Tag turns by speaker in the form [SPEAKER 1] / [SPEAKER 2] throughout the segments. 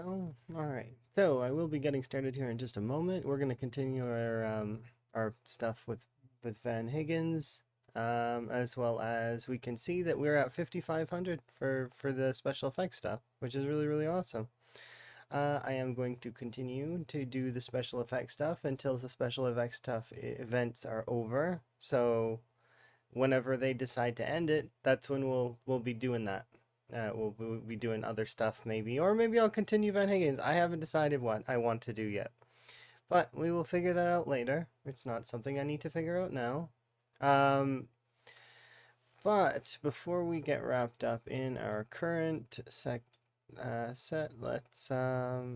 [SPEAKER 1] Go. All right. So I will be getting started here in just a moment. We're going to continue our stuff with Van Higgins, as well as we can see that we're at 5,500 for the special effects stuff, which is really awesome. I am going to continue to do the special effects stuff until the special effects stuff events are over. So whenever they decide to end it, that's when we'll be doing that. We'll be doing other stuff maybe, or maybe I'll continue Van Higgins. I haven't decided what I want to do yet, but we will figure that out later. It's not something I need to figure out now. Um, but before we get wrapped up in our current set, let's hmm.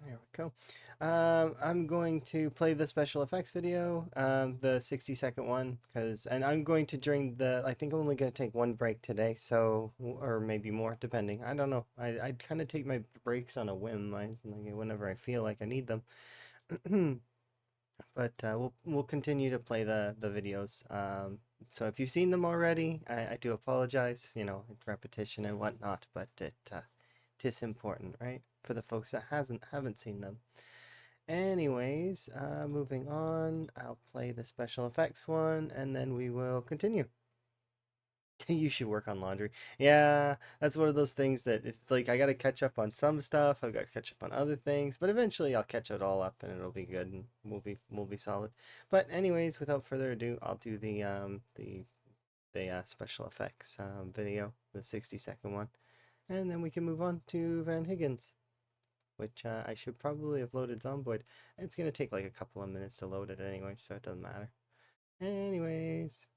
[SPEAKER 1] There we go. I'm going to play the special effects video, the 60-second one, and I'm going to during I think I'm only going to take one break today, so, or maybe more, depending. I don't know. I kind of take my breaks on a whim, like whenever I feel like I need them. But we'll continue to play the videos. So if you've seen them already, I do apologize. You know, it's repetition and whatnot, but it is important, right? For the folks that haven't seen them. Anyways, moving on, I'll play the special effects one, and then we will continue. You should work on laundry. Yeah, that's one of those things that it's like I gotta catch up on some stuff. I've got to catch up on other things, but eventually I'll catch it all up and it'll be good and we'll be solid. But anyways, without further ado, I'll do the special effects video, the 60-second one, and then we can move on to Van Higgins, which I should probably have loaded Zomboid. It's gonna take like a couple of minutes to load it anyway, so it doesn't matter. Anyways.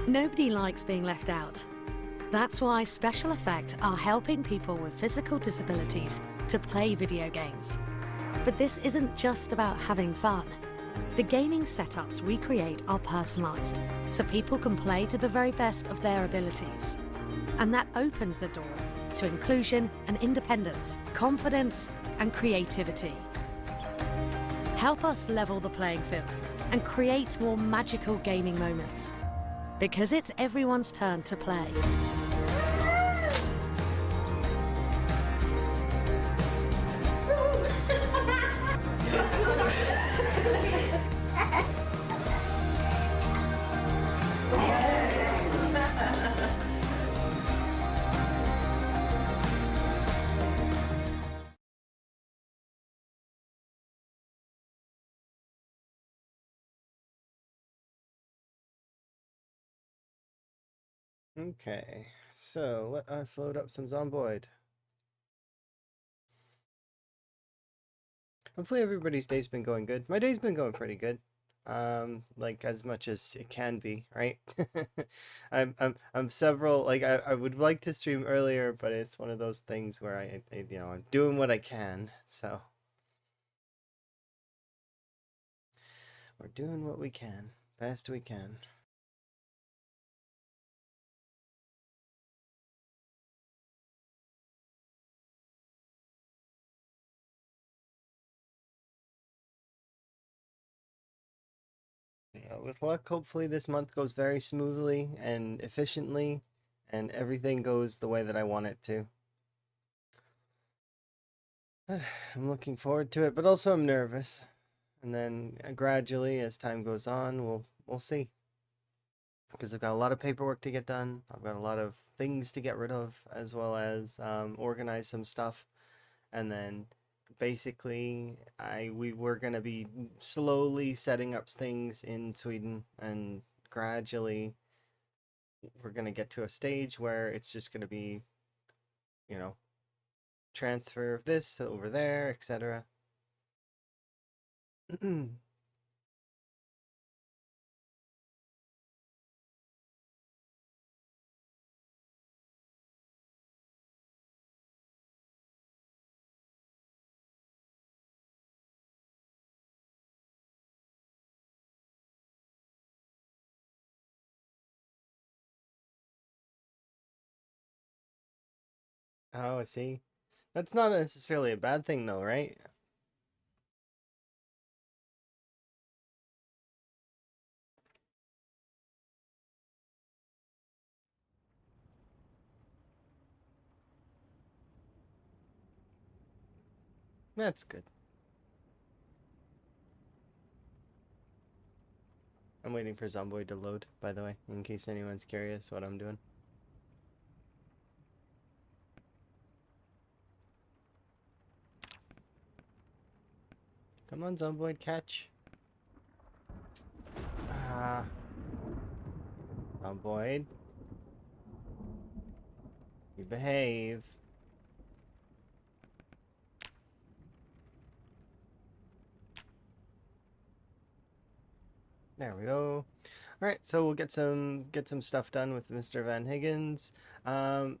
[SPEAKER 2] Nobody likes being left out. That's why Special Effect are helping people with physical disabilities to play video games. But this isn't just about having fun. The gaming setups we create are personalized, so people can play to the very best of their abilities. And that opens the door to inclusion and independence, confidence and creativity. Help us level the playing field and create more magical gaming moments. Because it's everyone's turn to play.
[SPEAKER 1] Okay, so let us load up some Zomboid. Hopefully everybody's day's been going good. My day's been going pretty good. Like as much as it can be, right? I'm several like I would like to stream earlier, but it's one of those things where I'm doing what I can. So we're doing what we can, best we can. With luck, hopefully this month goes very smoothly and efficiently, and everything goes the way that I want it to. I'm looking forward to it, but also I'm nervous. And then gradually, as time goes on, we'll see. Because I've got a lot of paperwork to get done. I've got a lot of things to get rid of, as well as organize some stuff. And then basically, we were gonna be slowly setting up things in Sweden, and gradually we're gonna get to a stage where it's just gonna be, you know, transfer of this over there, etc. Oh, I see. That's not necessarily a bad thing, though, right? That's good. I'm waiting for Zomboid to load, by the way, in case anyone's curious what I'm doing. Come on, Zomboid, catch. Ah, Zomboid. You behave. There we go. All right, so we'll get some stuff done with Mr. Van Higgins. Um,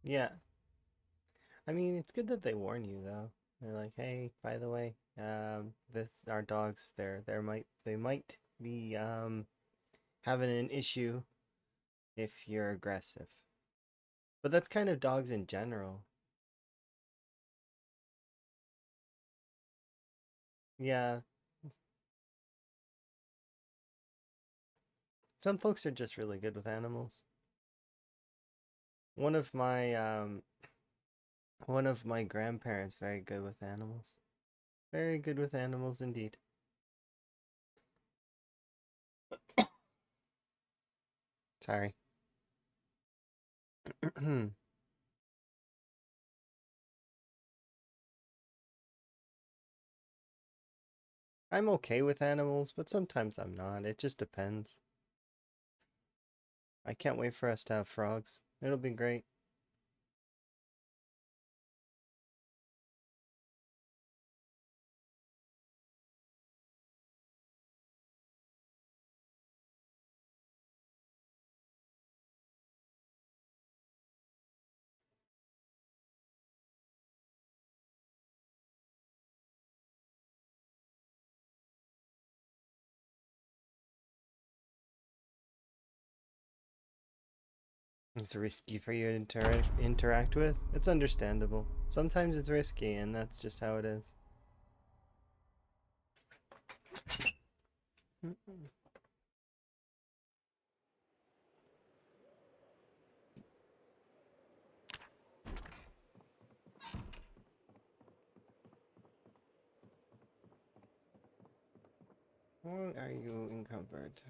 [SPEAKER 1] yeah. I mean, it's good that they warn you though. They're like, hey, by the way, this our dogs. They might be having an issue if you're aggressive. But that's kind of dogs in general. Yeah, some folks are just really good with animals. One of my um one of my grandparents very good with animals. Very good with animals indeed. Sorry. I'm okay with animals, but sometimes I'm not. It just depends. I can't wait for us to have frogs. It'll be great. It's risky for you to interact with. It's understandable. Sometimes it's risky, and that's just how it is. Why are you encumbered?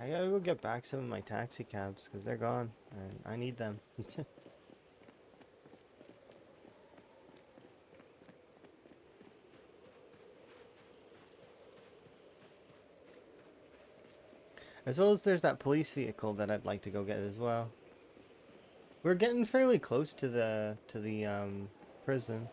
[SPEAKER 1] I gotta go get back some of my taxi cabs because they're gone and I need them. As well as there's that police vehicle that I'd like to go get as well. We're getting fairly close to the prison.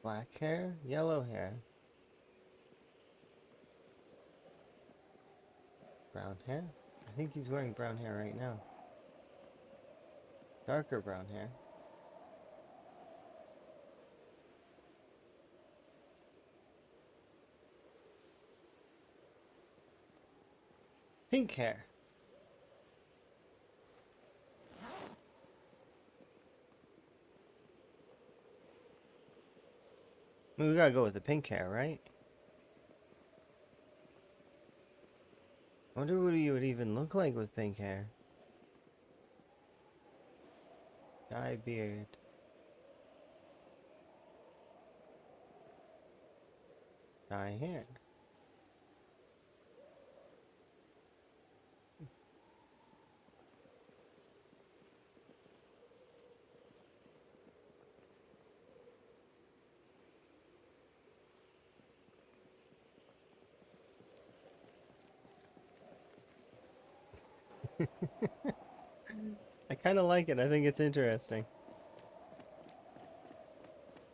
[SPEAKER 1] Black hair, yellow hair, brown hair. I think he's wearing brown hair right now. Darker brown hair. Pink hair. I mean, we gotta go with the pink hair, right? I wonder what you would even look like with pink hair. Dye beard. Dye hair. I kind of like it. I think it's interesting.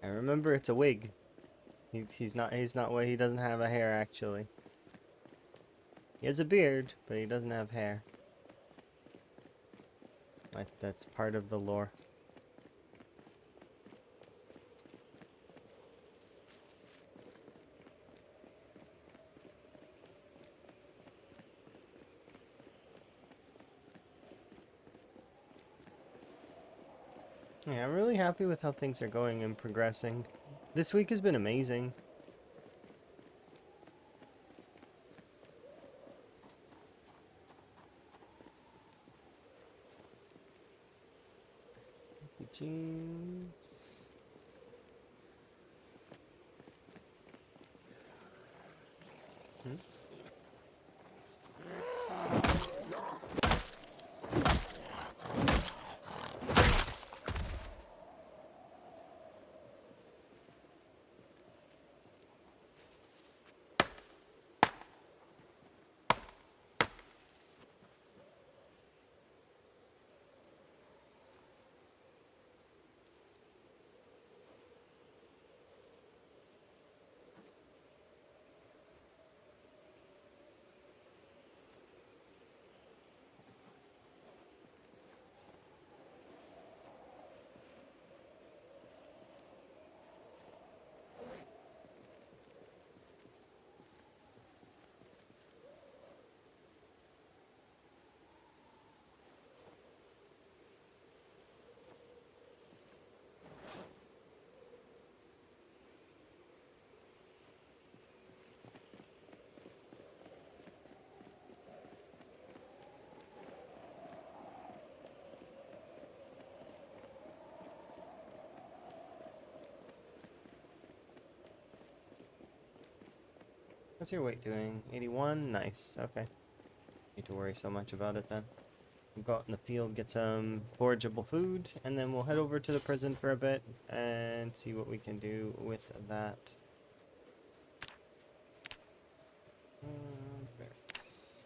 [SPEAKER 1] I remember it's a wig. He's not what he doesn't have a hair actually. He has a beard, but he doesn't have hair. That's part of the lore. Yeah, I'm really happy with how things are going and progressing. This week has been amazing. Jeans. Hmm? What's your weight doing? 81? Nice. Okay. Need to worry so much about it then. We'll go out in the field, get some forageable food, and then we'll head over to the prison for a bit and see what we can do with that. Barracks.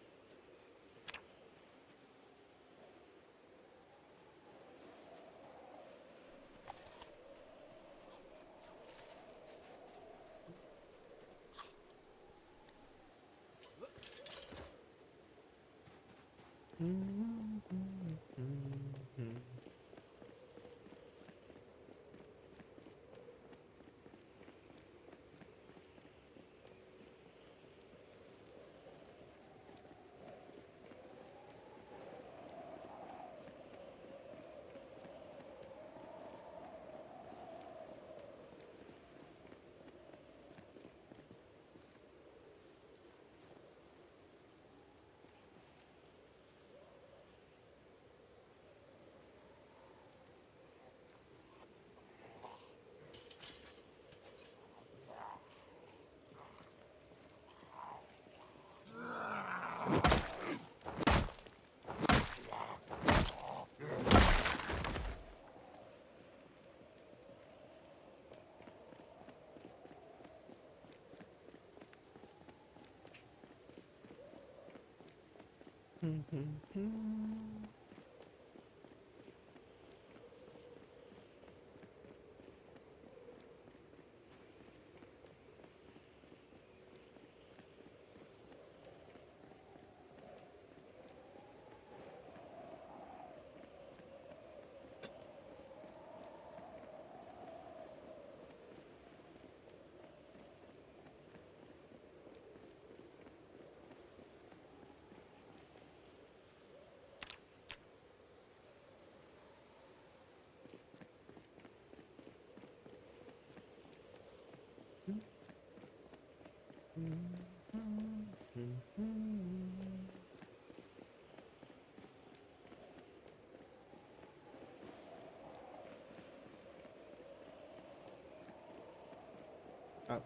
[SPEAKER 1] Oh,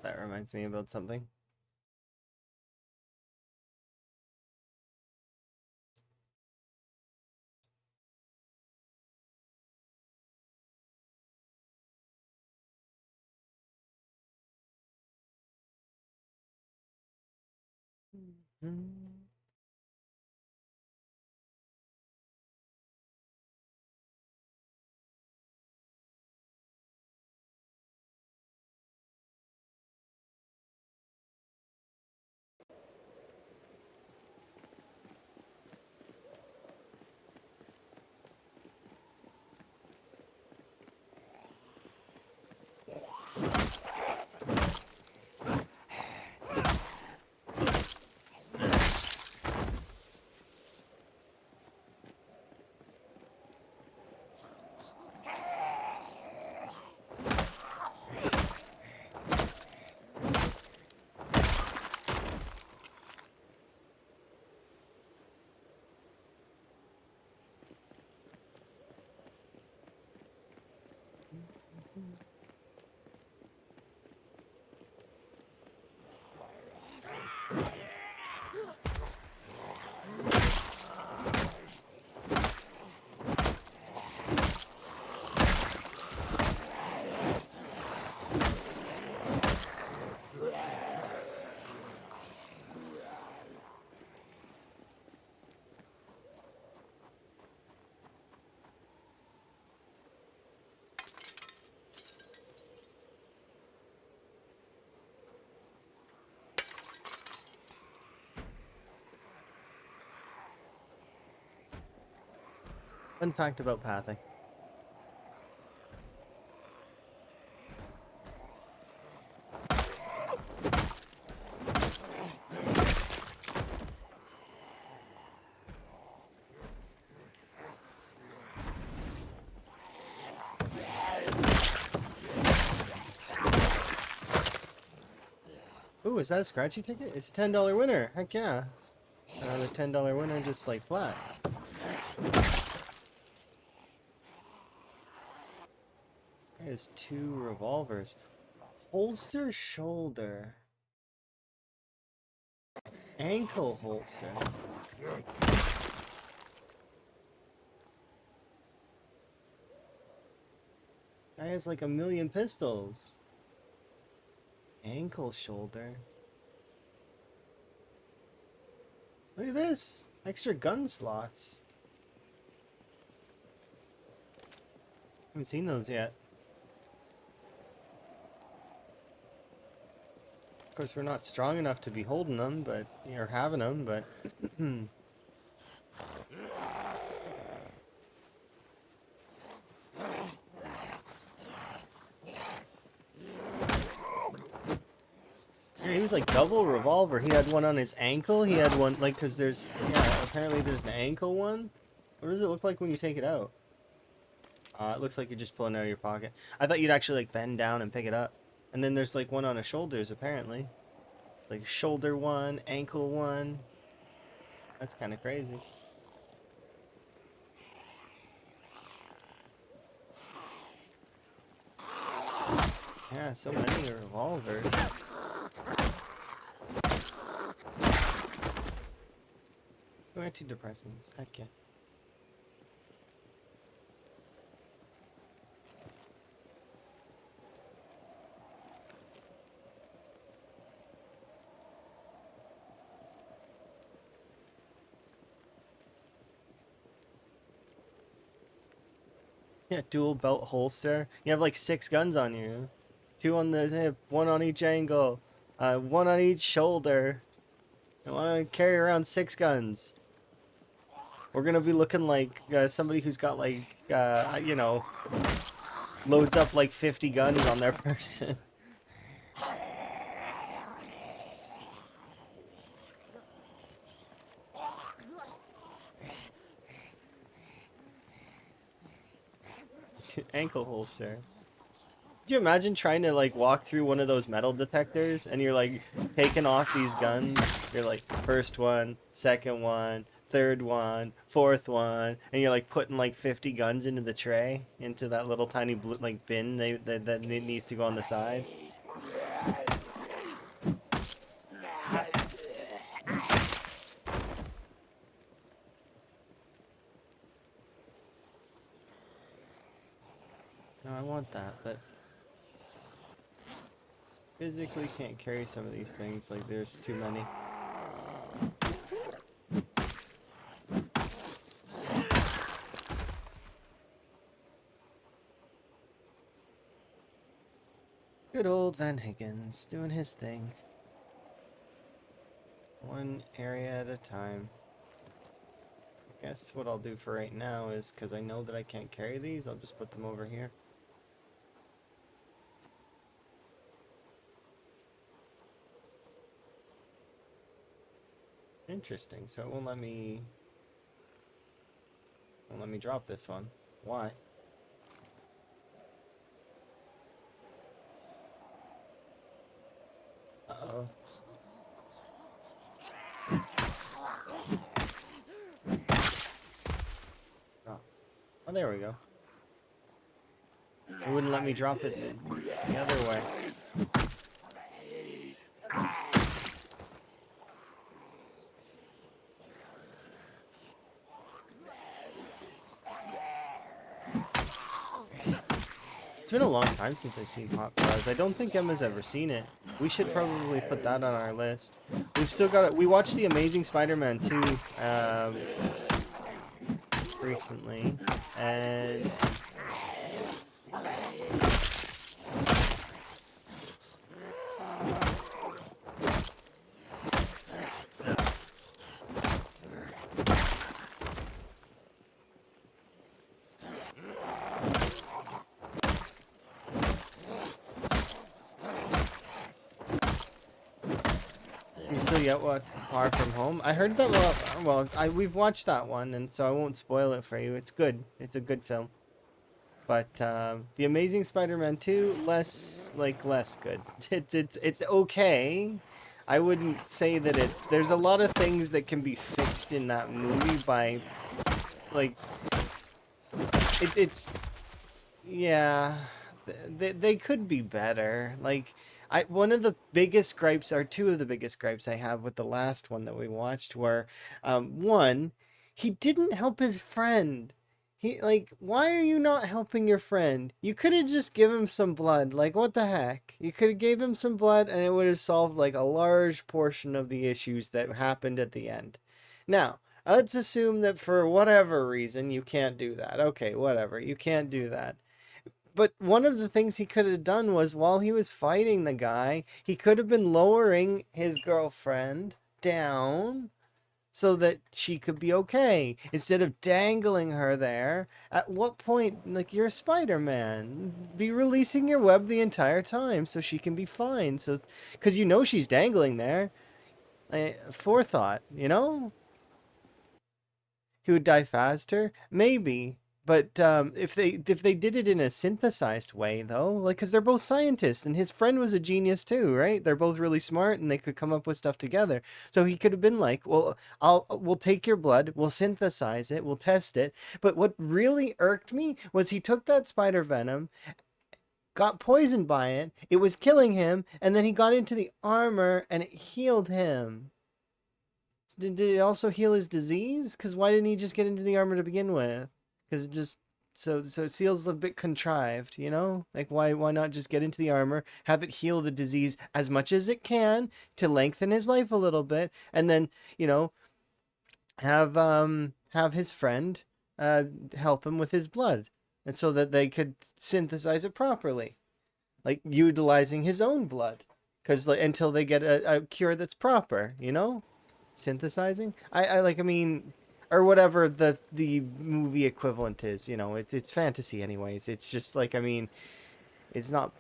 [SPEAKER 1] that reminds me about something. Fun fact about pathing. Ooh, is that a scratchy ticket? It's a $10 winner. Heck yeah. Another $10 winner just like flat. There's 2 revolvers. Holster, shoulder. Ankle holster. Guy has like a million pistols. Ankle shoulder. Look at this. Extra gun slots. Haven't seen those yet. Of course, we're not strong enough to be holding them, but or having them, but yeah, he was like double revolver. He had one on his ankle. He had one like because there's apparently there's an ankle one. What does it look like when you take it out? It looks like you're just pulling it out of your pocket. I thought you'd actually like bend down and pick it up. And then there's like one on his shoulders apparently. Like shoulder one, ankle one. That's kind of crazy. Yeah, so many revolvers. Oh, antidepressants. Heck yeah. Yeah, dual belt holster. You have like 6 guns on you. 2 on the hip, 1 on each ankle, 1 on each shoulder. I want to carry around 6 guns. We're gonna be looking like somebody who's got like, you know, loads up like 50 guns on their person. Ankle holster. Could you imagine trying to like walk through one of those metal detectors and you're like taking off these guns? You're like first one, second one, third one, fourth one, and you're like putting like 50 guns into the tray, into that little tiny blue, like bin that needs to go on the side. No, I want that, but physically can't carry some of these things. Like there's too many. Good old Van Higgins doing his thing. One area at a time. I guess what I'll do for right now is, because I know that I can't carry these, I'll just put them over here. Interesting. So it won't let me drop this one. Why? Uh-oh. Oh, there we go. It wouldn't let me drop it the other way. It's been a long time since I've seen Hot Fuzz. I don't think Emma's ever seen it. We should probably put that on our list. We've still got it. We watched The Amazing Spider-Man 2 recently, and you still yet what Far From Home? I heard that we've watched that one, and so I won't spoil it for you. It's good. It's a good film. But The Amazing Spider-Man 2, less good. It's okay. I wouldn't say that there's a lot of things that can be fixed in that movie by like it's yeah, they could be better. Like one of the biggest gripes, or two of the biggest gripes I have with the last one that we watched were, one, he didn't help his friend. Why are you not helping your friend? You could have just given him some blood. Like, what the heck? You could have gave him some blood and it would have solved like a large portion of the issues that happened at the end. Now, let's assume that for whatever reason you can't do that. Okay, whatever. You can't do that. But one of the things he could have done was, while he was fighting the guy, he could have been lowering his girlfriend down so that she could be okay, instead of dangling her there. At what point, like, you're Spider-Man, be releasing your web the entire time so she can be fine. So, because you know she's dangling there. Forethought, you know? He would die faster? Maybe. But if they did it in a synthesized way, though, like, because they're both scientists, and his friend was a genius too, right? They're both really smart, and they could come up with stuff together. So he could have been like, well, we'll take your blood, we'll synthesize it, we'll test it. But what really irked me was he took that spider venom, got poisoned by it, it was killing him, and then he got into the armor, and it healed him. Did it also heal his disease? Because why didn't he just get into the armor to begin with? Because it just so it feels a bit contrived, you know? Like, why not just get into the armor, have it heal the disease as much as it can to lengthen his life a little bit, and then, you know, have his friend help him with his blood, and so that they could synthesize it properly, like utilizing his own blood, because until they get a cure that's proper, you know, synthesizing. I mean. Or whatever the movie equivalent is, you know, it's fantasy anyways. It's just like, I mean, it's not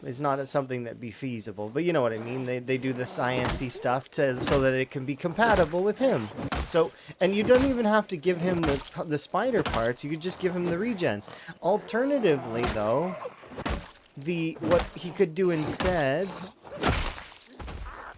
[SPEAKER 1] something that be feasible, but you know what I mean. They do the sciencey stuff so that it can be compatible with him. So, and you don't even have to give him the spider parts. You could just give him the regen. Alternatively, though, the what he could do instead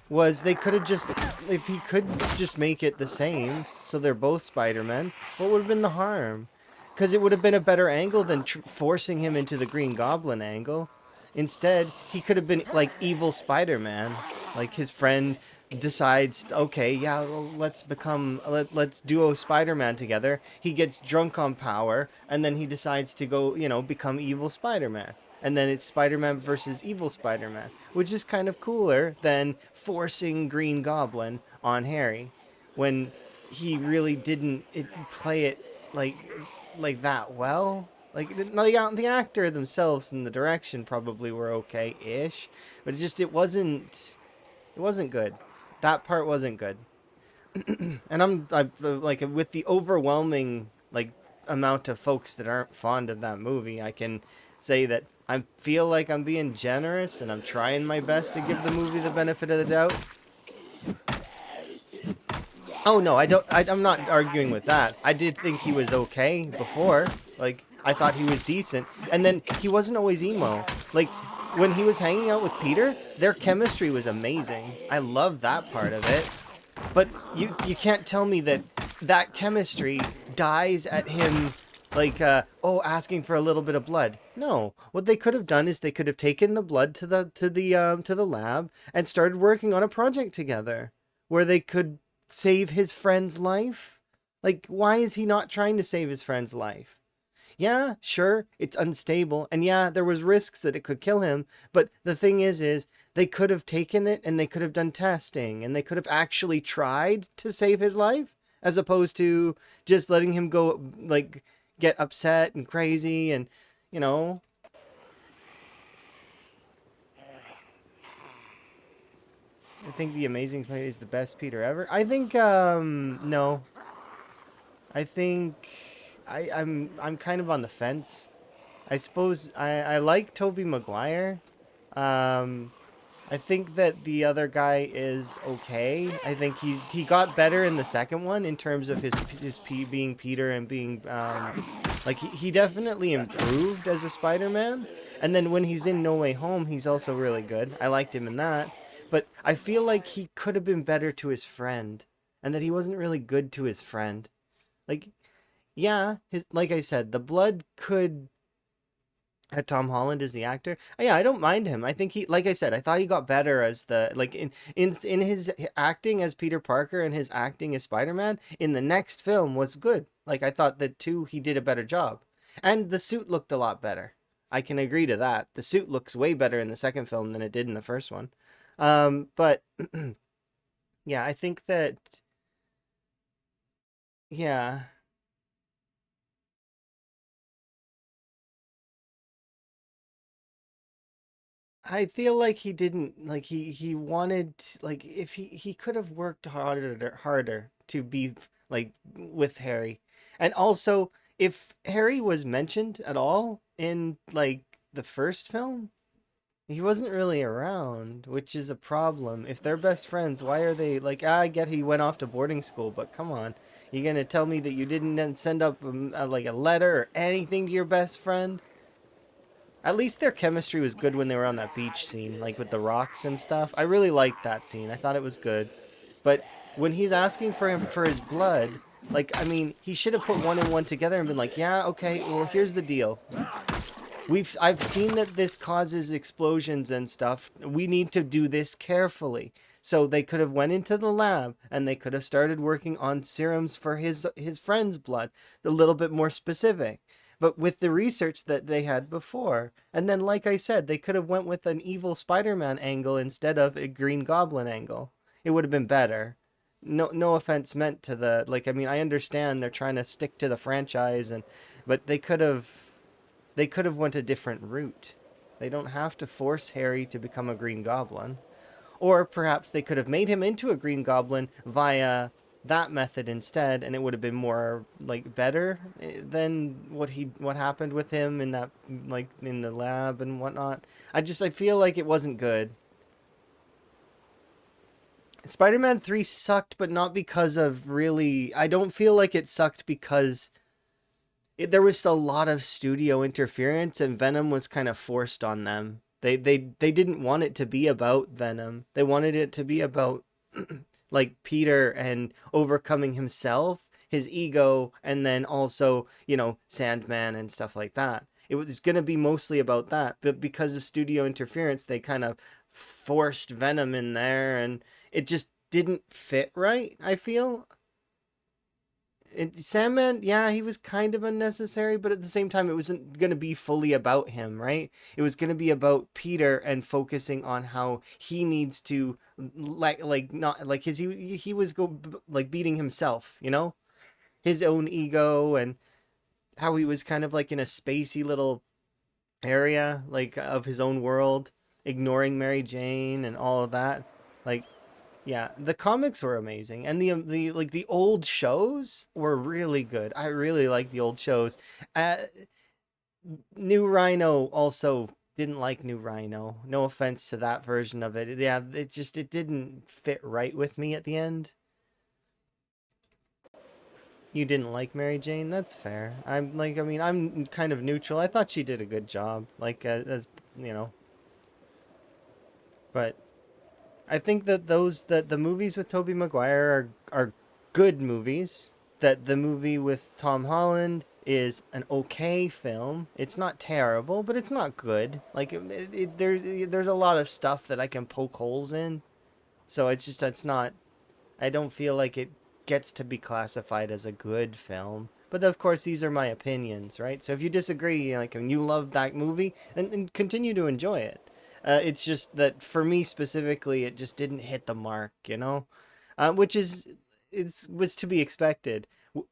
[SPEAKER 1] was they could have just, if he could just make it the same, so they're both Spider-Man, what would have been the harm? Because it would have been a better angle than forcing him into the Green Goblin angle. Instead, he could have been like evil Spider-Man. Like his friend decides, okay, yeah, well, let's duo Spider-Man together. He gets drunk on power, and then he decides to go, become evil Spider-Man. And then it's Spider-Man versus evil Spider-Man, which is kind of cooler than forcing Green Goblin on Harry when he really didn't play it like that well. Like the actor themselves and the direction probably were okay-ish, but it wasn't good. That part wasn't good. And I'm like with the overwhelming amount of folks that aren't fond of that movie, I can say that I feel like I'm being generous and I'm trying my best to give the movie the benefit of the doubt. Oh no, I'm not arguing with that. I did think he was okay before. Like I thought he was decent, and then he wasn't always emo. Like when he was hanging out with Peter, their chemistry was amazing. I love that part of it. But you can't tell me that chemistry dies at him asking for a little bit of blood. No, what they could have done is they could have taken the blood to the lab and started working on a project together where they could save his friend's life. Like, why is he not trying to save his friend's life? Yeah, sure, it's unstable, and yeah, there was risks that it could kill him, but the thing is they could have taken it and they could have done testing and they could have actually tried to save his life as opposed to just letting him go, like, get upset and crazy and, you know. I think the Amazing Spider is the best Peter ever. I think, no. I think I'm kind of on the fence. I suppose I like Tobey Maguire. Um, I think that the other guy is okay. I think he got better in the second one in terms of being Peter and being he definitely improved as a Spider-Man. And then when he's in No Way Home, he's also really good. I liked him in that. But I feel like he could have been better to his friend, and that he wasn't really good to his friend. Like, yeah, like I said, the blood could. Tom Holland is the actor. Yeah, I don't mind him. I think like I said, I thought he got better as in his acting as Peter Parker and his acting as Spider-Man in the next film was good. Like I thought that too, he did a better job, and the suit looked a lot better. I can agree to that. The suit looks way better in the second film than it did in the first one. But yeah, I think that yeah. I feel like he didn't like he wanted like if he could have worked harder to be like with Harry. And also if Harry was mentioned at all in like the first film, he wasn't really around, which is a problem. If they're best friends, why are they like I get he went off to boarding school, but come on. You gonna tell me that you didn't then send up like a letter or anything to your best friend? At least their chemistry was good when they were on that beach scene, like with the rocks and stuff. I really liked that scene. I thought it was good. But when he's asking for him for his blood, like I mean, he should have put one and one together and been like, "Yeah, okay, well, here's the deal. I've seen that this causes explosions and stuff. We need to do this carefully." So they could have went into the lab and they could have started working on serums for his friend's blood, a little bit more specific. But with the research that they had before, and then like I said, they could have went with an evil Spider-Man angle instead of a Green Goblin angle. It would have been better. No offense meant to the like. I mean, I understand they're trying to stick to the franchise, but they could have went a different route. They don't have to force Harry to become a Green Goblin. Or perhaps they could have made him into a Green Goblin via that method instead, and it would have been more like better than what happened with him in that like in the lab and whatnot. I feel like it wasn't good. Spider-Man 3 sucked, but not because of really. I don't feel like it sucked because there was a lot of studio interference, and Venom was kind of forced on them. They didn't want it to be about Venom. They wanted it to be about like Peter and overcoming himself, his ego, and then also, Sandman and stuff like that. It was going to be mostly about that, but because of studio interference, they kind of forced Venom in there, and it just didn't fit right, I feel. Sandman, yeah, he was kind of unnecessary, but at the same time, it wasn't going to be fully about him, right? It was going to be about Peter and focusing on how he needs to, like not like he was like beating himself, his own ego, and how he was kind of like in a spacey little area, like of his own world, ignoring Mary Jane and all of that. Like, yeah, the comics were amazing, and the old shows were really good. I really like the old shows. Uh, New Rhino also didn't like New Rhino. No offense to that version of it. Yeah, it didn't fit right with me at the end. You didn't like Mary Jane? That's fair. I'm kind of neutral. I thought she did a good job. Like as you know, but I think that the movies with Tobey Maguire are good movies. That the movie with Tom Holland is an okay film. It's not terrible, but it's not good. Like there's a lot of stuff that I can poke holes in. So it's not. I don't feel like it gets to be classified as a good film. But of course, these are my opinions, right? So if you disagree, like, and you love that movie, and continue to enjoy it. It's just that for me specifically, it just didn't hit the mark, which was to be expected.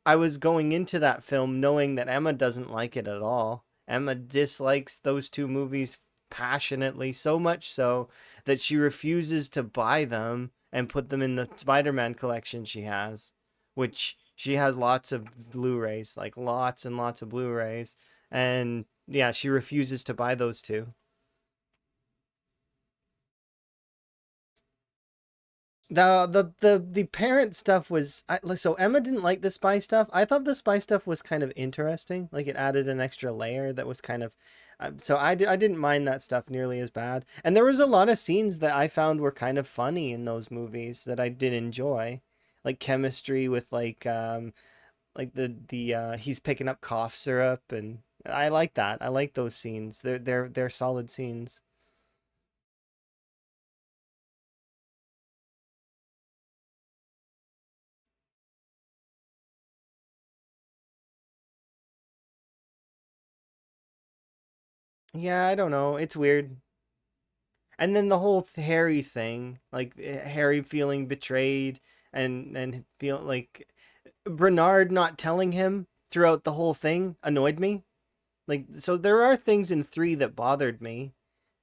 [SPEAKER 1] I was going into that film knowing that Emma doesn't like it at all. Emma dislikes those two movies passionately, so much so that she refuses to buy them and put them in the Spider-Man collection she has, which she has lots of Blu-rays, like lots and lots of Blu-rays, and yeah, she refuses to buy those two. The parent stuff was so Emma didn't like the spy stuff. I thought the spy stuff was kind of interesting, like it added an extra layer that was kind of so I didn't mind that stuff nearly as bad. And there was a lot of scenes that I found were kind of funny in those movies that I did enjoy, like chemistry with like the he's picking up cough syrup, and I like that. I like those scenes. They're solid scenes. Yeah, I don't know. It's weird. And then the whole Harry thing, like Harry feeling betrayed, and feel like Bernard not telling him throughout the whole thing annoyed me. Like, so there are things in 3 that bothered me,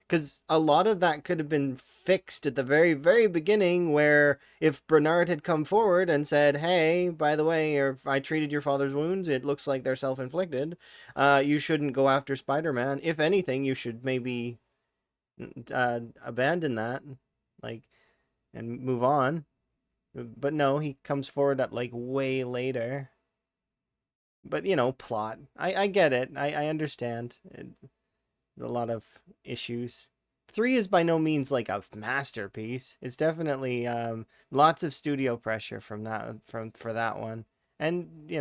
[SPEAKER 1] because a lot of that could have been fixed at the very, very beginning, where if Bernard had come forward and said, "Hey, by the way, or I treated your father's wounds, it looks like they're self-inflicted. You shouldn't go after Spider-Man. If anything, you should maybe abandon that, like, and move on." But no, he comes forward at like way later. But plot. I get it. I understand. A lot of issues. 3 is by no means like a masterpiece. It's definitely lots of studio pressure from that from for that one. And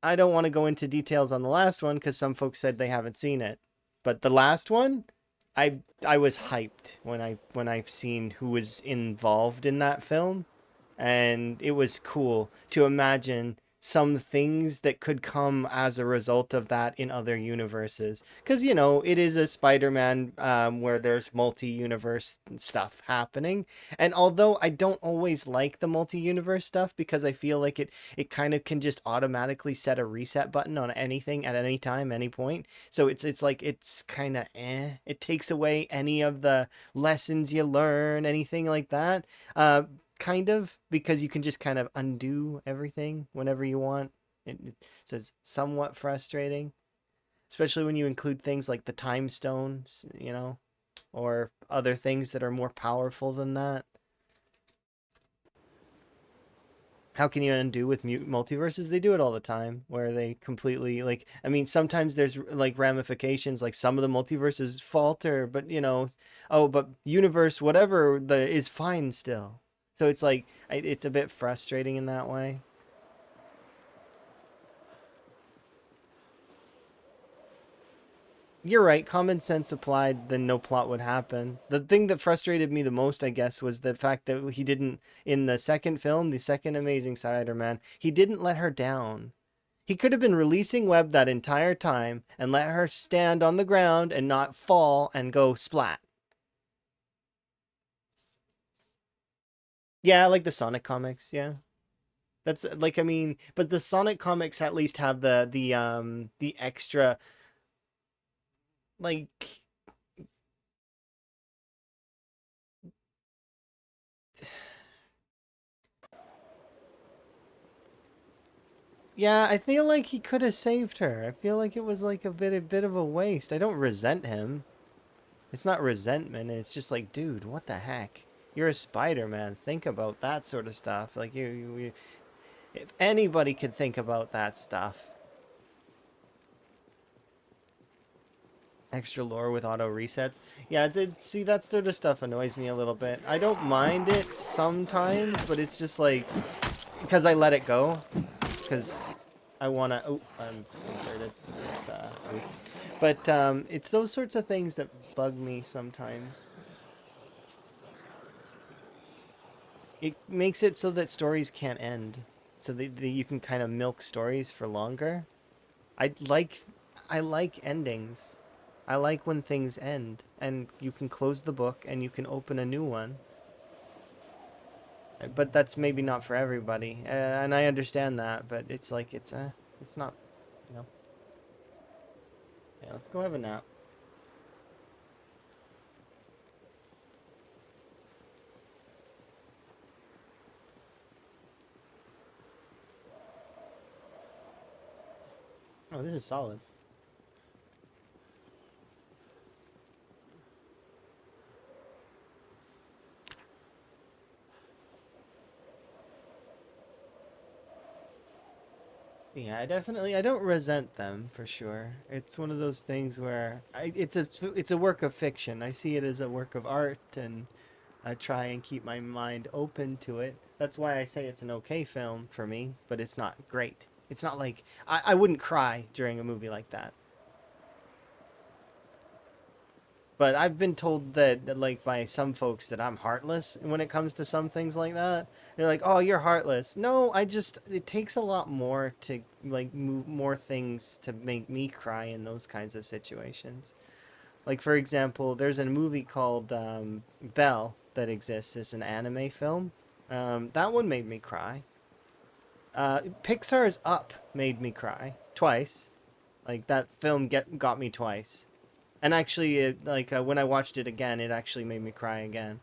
[SPEAKER 1] I don't want to go into details on the last one because some folks said they haven't seen it. But the last one, I was hyped when I've seen who was involved in that film, and it was cool to imagine some things that could come as a result of that in other universes, because it is a Spider-Man, where there's multi-universe stuff happening. And although I don't always like the multi-universe stuff, because I feel like it kind of can just automatically set a reset button on anything at any time, any point. So it's like it's kind of it takes away any of the lessons you learn, anything like that. Kind of, because you can just kind of undo everything whenever you want. It says somewhat frustrating, especially when you include things like the time stones, or other things that are more powerful than that. how can you undo with multiverses? They do it all the time, where they completely like. I mean, sometimes there's like ramifications, like some of the multiverses falter, but oh, but universe whatever the is fine still. So it's like it's a bit frustrating in that way. You're right. Common sense applied, then no plot would happen. The thing that frustrated me the most, I guess, was the fact that he didn't, in the second film, the second Amazing Spider-Man, he didn't let her down. He could have been releasing web that entire time and let her stand on the ground and not fall and go splat. Yeah, like the Sonic comics. Yeah, that's like I mean, but the Sonic comics at least have the extra like yeah, I feel like he could have saved her. I feel like it was like a bit of a waste. I don't resent him. It's not resentment. It's just like, dude, what the heck? You're a Spider-Man. Think about that sort of stuff. Like if anybody could think about that stuff. Extra lore with auto resets. Yeah, see that sort of stuff annoys me a little bit. I don't mind it sometimes, but it's just like because I let it go because I wanna. Oh, I'm inserted. It's but it's those sorts of things that bug me sometimes. It makes it so that stories can't end, so that you can kind of milk stories for longer. I like I like endings. I like when things end and you can close the book and you can open a new one. But that's maybe not for everybody, and I understand that. But it's like it's not, you know. Yeah, let's go have a nap. Oh, this is solid. Yeah, I don't resent them for sure. It's one of those things where it's a work of fiction. I see it as a work of art, and I try and keep my mind open to it. That's why I say it's an okay film for me, but it's not great. It's not like I wouldn't cry during a movie like that. But I've been told that like by some folks that I'm heartless when it comes to some things like that. They're like, "Oh, you're heartless." No, I just it takes a lot more to like move more things to make me cry in those kinds of situations. Like for example, there's a movie called Belle that exists. It's an anime film. That one made me cry. Pixar's Up made me cry twice. Like that film got me twice. And actually, when I watched it again, it actually made me cry again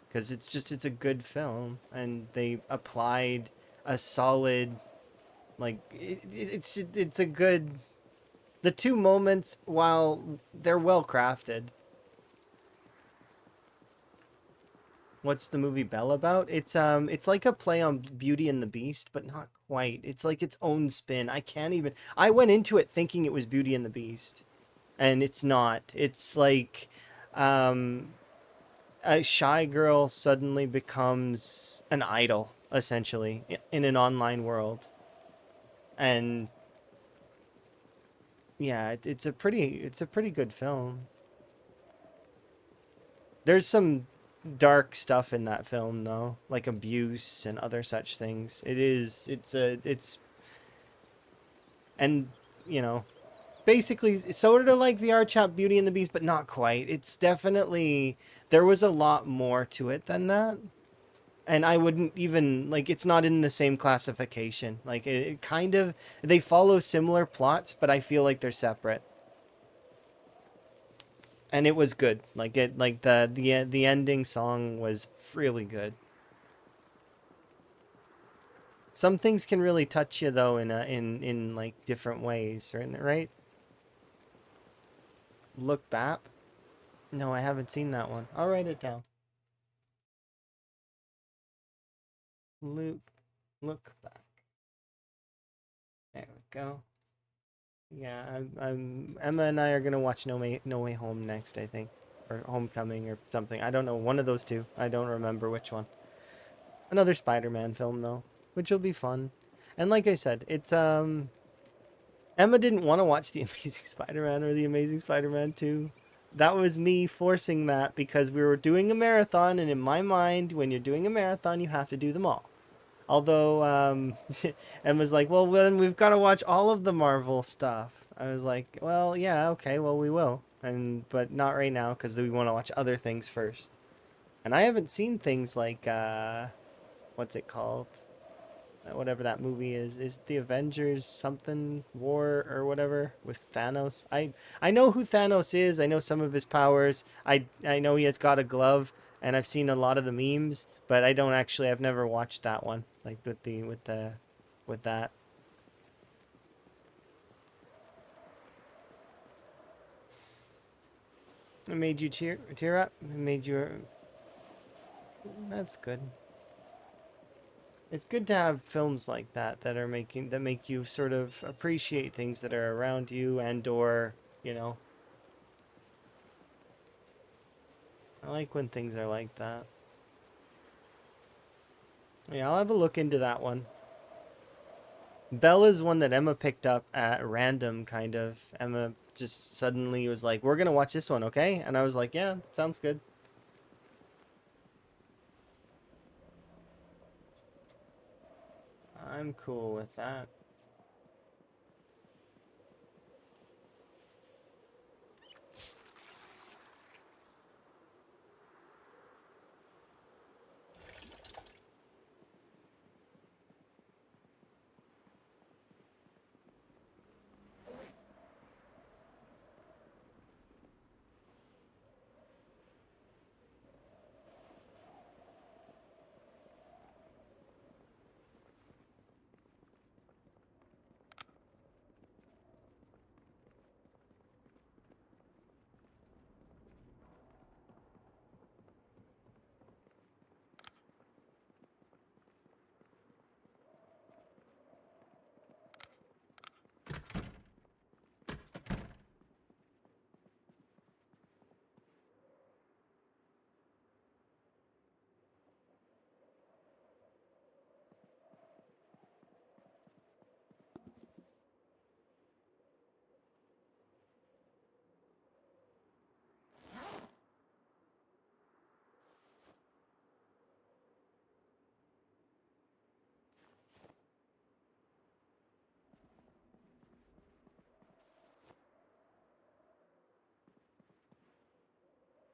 [SPEAKER 1] because it's a good film, and they applied a solid it's a good the two moments while they're well crafted. What's the movie Belle about? It's like a play on Beauty and the Beast, but not quite. It's like its own spin. I can't even. I went into it thinking it was Beauty and the Beast, and it's not. It's like um a shy girl suddenly becomes an idol essentially in an online world. And yeah, it's a pretty good film. There's some dark stuff in that film though, like abuse and other such things. It's and you know, basically sort of like VR chat Beauty and the Beast, but not quite. It's definitely there was a lot more to it than that. And I wouldn't even like it's not in the same classification. Like it kind of they follow similar plots, but I feel like they're separate. And it was good. Like it like the ending song was really good. Some things can really touch you though in like different ways, right? Look back. No, I haven't seen that one. I'll write it down. Look Look back. There we go. Yeah, I'm Emma and I are gonna watch No Way Home next, I think, or Homecoming or something. I don't know, one of those two. I don't remember which one. Another Spider-Man film though, which will be fun. And like I said, it's Emma didn't want to watch The Amazing Spider-Man or The Amazing Spider-Man 2. That was me forcing that because we were doing a marathon, and in my mind, when you're doing a marathon, you have to do them all. Although Emma's like, well, then we've got to watch all of the Marvel stuff. I was like, well, yeah, okay, well, we will, but not right now because we want to watch other things first. And I haven't seen things like what's it called? Whatever that movie is the Avengers something War or whatever with Thanos. I know who Thanos is. I know some of his powers. I know he has got a glove, and I've seen a lot of the memes, but I don't actually. I've never watched that one like with that. It made you tear up. It made you. That's good. It's good to have films like that make you sort of appreciate things that are around you and or you know I like when things are like that. Yeah, I'll have a look into that one. Bella's one that Emma picked up at random, kind of. Emma just suddenly was like, "We're gonna watch this one, okay?" And I was like, "Yeah, sounds good." I'm cool with that.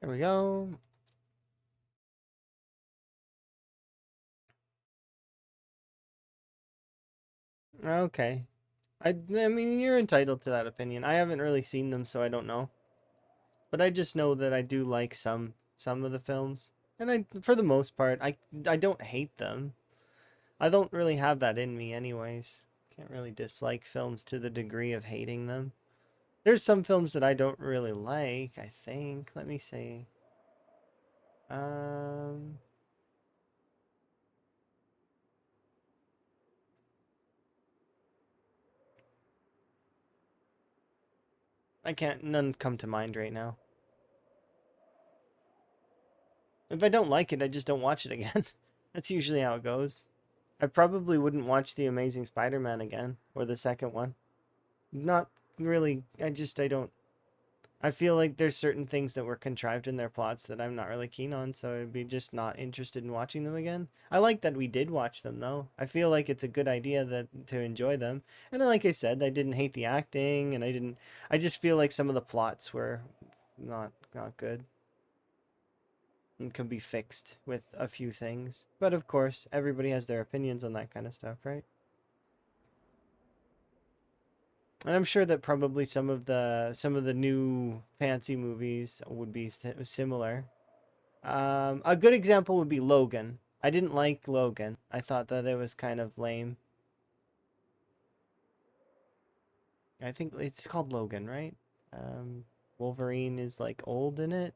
[SPEAKER 1] There we go. Okay. I mean, you're entitled to that opinion. I haven't really seen them, so I don't know. But I just know that I do like some of the films, and I for the most part I don't hate them. I don't really have that in me, anyways. Can't really dislike films to the degree of hating them. There's some films that I don't really like. I think. Let me see. Um, I can't. None come to mind right now. If I don't like it, I just don't watch it again. That's usually how it goes. I probably wouldn't watch The Amazing Spider-Man again or the second one. Not really. I don't. I feel like there's certain things that were contrived in their plots that I'm not really keen on, so I'd be just not interested in watching them again. I like that we did watch them though. I feel like it's a good idea that to enjoy them. And like I said, I didn't hate the acting and I just feel like some of the plots were not good and could be fixed with a few things. But of course, everybody has their opinions on that kind of stuff, right? And I'm sure that probably some of the new fancy movies would be similar. A good example would be Logan. I didn't like Logan. I thought that it was kind of lame. I think it's called Logan, right? Um, Wolverine is like old in it.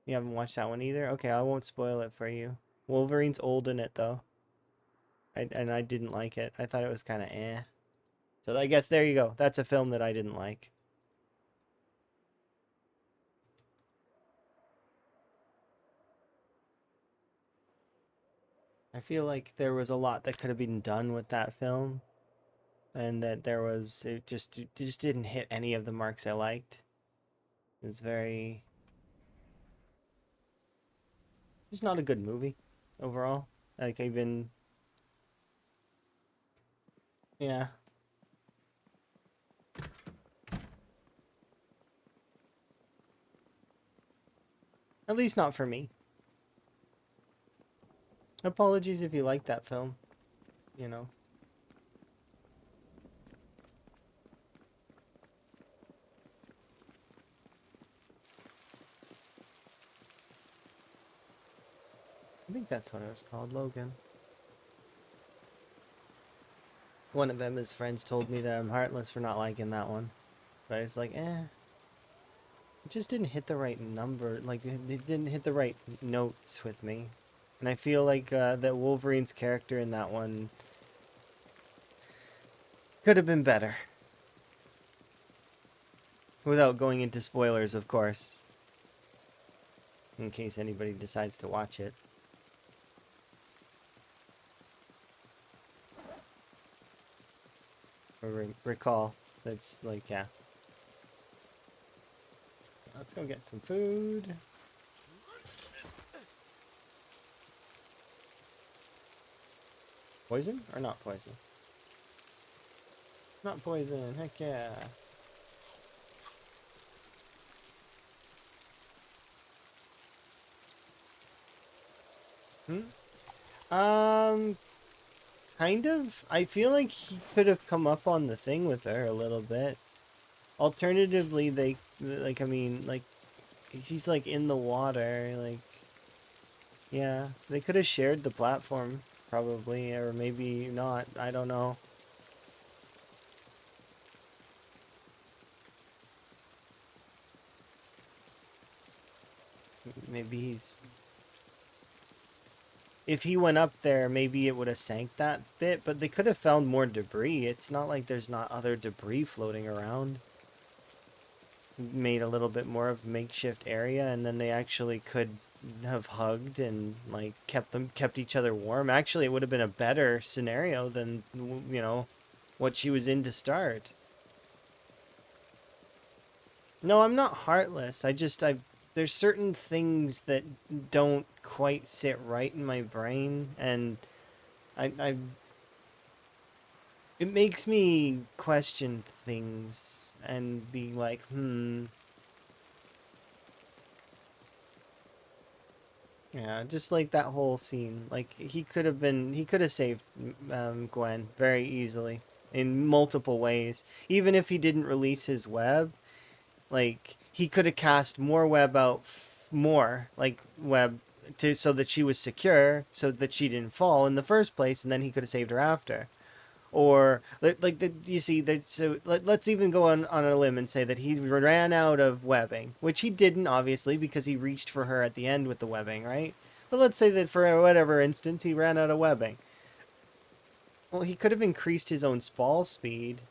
[SPEAKER 1] You haven't watched that one either? Okay, I won't spoil it for you. Wolverine's old in it though. And I didn't like it. I thought it was kind of eh. So I guess there you go. That's a film that I didn't like. I feel like there was a lot that could have been done with that film, and that it just didn't hit any of the marks I liked. It was very just not a good movie overall. Like even yeah, at least not for me. Apologies if you like that film, you know. I think that's what it was called, Logan. One of them, his friends told me that I'm heartless for not liking that one. But it's like, it just didn't hit the right number. Like, it didn't hit the right notes with me. And I feel like that Wolverine's character in that one could have been better. Without going into spoilers, of course. In case anybody decides to watch it. Or recall. That's like, yeah. Let's go get some food. Poison or not poison? Not poison, heck yeah. Um, kind of. I feel like he could have come up on the thing with her a little bit. Alternatively, like, I mean, like, he's, like, in the water, like, yeah. They could have shared the platform, probably, or maybe not. I don't know. Maybe he's... If he went up there, maybe it would have sank that bit, but they could have found more debris. It's not like there's not other debris floating around. Made a little bit more of a makeshift area, and then they actually could have hugged and like kept each other warm. Actually, it would have been a better scenario than, you know, what she was in to start. No, I'm not heartless. I there's certain things that don't quite sit right in my brain, and I it makes me question things and be like, yeah, just like that whole scene. Like he could have saved Gwen very easily in multiple ways. Even if he didn't release his web, like he could have cast more web out, more like web to so that she was secure, so that she didn't fall in the first place, and then he could have saved her after. Or like you see that, so let's even go on a limb and say that he ran out of webbing, which he didn't, obviously, because he reached for her at the end with the webbing, right? But let's say that for whatever instance he ran out of webbing. Well, he could have increased his own spawn speed,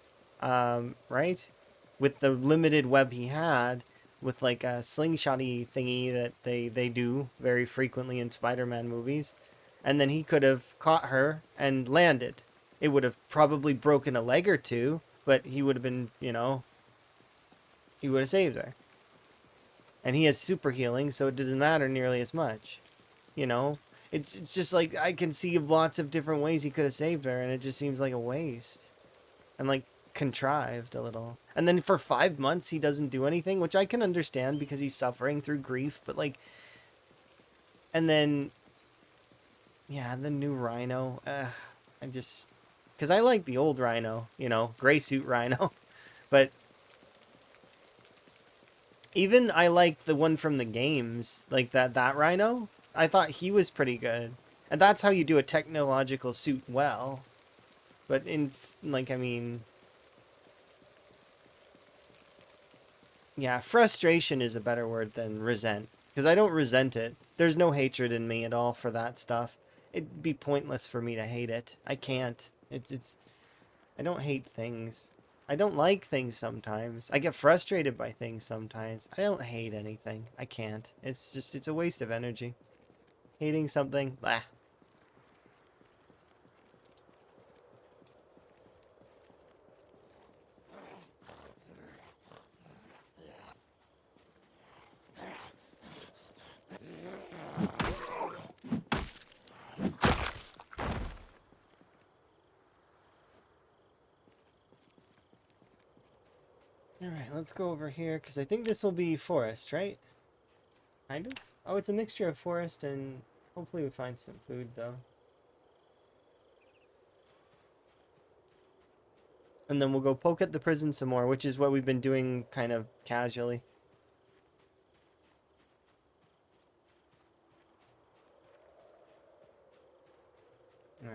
[SPEAKER 1] right, with the limited web he had, with like a slingshotty thingy that they do very frequently in Spider-Man movies, and then he could have caught her and landed. It would have probably broken a leg or two, but he would have been, you know, he would have saved her. And he has super healing, so it doesn't matter nearly as much. You know? It's just like I can see lots of different ways he could have saved her, and it just seems like a waste. And like contrived a little. And then for 5 months he doesn't do anything, which I can understand because he's suffering through grief, but like, and then yeah, the new Rhino, I just, because I like the old Rhino, you know, gray suit Rhino. But even I like the one from the games, like that Rhino. I thought he was pretty good, and that's how you do a technological suit well. But in like, I mean, yeah, frustration is a better word than resent because I don't resent it. There's no hatred in me at all for that stuff. It'd be pointless for me to hate it. I can't. It's I don't hate things. I don't like things sometimes. I get frustrated by things sometimes. I don't hate anything. I can't. It's a waste of energy. Hating something, blah. Alright, let's go over here, because I think this will be forest, right? Kind of? Oh, it's a mixture of forest and hopefully we find some food, though. And then we'll go poke at the prison some more, which is what we've been doing kind of casually.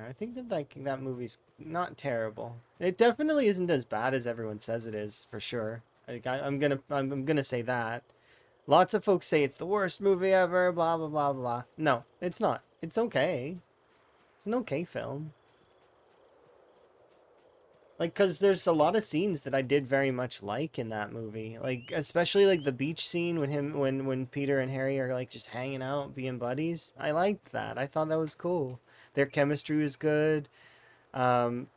[SPEAKER 1] I think that movie's not terrible. It definitely isn't as bad as everyone says it is, for sure. Like I'm gonna say that. Lots of folks say it's the worst movie ever, blah blah blah blah. No, it's not. It's okay. It's an okay film. Like, cause there's a lot of scenes that I did very much like in that movie. Like, especially like the beach scene when Peter and Harry are like just hanging out, being buddies. I liked that. I thought that was cool. Their chemistry was good. Um,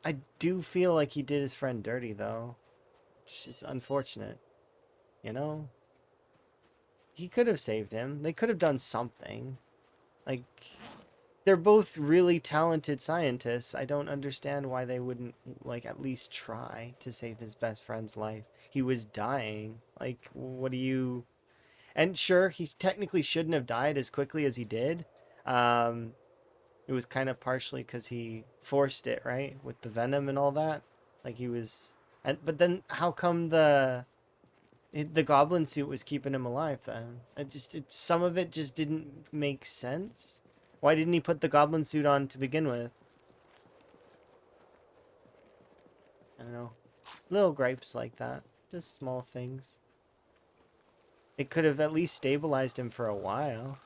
[SPEAKER 1] I do feel like he did his friend dirty though, which is unfortunate. You know, he could have saved him. They could have done something. Like, they're both really talented scientists. I don't understand why they wouldn't, like, at least try to save his best friend's life. He was dying. Like, what do you... And sure, he technically shouldn't have died as quickly as he did. It was kind of partially because he forced it, right? With the venom and all that. Like, he was... But then, how come the goblin suit was keeping him alive then? Some of it just didn't make sense. Why didn't he put the goblin suit on to begin with? I don't know. Little gripes like that. Just small things. It could have at least stabilized him for a while.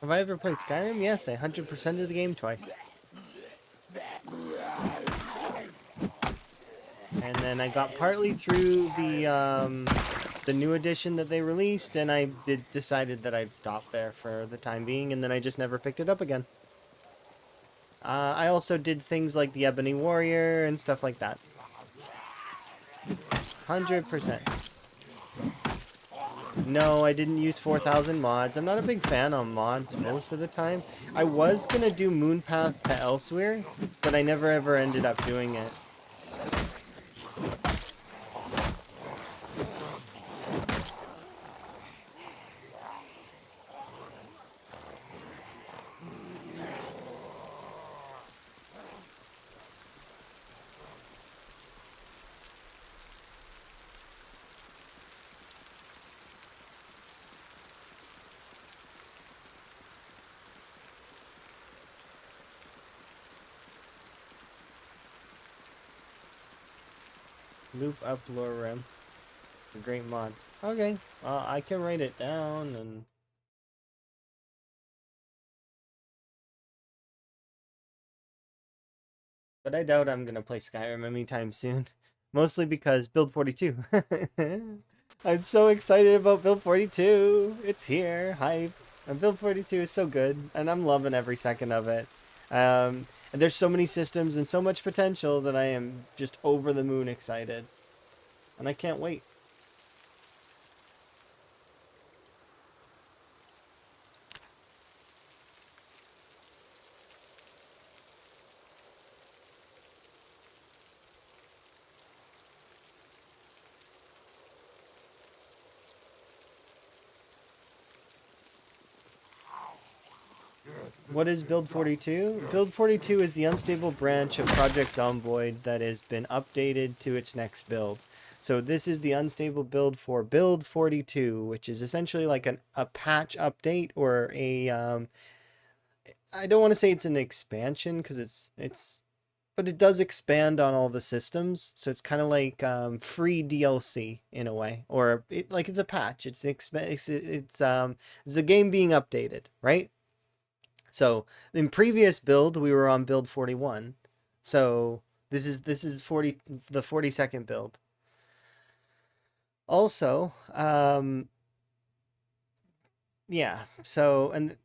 [SPEAKER 1] Have I ever played Skyrim? Yes, I 100% of the game twice. And then I got partly through the new edition that they released, and I decided that I'd stop there for the time being, and then I just never picked it up again. I also did things like the Ebony Warrior and stuff like that. 100%. No, I didn't use 4,000 mods. I'm not a big fan on mods most of the time. I was gonna do Moon Pass to Elsewhere, but I never ever ended up doing it. Loop up Lore Rim. A great mod. Okay, I can write it down and... but I doubt I'm gonna play Skyrim anytime soon. Mostly because Build 42. I'm so excited about Build 42. It's here, hype. And Build 42 is so good, and I'm loving every second of it. And there's so many systems and so much potential that I am just over the moon excited. And I can't wait. What is Build 42? Build 42 is the unstable branch of Project Zomboid that has been updated to its next build. So this is the unstable build for Build 42, which is essentially like a patch update or a I don't want to say it's an expansion because but it does expand on all the systems. So it's kind of like free DLC in a way, or like it's a patch. It's the game being updated, right? So in previous build, we were on build 41. So this is 40 the 42nd build. Also, yeah. So and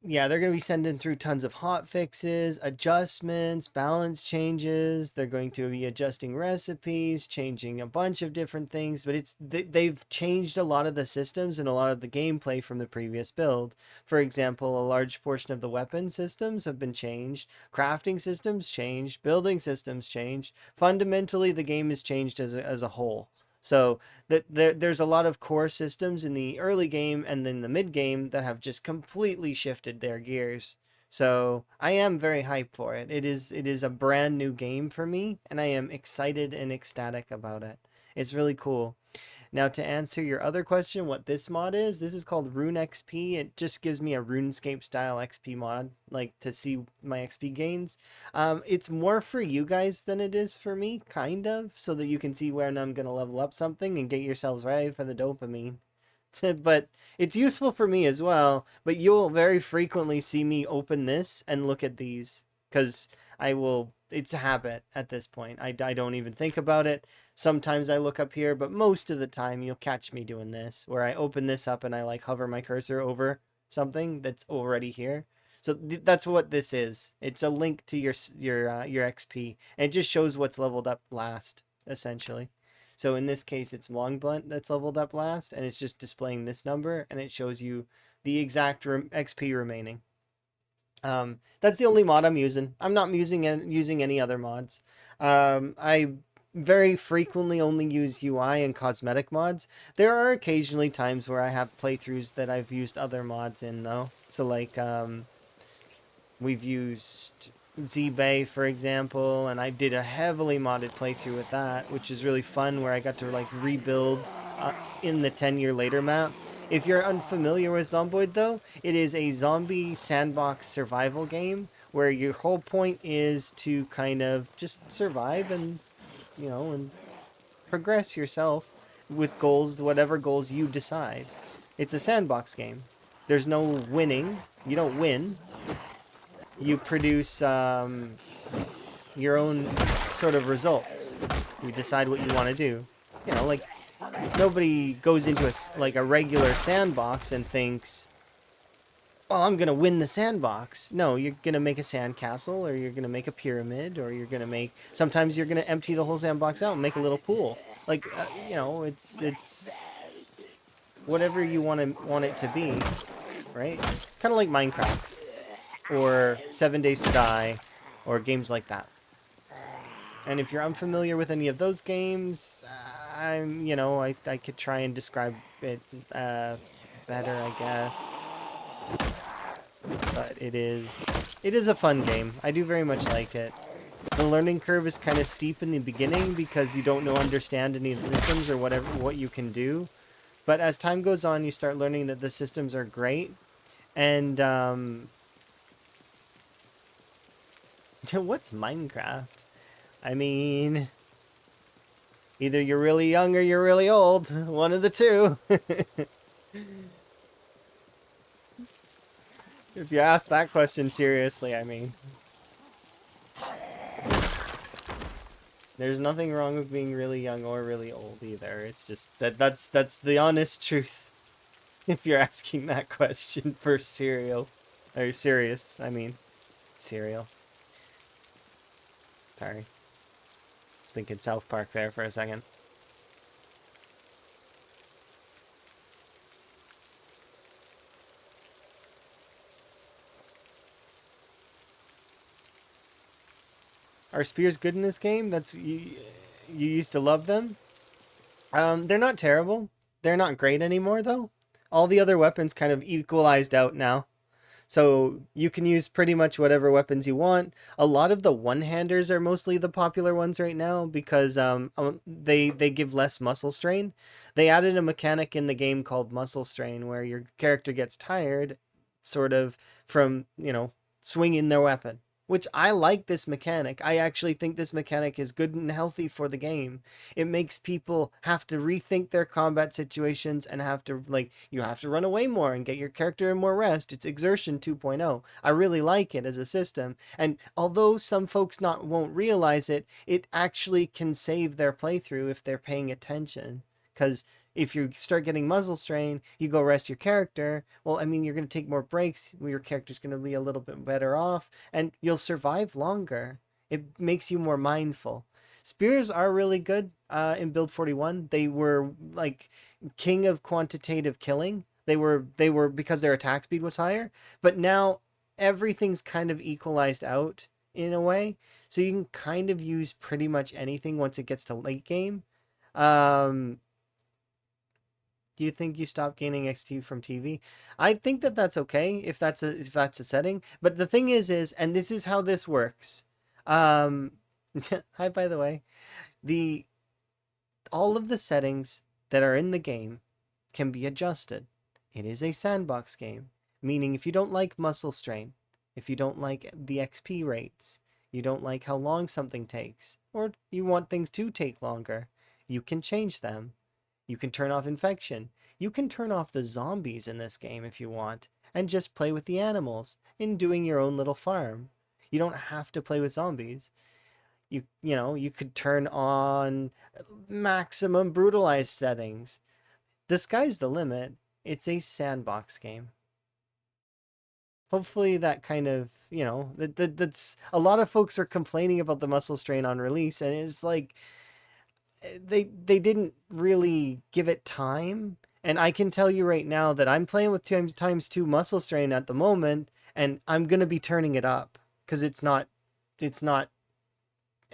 [SPEAKER 1] yeah, they're going to be sending through tons of hot fixes, adjustments, balance changes. They're going to be adjusting recipes, changing a bunch of different things, but they've changed a lot of the systems and a lot of the gameplay from the previous build. For example, a large portion of the weapon systems have been changed, crafting systems changed, building systems changed. Fundamentally, the game has changed as a whole. So there's a lot of core systems in the early game and then the mid game that have just completely shifted their gears. So I am very hyped for it. It is a brand new game for me, and I am excited and ecstatic about it. It's really cool. Now, to answer your other question, what this mod is, this is called Rune XP. It just gives me a RuneScape style XP mod, like to see my XP gains. It's more for you guys than it is for me, kind of, so that you can see when I'm going to level up something and get yourselves ready for the dopamine. But it's useful for me as well. But you'll very frequently see me open this and look at these because it's a habit at this point. I don't even think about it. Sometimes I look up here, but most of the time you'll catch me doing this, where I open this up and I like hover my cursor over something that's already here. So that's what this is. It's a link to your XP, and it just shows what's leveled up last, essentially. So in this case, it's Long Blunt that's leveled up last, and it's just displaying this number, and it shows you the exact XP remaining. That's the only mod I'm using. I'm not using any other mods. I very frequently only use UI and cosmetic mods. There are occasionally times where I have playthroughs that I've used other mods in though. So like we've used Z-Bay, for example, and I did a heavily modded playthrough with that, which is really fun, where I got to like rebuild in the 10-year later map. If you're unfamiliar with Zomboid, though, it is a zombie sandbox survival game where your whole point is to kind of just survive and, and progress yourself with goals, whatever goals you decide. It's a sandbox game. There's no winning. You don't win. You produce your own sort of results. You decide what you want to do. Like nobody goes into a regular sandbox and thinks, "Oh, I'm gonna win the sandbox." No, you're gonna make a sandcastle, or you're gonna make a pyramid, or you're gonna make. Sometimes you're gonna empty the whole sandbox out and make a little pool. Like it's whatever you want it to be, right? Kind of like Minecraft or 7 Days to Die, or games like that. And if you're unfamiliar with any of those games, I could try and describe it better, I guess. But it is a fun game. I do very much like it. The learning curve is kind of steep in the beginning because you don't understand any of the systems or what you can do. But as time goes on, you start learning that the systems are great. And what's Minecraft? I mean, either you're really young or you're really old. One of the two. If you ask that question seriously, I mean. There's nothing wrong with being really young or really old either. It's just that's the honest truth. If you're asking that question for cereal or serious, I mean cereal. Sorry, was thinking South Park there for a second. Are spears good in this game? That's you used to love them. They're not terrible. They're not great anymore though. All the other weapons kind of equalized out now. So you can use pretty much whatever weapons you want. A lot of the one-handers are mostly the popular ones right now because they give less muscle strain. They added a mechanic in the game called muscle strain where your character gets tired sort of from, swinging their weapon. Which I like this mechanic. I actually think this mechanic is good and healthy for the game. It makes people have to rethink their combat situations and have to you have to run away more and get your character in more rest. It's exertion 2.0. I really like it as a system. And although some folks not won't realize it, it actually can save their playthrough if they're paying attention. Cuz if you start getting muzzle strain, you go rest your character. Well, I mean, you're going to take more breaks. Your character's going to be a little bit better off, and you'll survive longer. It makes you more mindful. Spears are really good in Build 41. They were like king of quantitative killing. They were because their attack speed was higher, but now everything's kind of equalized out in a way. So you can kind of use pretty much anything once it gets to late game. Um, do you think you stop gaining XP from TV? I think that that's okay if that's a setting. But the thing is, and this is how this works. Um, hi, by the way. The all of the settings that are in the game can be adjusted. It is a sandbox game, meaning if you don't like muscle strain, if you don't like the XP rates, you don't like how long something takes, or you want things to take longer, you can change them. You can turn off infection. You can turn off the zombies in this game if you want, and just play with the animals in doing your own little farm. You don't have to play with zombies. You could turn on maximum brutalized settings. The sky's the limit. It's a sandbox game. Hopefully that kind of, that's a lot of folks are complaining about the muscle strain on release, and it's like they didn't really give it time. And I can tell you right now that I'm playing with times two muscle strain at the moment, and I'm gonna be turning it up because it's not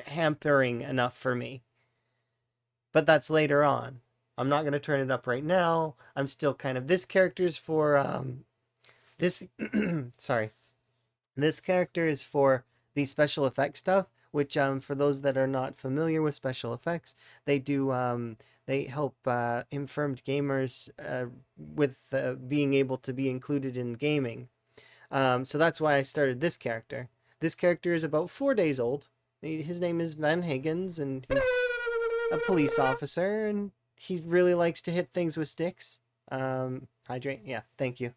[SPEAKER 1] hampering enough for me. But that's later on. I'm not gonna turn it up right now. I'm still kind of this character's for this sorry. This character is for the special effects stuff, which for those that are not familiar with special effects, they help infirmed gamers with being able to be included in gaming. So that's why I started this character. This character is about 4 days old. His name is Van Higgins, and he's a police officer, and he really likes to hit things with sticks. Hydrate, yeah, thank you.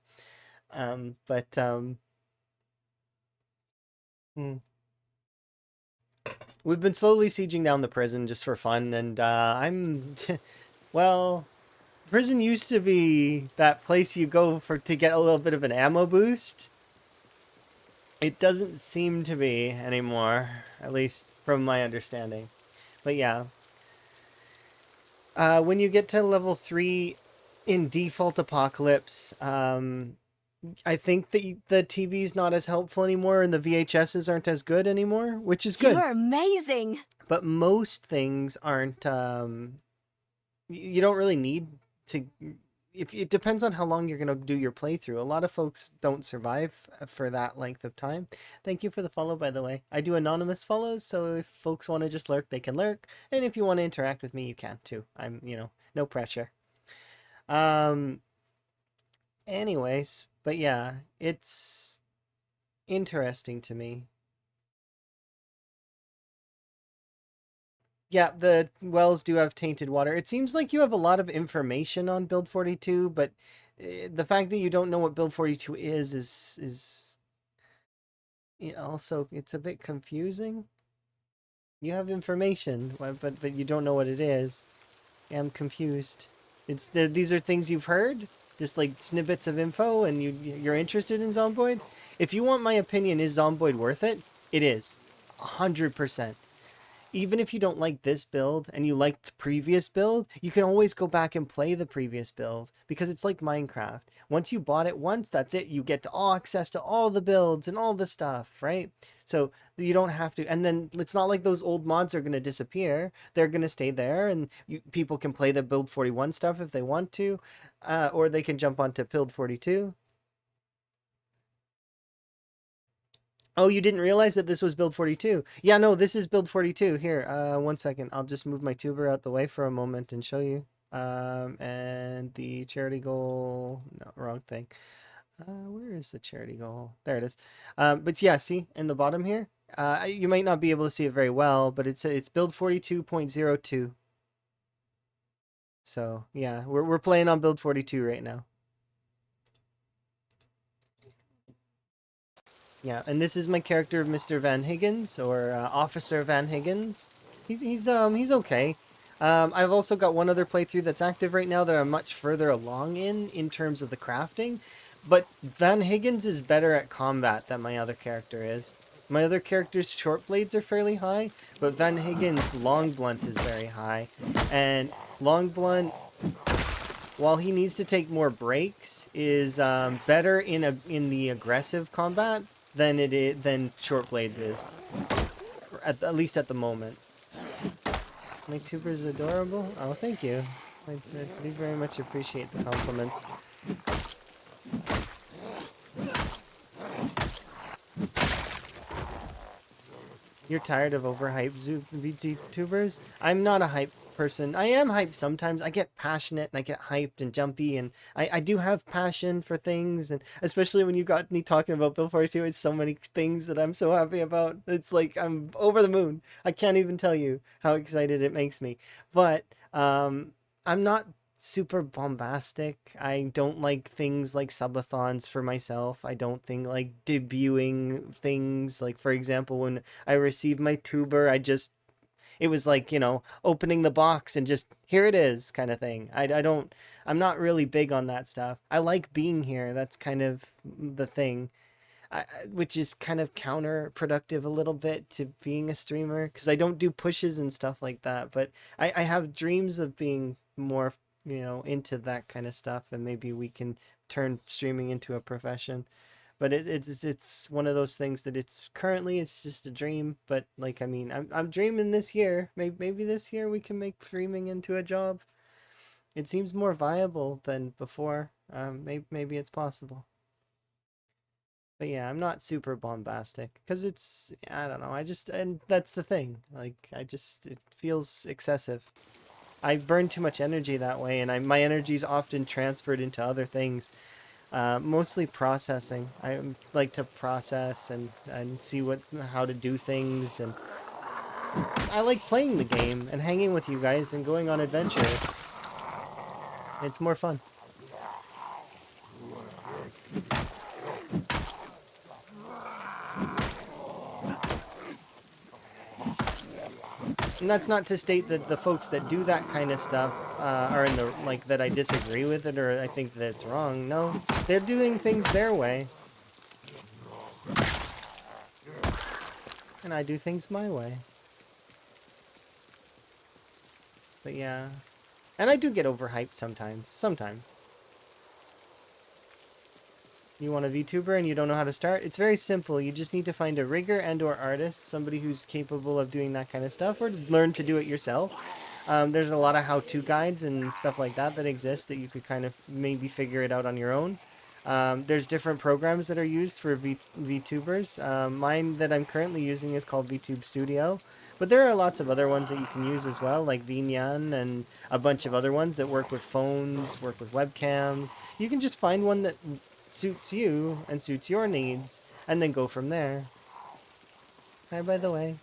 [SPEAKER 1] But hmm. We've been slowly sieging down the prison just for fun, and I'm, well, prison used to be that place you go for to get a little bit of an ammo boost. It doesn't seem to be anymore, at least from my understanding. But yeah, when you get to level 3 in default apocalypse, I think the TV's not as helpful anymore and the VHSs aren't as good anymore, which is good.
[SPEAKER 2] You're amazing.
[SPEAKER 1] But most things aren't you don't really need to if it depends on how long you're going to do your playthrough. A lot of folks don't survive for that length of time. Thank you for the follow, by the way. I do anonymous follows, so if folks want to just lurk, they can lurk, and if you want to interact with me, you can too. I'm, no pressure. Um anyways, but yeah, it's interesting to me. Yeah, the wells do have tainted water. It seems like you have a lot of information on Build 42, but the fact that you don't know what Build 42 is also it's a bit confusing. You have information, but you don't know what it is. Yeah, I'm confused. These are things you've heard, just like snippets of info, and you're interested in Zomboid. If you want my opinion, is Zomboid worth it? It is, 100%. Even if you don't like this build and you liked the previous build, you can always go back and play the previous build because it's like Minecraft. Once you bought it once, that's it. You get all access to all the builds and all the stuff, right? So you don't have to. And then it's not like those old mods are going to disappear. They're going to stay there, and people can play the build 41 stuff if they want to, or they can jump onto build 42. Oh, you didn't realize that this was build 42. Yeah, no, this is build 42. Here, 1 second. I'll just move my tuber out the way for a moment and show you. And the charity goal, no, wrong thing. Where is the charity goal? There it is. But yeah, see in the bottom here. You might not be able to see it very well, but it's build 42.02. So yeah, we're playing on build 42 right now. Yeah, and this is my character of Mr. Van Higgins, or Officer Van Higgins. He's okay. I've also got one other playthrough that's active right now that I'm much further along in terms of the crafting. But Van Higgins is better at combat than my other character is. My other character's short blades are fairly high, but Van Higgins' long blunt is very high. And long blunt, while he needs to take more breaks, is better in the aggressive combat than short blades is. At least at the moment. My tuber's adorable. Oh, thank you. I very much appreciate the compliments. You're tired of overhyped VTubers? I'm not a hype person. I am hyped sometimes. I get passionate and I get hyped and jumpy, and I do have passion for things, and especially when you got me talking about Build 42, it's so many things that I'm so happy about. It's like I'm over the moon. I can't even tell you how excited it makes me. But I'm not super bombastic. I don't like things like subathons for myself. I don't think like debuting things. Like, for example, when I received my tuber, it was like, opening the box and just here it is kind of thing. I'm not really big on that stuff. I like being here. That's kind of the thing. Which is kind of counterproductive a little bit to being a streamer because I don't do pushes and stuff like that. But I have dreams of being more, into that kind of stuff, and maybe we can turn streaming into a profession. But it's one of those things that it's just a dream. But like, I mean, I'm dreaming this year. Maybe this year we can make streaming into a job. It seems more viable than before. Maybe it's possible. But yeah, I'm not super bombastic because I don't know. And that's the thing. Like, it feels excessive. I burn too much energy that way, and my energy is often transferred into other things. Mostly processing. I like to process and see how to do things, and I like playing the game and hanging with you guys and going on adventures. It's more fun. And that's not to state that the folks that do that kind of stuff are in the, like, that I disagree with it or I think that it's wrong. No, they're doing things their way. And I do things my way. But yeah. And I do get overhyped sometimes. Sometimes. You want a VTuber and you don't know how to start? It's very simple. You just need to find a rigger and or artist, somebody who's capable of doing that kind of stuff, or learn to do it yourself. There's a lot of how-to guides and stuff like that exist that you could kind of maybe figure it out on your own. There's different programs that are used for VTubers. Mine that I'm currently using is called VTube Studio. But there are lots of other ones that you can use as well, like Vinyan and a bunch of other ones that work with phones, work with webcams. You can just find one that suits you and suits your needs, and then go from there. Hi, by the way.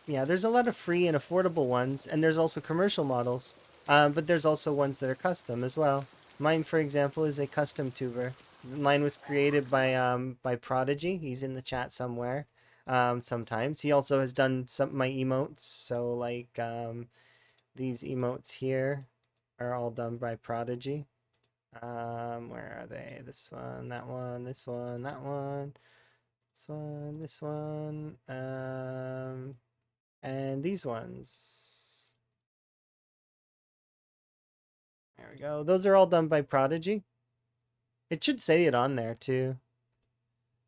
[SPEAKER 1] Yeah, there's a lot of free and affordable ones, and there's also commercial models. But there's also ones that are custom as well. Mine, for example, is a custom tuber. Mine was created by Prodigy. He's in the chat somewhere. sometimes. He also has done some of my emotes. So like these emotes here are all done by Prodigy. Where are they? This one, that one, this one, that one, this one, this one, and these ones. There we go. Those are all done by Prodigy. It should say it on there too,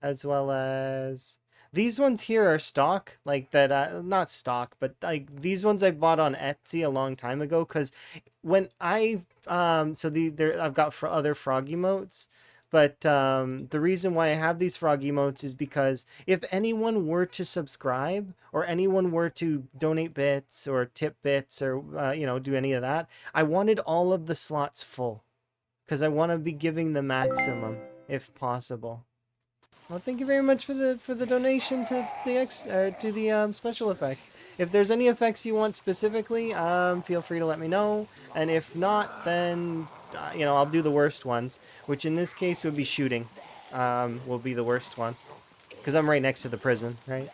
[SPEAKER 1] as well as these ones here are stock, like that. Not stock, but like these ones I bought on Etsy a long time ago. Cause when so I've got other frog emotes, but the reason why I have these frog emotes is because if anyone were to subscribe or anyone were to donate bits or tip bits or do any of that, I wanted all of the slots full because I want to be giving the maximum if possible. Well, thank you very much for the donation to the special effects. If there's any effects you want specifically, feel free to let me know. And if not, then I'll do the worst ones, which in this case would be shooting. Will be the worst one because I'm right next to the prison, right?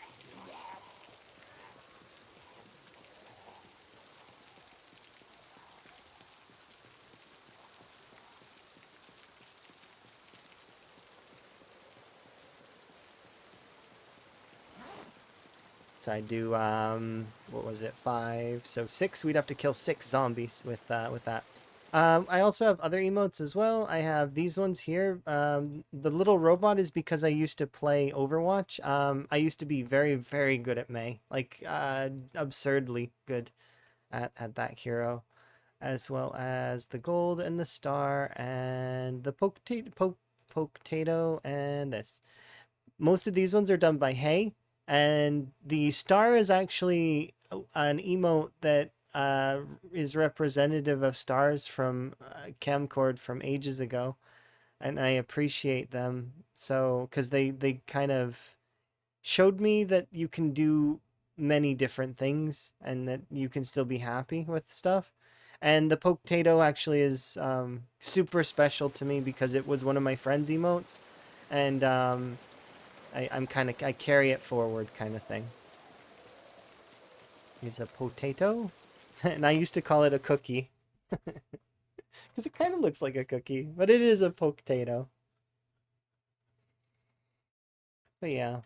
[SPEAKER 1] So I do what was it, 5? So 6. We'd have to kill 6 zombies with that. I also have other emotes as well. I have these ones here. The little robot is because I used to play Overwatch. I used to be very, very good at Mei, like absurdly good at that hero, as well as the gold and the star and the potato and this. Most of these ones are done by Hay, and the star is actually an emote that is representative of stars from Camcord from ages ago, and I appreciate them so because they kind of showed me that you can do many different things and that you can still be happy with stuff. And the potato actually is super special to me because it was one of my friend's emotes, and I carry it forward kind of thing. He's a potato, and I used to call it a cookie because it kind of looks like a cookie, but it is a potato. But yeah.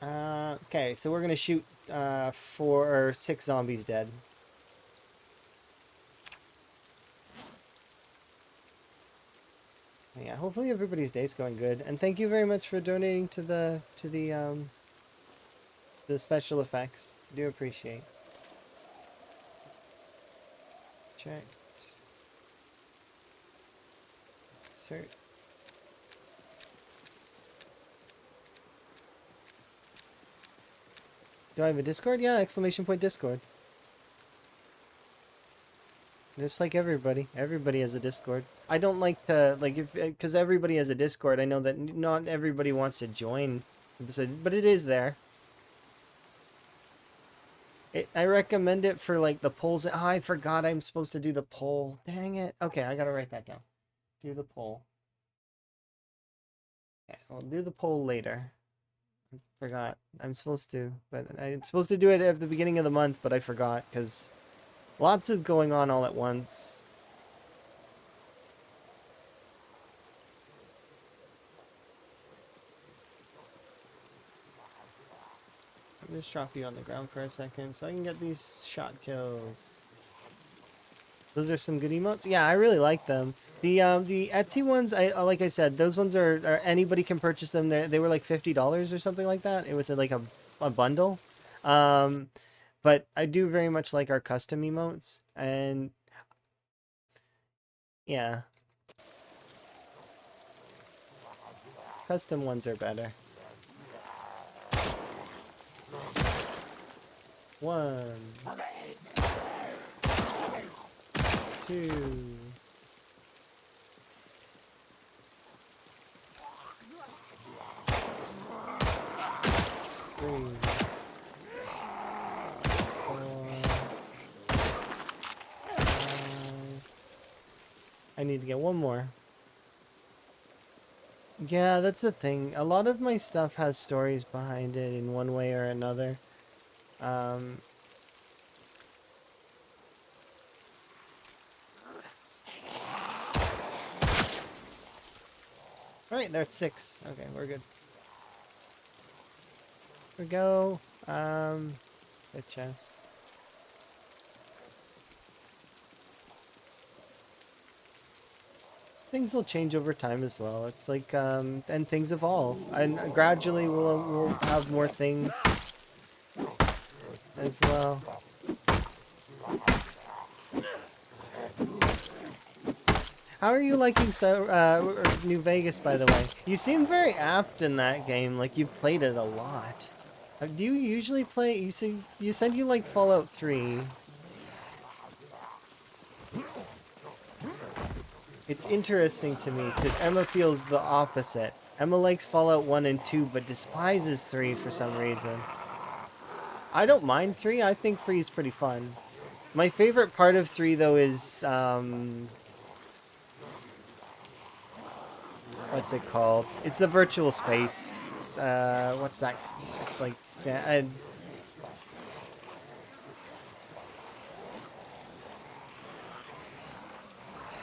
[SPEAKER 1] Okay, so we're gonna shoot 4 or 6 zombies dead. Yeah, hopefully everybody's day's going good, and thank you very much for donating to the special effects. Do appreciate. Checked. Insert. Do I have a Discord? Yeah, exclamation point Discord. Just like everybody. Everybody has a Discord. I don't like to, like, because everybody has a Discord, I know that not everybody wants to join, but it is there. I recommend it for, like, the polls. Oh, I forgot I'm supposed to do the poll. Dang it. Okay, I gotta write that down. Do the poll. Yeah, I'll do the poll later. Forgot. I'm supposed to, but I'm supposed to do it at the beginning of the month, but I forgot because lots is going on all at once. Let me just drop you on the ground for a second so I can get these shot kills. Those are some good emotes. Yeah, I really like them. The Etsy ones, like I said, those ones are anybody can purchase them. They were like $50 or something like that. It was like a bundle. But I do very much like our custom emotes, and yeah, custom ones are better. 1, 2. 3, 4, 5. I need to get one more. Yeah, that's the thing. A lot of my stuff has stories behind it in one way or another. Um, Alright, they're at 6. Okay, we're good. Here we go. Good chest. Things will change over time as well. It's like, and things evolve. And gradually we'll have more things as well. How are you liking New Vegas, by the way? You seem very apt in that game, like you've played it a lot. Do you usually play, you said you like Fallout 3. It's interesting to me, because Emma feels the opposite. Emma likes Fallout 1 and 2, but despises 3 for some reason. I don't mind 3, I think 3 is pretty fun. My favorite part of 3, though, is, what's it called? It's the virtual space. What's that? It's like,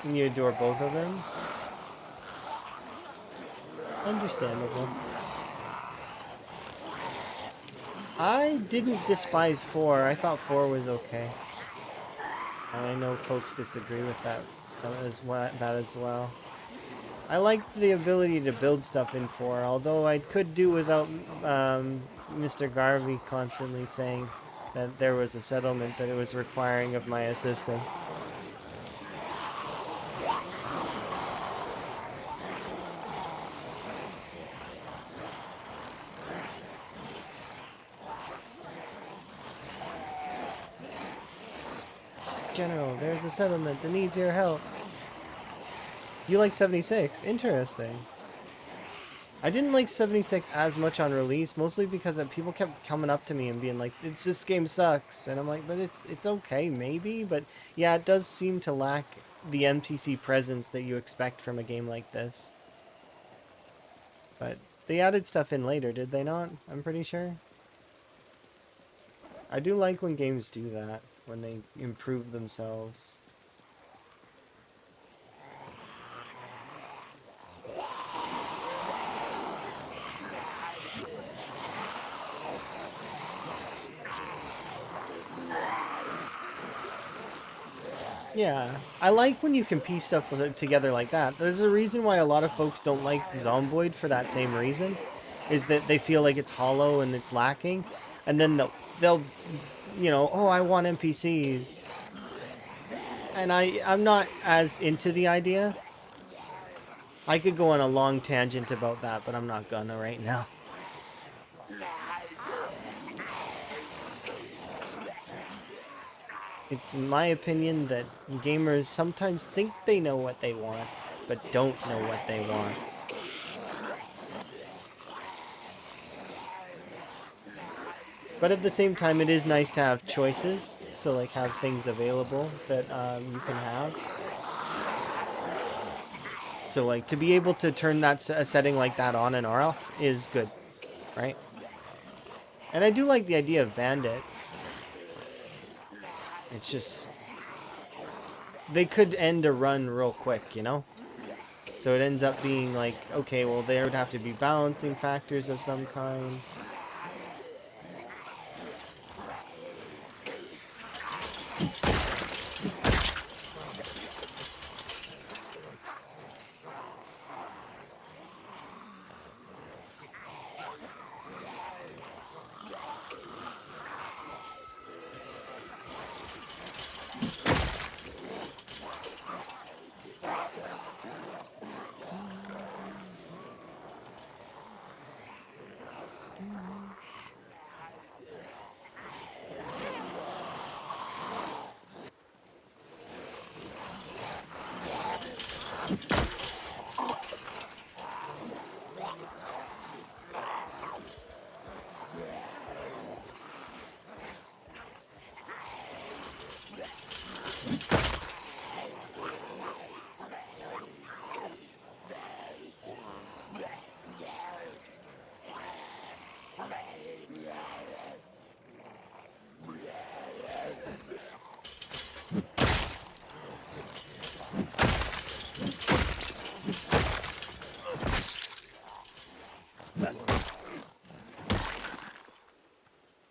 [SPEAKER 1] you adore both of them? Understandable. I didn't despise 4. I thought 4 was okay. And I know folks disagree with that as well. I like the ability to build stuff in 4, although I could do without Mr. Garvey constantly saying that there was a settlement that it was requiring of my assistance. General, there's a settlement that needs your help. You like 76? Interesting. I didn't like 76 as much on release, mostly because people kept coming up to me and being like, this game sucks. And I'm like, but it's okay, maybe. But yeah, it does seem to lack the NPC presence that you expect from a game like this. But they added stuff in later, did they not? I'm pretty sure. I do like when games do that, when they improve themselves. Yeah, I like when you can piece stuff together like that. There's a reason why a lot of folks don't like Zomboid for that same reason, is that they feel like it's hollow and it's lacking, and then they'll oh, I want NPCs, and I'm not as into the idea. I could go on a long tangent about that, but I'm not gonna right now. It's my opinion that gamers sometimes think they know what they want, but don't know what they want. But at the same time, it is nice to have choices, so like have things available that you can have. So like to be able to turn that a setting like that on and off is good, right? And I do like the idea of bandits. It's just they could end a run real quick, you know? So it ends up being like, okay, well there would have to be balancing factors of some kind.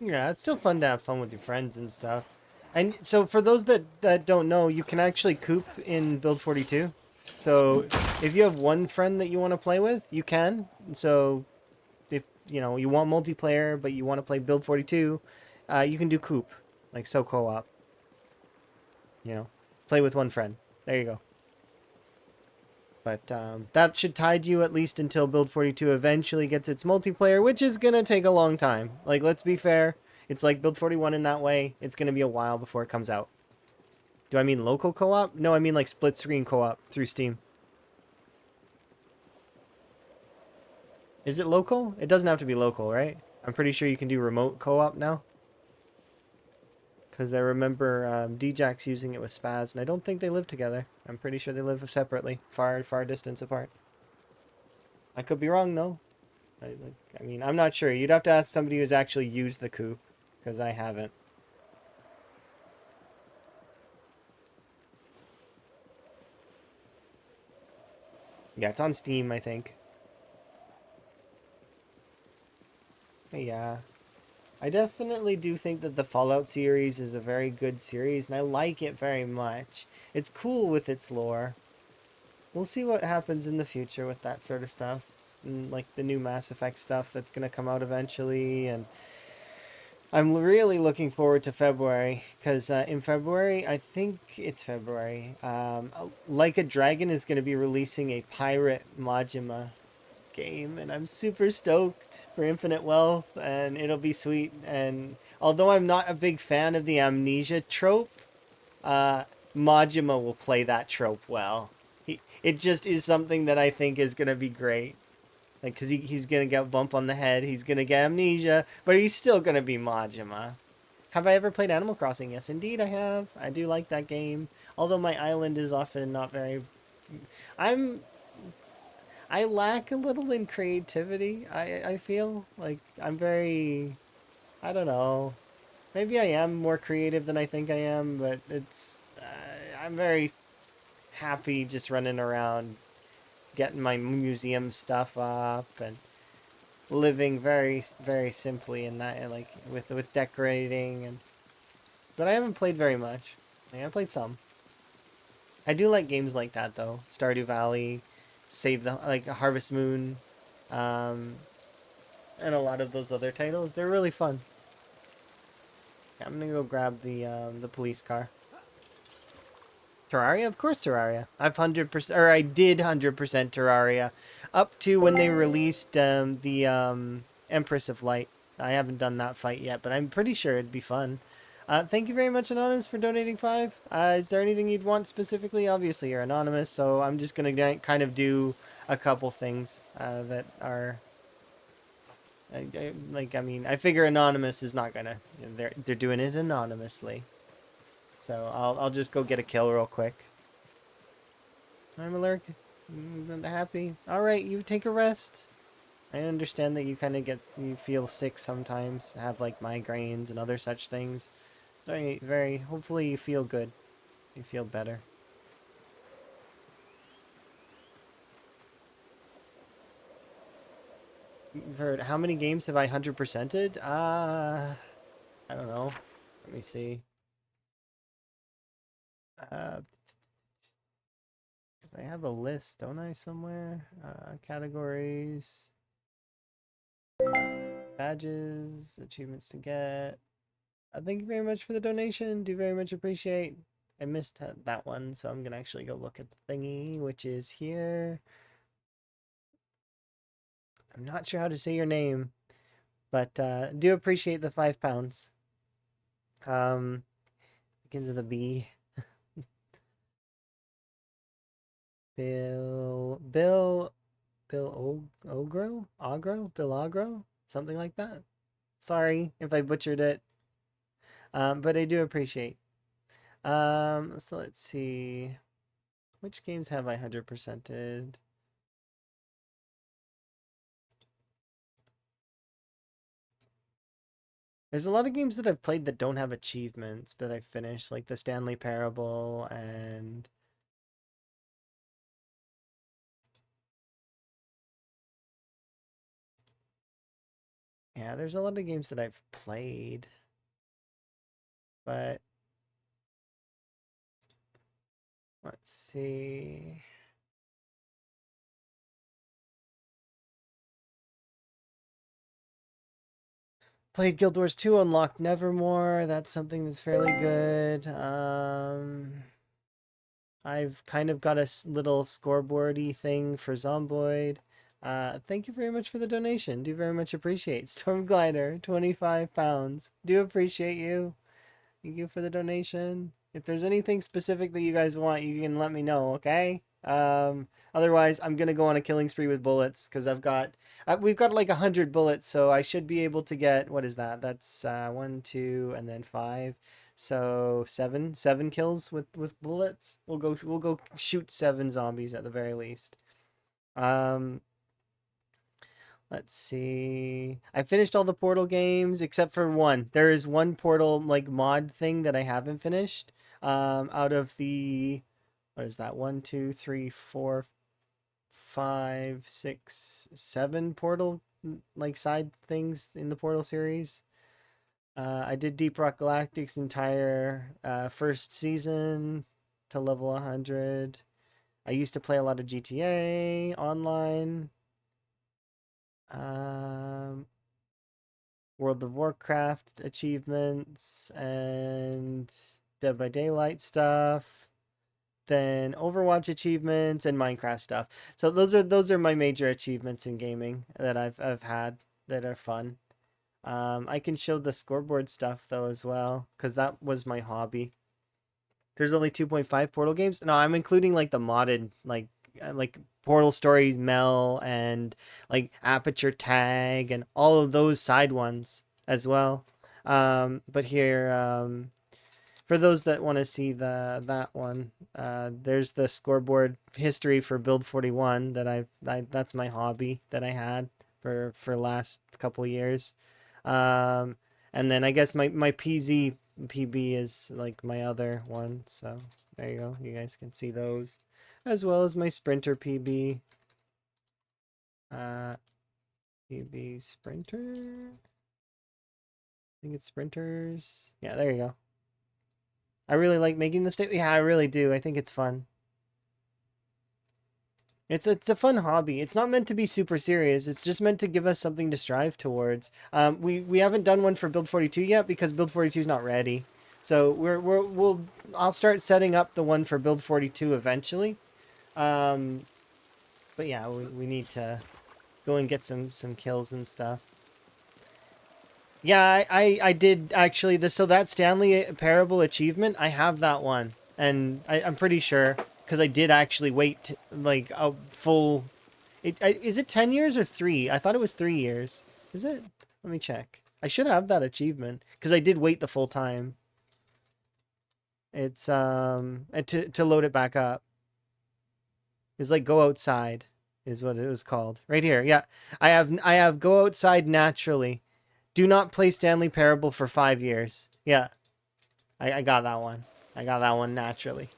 [SPEAKER 1] Yeah, it's still fun to have fun with your friends and stuff. And so for those that don't know, you can actually coop in Build 42. So if you have one friend that you want to play with, you can. So if you want multiplayer but you want to play Build 42, you can do coop, like so co-op. Play with one friend. There you go. But that should tide you at least until Build 42 eventually gets its multiplayer, which is going to take a long time. Like, let's be fair. It's like Build 41 in that way. It's going to be a while before it comes out. Do I mean local co-op? No, I mean like split screen co-op through Steam. Is it local? It doesn't have to be local, right? I'm pretty sure you can do remote co-op now. Because I remember DJax using it with Spaz, and I don't think they live together. I'm pretty sure they live separately, far, far distance apart. I could be wrong, though. I mean, I'm not sure. You'd have to ask somebody who's actually used the coop, because I haven't. Yeah, it's on Steam, I think. But yeah. I definitely do think that the Fallout series is a very good series, and I like it very much. It's cool with its lore. We'll see what happens in the future with that sort of stuff. And like the new Mass Effect stuff that's going to come out eventually, and I'm really looking forward to February because in February, I think it's February. Like a Dragon is going to be releasing a pirate Majima game, and I'm super stoked for Infinite Wealth, and it'll be sweet. And although I'm not a big fan of the amnesia trope, Majima will play that trope well. It just is something that I think is going to be great. Like, because he's going to get a bump on the head, he's going to get amnesia, but he's still going to be Majima. Have I ever played Animal Crossing? Yes, indeed I have. I do like that game. Although my island is often not very... I'm... I lack a little in creativity, I feel. Like, I'm very... I don't know. Maybe I am more creative than I think I am, but it's... I'm very happy just running around getting my museum stuff up and living very very simply in that, like with decorating. And but I haven't played very much. I played some. I do like games like that though. Stardew Valley, Save the like Harvest Moon, um, and a lot of those other titles. They're really fun. I'm gonna go grab the police car. Terraria? Of course Terraria. I've 100%, or I did 100% Terraria up to when they released the Empress of Light. I haven't done that fight yet, but I'm pretty sure it'd be fun. Thank you very much, Anonymous, for donating 5. Is there anything you'd want specifically? Obviously, you're Anonymous, so I'm just going to kind of do a couple things that are... I mean, I figure Anonymous is not going to... They're doing it anonymously. So I'll just go get a kill real quick. I'm alert. Happy. All right, you take a rest. I understand that you feel sick sometimes, have like migraines and other such things. Very. Hopefully you feel good. You feel better. Heard how many games have I 100%ed? I don't know. Let me see. I have a list, don't I, somewhere? Categories. Badges, achievements to get. Thank you very much for the donation. Do very much appreciate. I missed that one, so I'm gonna actually go look at the thingy, which is here. I'm not sure how to say your name, but do appreciate the £5. Begins with a B. Bill Ogro, something like that. Sorry if I butchered it. But I do appreciate. So let's see. Which games have I 100%ed? There's a lot of games that I've played that don't have achievements, but I've finished, like the Stanley Parable and... Yeah, there's a lot of games that I've played, but let's see. Played Guild Wars 2, unlocked Nevermore. That's something that's fairly good. I've kind of got a little scoreboardy thing for Zomboid. Thank you very much for the donation. Do very much appreciate. Storm Glider, 25 pounds. Do appreciate you. Thank you for the donation. If there's anything specific that you guys want, you can let me know, okay? Otherwise, I'm gonna go on a killing spree with bullets because we've got like 100 bullets, so I should be able to get, what is that? That's 1, 2, and then 5. So seven kills with bullets. We'll go shoot 7 zombies at the very least. Um, let's see. I finished all the Portal games except for one. There is one Portal like mod thing that I haven't finished. Out of the, what is that? 1, 2, 3, 4, 5, 6, 7 Portal like side things in the Portal series. I did Deep Rock Galactic's entire first season to level 100. I used to play a lot of GTA online. Um, World of Warcraft achievements and Dead by Daylight stuff. Then Overwatch achievements and Minecraft stuff. So those are my major achievements in gaming that I've had that are fun. I can show the scoreboard stuff though as well, because that was my hobby. There's only 2.5 Portal games. No, I'm including like the modded like Portal Story Mel and like Aperture Tag and all of those side ones as well. But here, for those that want to see that one, there's the scoreboard history for Build 41 that that's my hobby that I had for last couple of years. Um, and then I guess my PZ PB is like my other one. So there you go. You guys can see those, as well as my Sprinter PB. Uh, PB Sprinter. I think it's Sprinters. Yeah, there you go. I really like making the state. Yeah, I really do. I think it's fun. It's a fun hobby. It's not meant to be super serious. It's just meant to give us something to strive towards. We haven't done one for Build 42 yet because Build 42 is not ready. So I'll start setting up the one for Build 42 eventually. But yeah, we need to go and get some kills and stuff. Yeah, I did actually. So that Stanley Parable achievement, I have that one, and I'm pretty sure because I did actually wait like a full. Is it 10 years or 3? I thought it was 3 years. Is it? Let me check. I should have that achievement because I did wait the full time. It's and to load it back up. It's like go outside is what it was called. Right here. Yeah. I have go outside naturally. Do not play Stanley Parable for 5 years. Yeah. I got that one. I got that one naturally.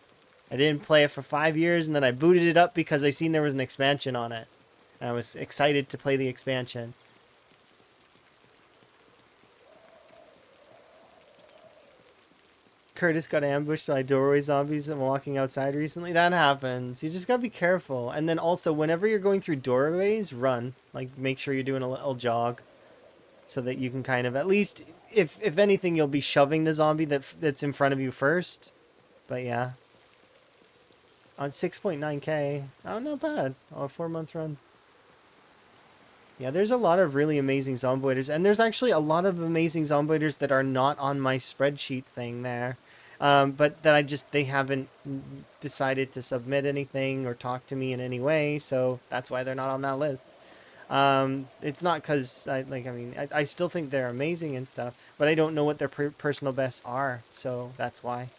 [SPEAKER 1] I didn't play it for 5 years and then I booted it up because I seen there was an expansion on it. And I was excited to play the expansion. Curtis got ambushed by doorway zombies and walking outside recently. That happens. You just gotta be careful. And then also, whenever you're going through doorways, run. Like, make sure you're doing a little jog. So that you can kind of, at least, if anything, you'll be shoving the zombie that's in front of you first. But yeah. On 6.9k. Oh, not bad. Oh, a 4-month run. Yeah, there's a lot of really amazing zomboiders. And there's actually a lot of amazing zomboiders that are not on my spreadsheet thing there. But that they haven't decided to submit anything or talk to me in any way. So that's why they're not on that list. It's not because I still think they're amazing and stuff, but I don't know what their personal bests are. So that's why.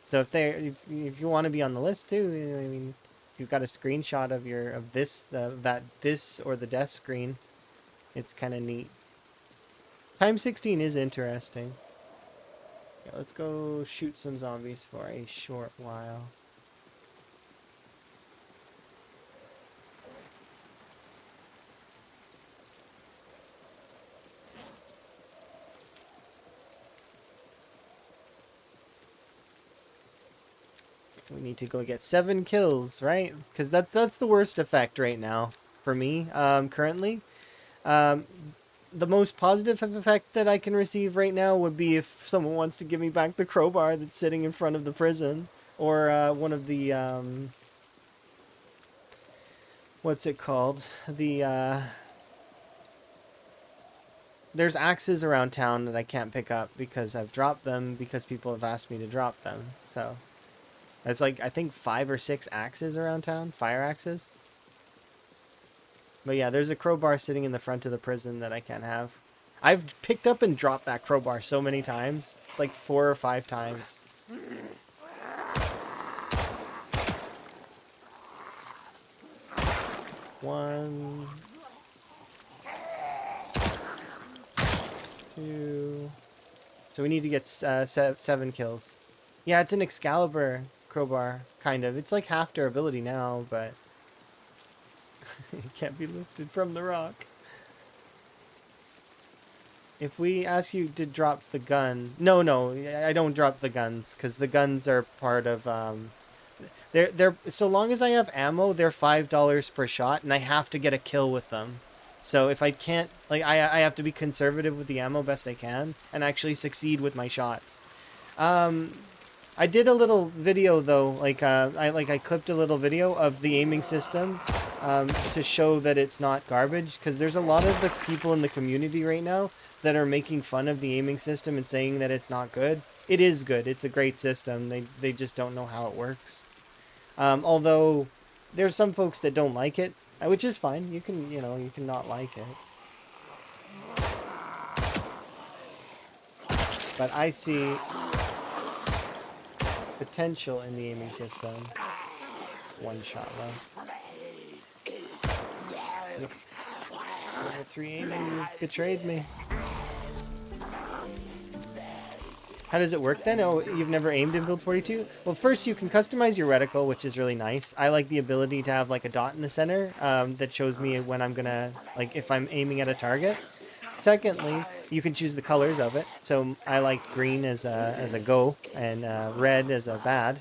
[SPEAKER 1] So if you want to be on the list too, I mean, if you've got a screenshot of this or the death screen, it's kind of neat. Time 16 is interesting. Yeah, let's go shoot some zombies for a short while. We need to go get 7 kills, right? Because that's the worst effect right now for me, currently. Um, the most positive effect that I can receive right now would be if someone wants to give me back the crowbar that's sitting in front of the prison. Or one of the, what's it called? There's axes around town that I can't pick up because I've dropped them because people have asked me to drop them. So, it's like, I think 5 or 6 axes around town, fire axes. But yeah, there's a crowbar sitting in the front of the prison that I can't have. I've picked up and dropped that crowbar so many times. It's like 4 or 5 times. One, 2. So we need to get 7 kills. Yeah, it's an Excalibur crowbar, kind of. It's like half durability now, but it can't be lifted from the rock. If we ask you to drop the gun... No, I don't drop the guns, because the guns are part of... They're so long as I have ammo, they're $5 per shot, and I have to get a kill with them. So if I can't... Like, I have to be conservative with the ammo best I can, and actually succeed with my shots. I did a little video, though, I clipped a little video of the aiming system to show that it's not garbage, because there's a lot of the people in the community right now that are making fun of the aiming system and saying that it's not good. It is good. It's a great system. They just don't know how it works. Although there's some folks that don't like it, which is fine. You can not like it. But I see potential in the aiming system. One shot left. Level 3 aiming betrayed me. How does it work then? Oh, you've never aimed in Build 42? Well, first you can customize your reticle, which is really nice. I like the ability to have like a dot in the center that shows me when I'm gonna, like if I'm aiming at a target. Secondly, you can choose the colors of it. So I like green as a go and red as a bad.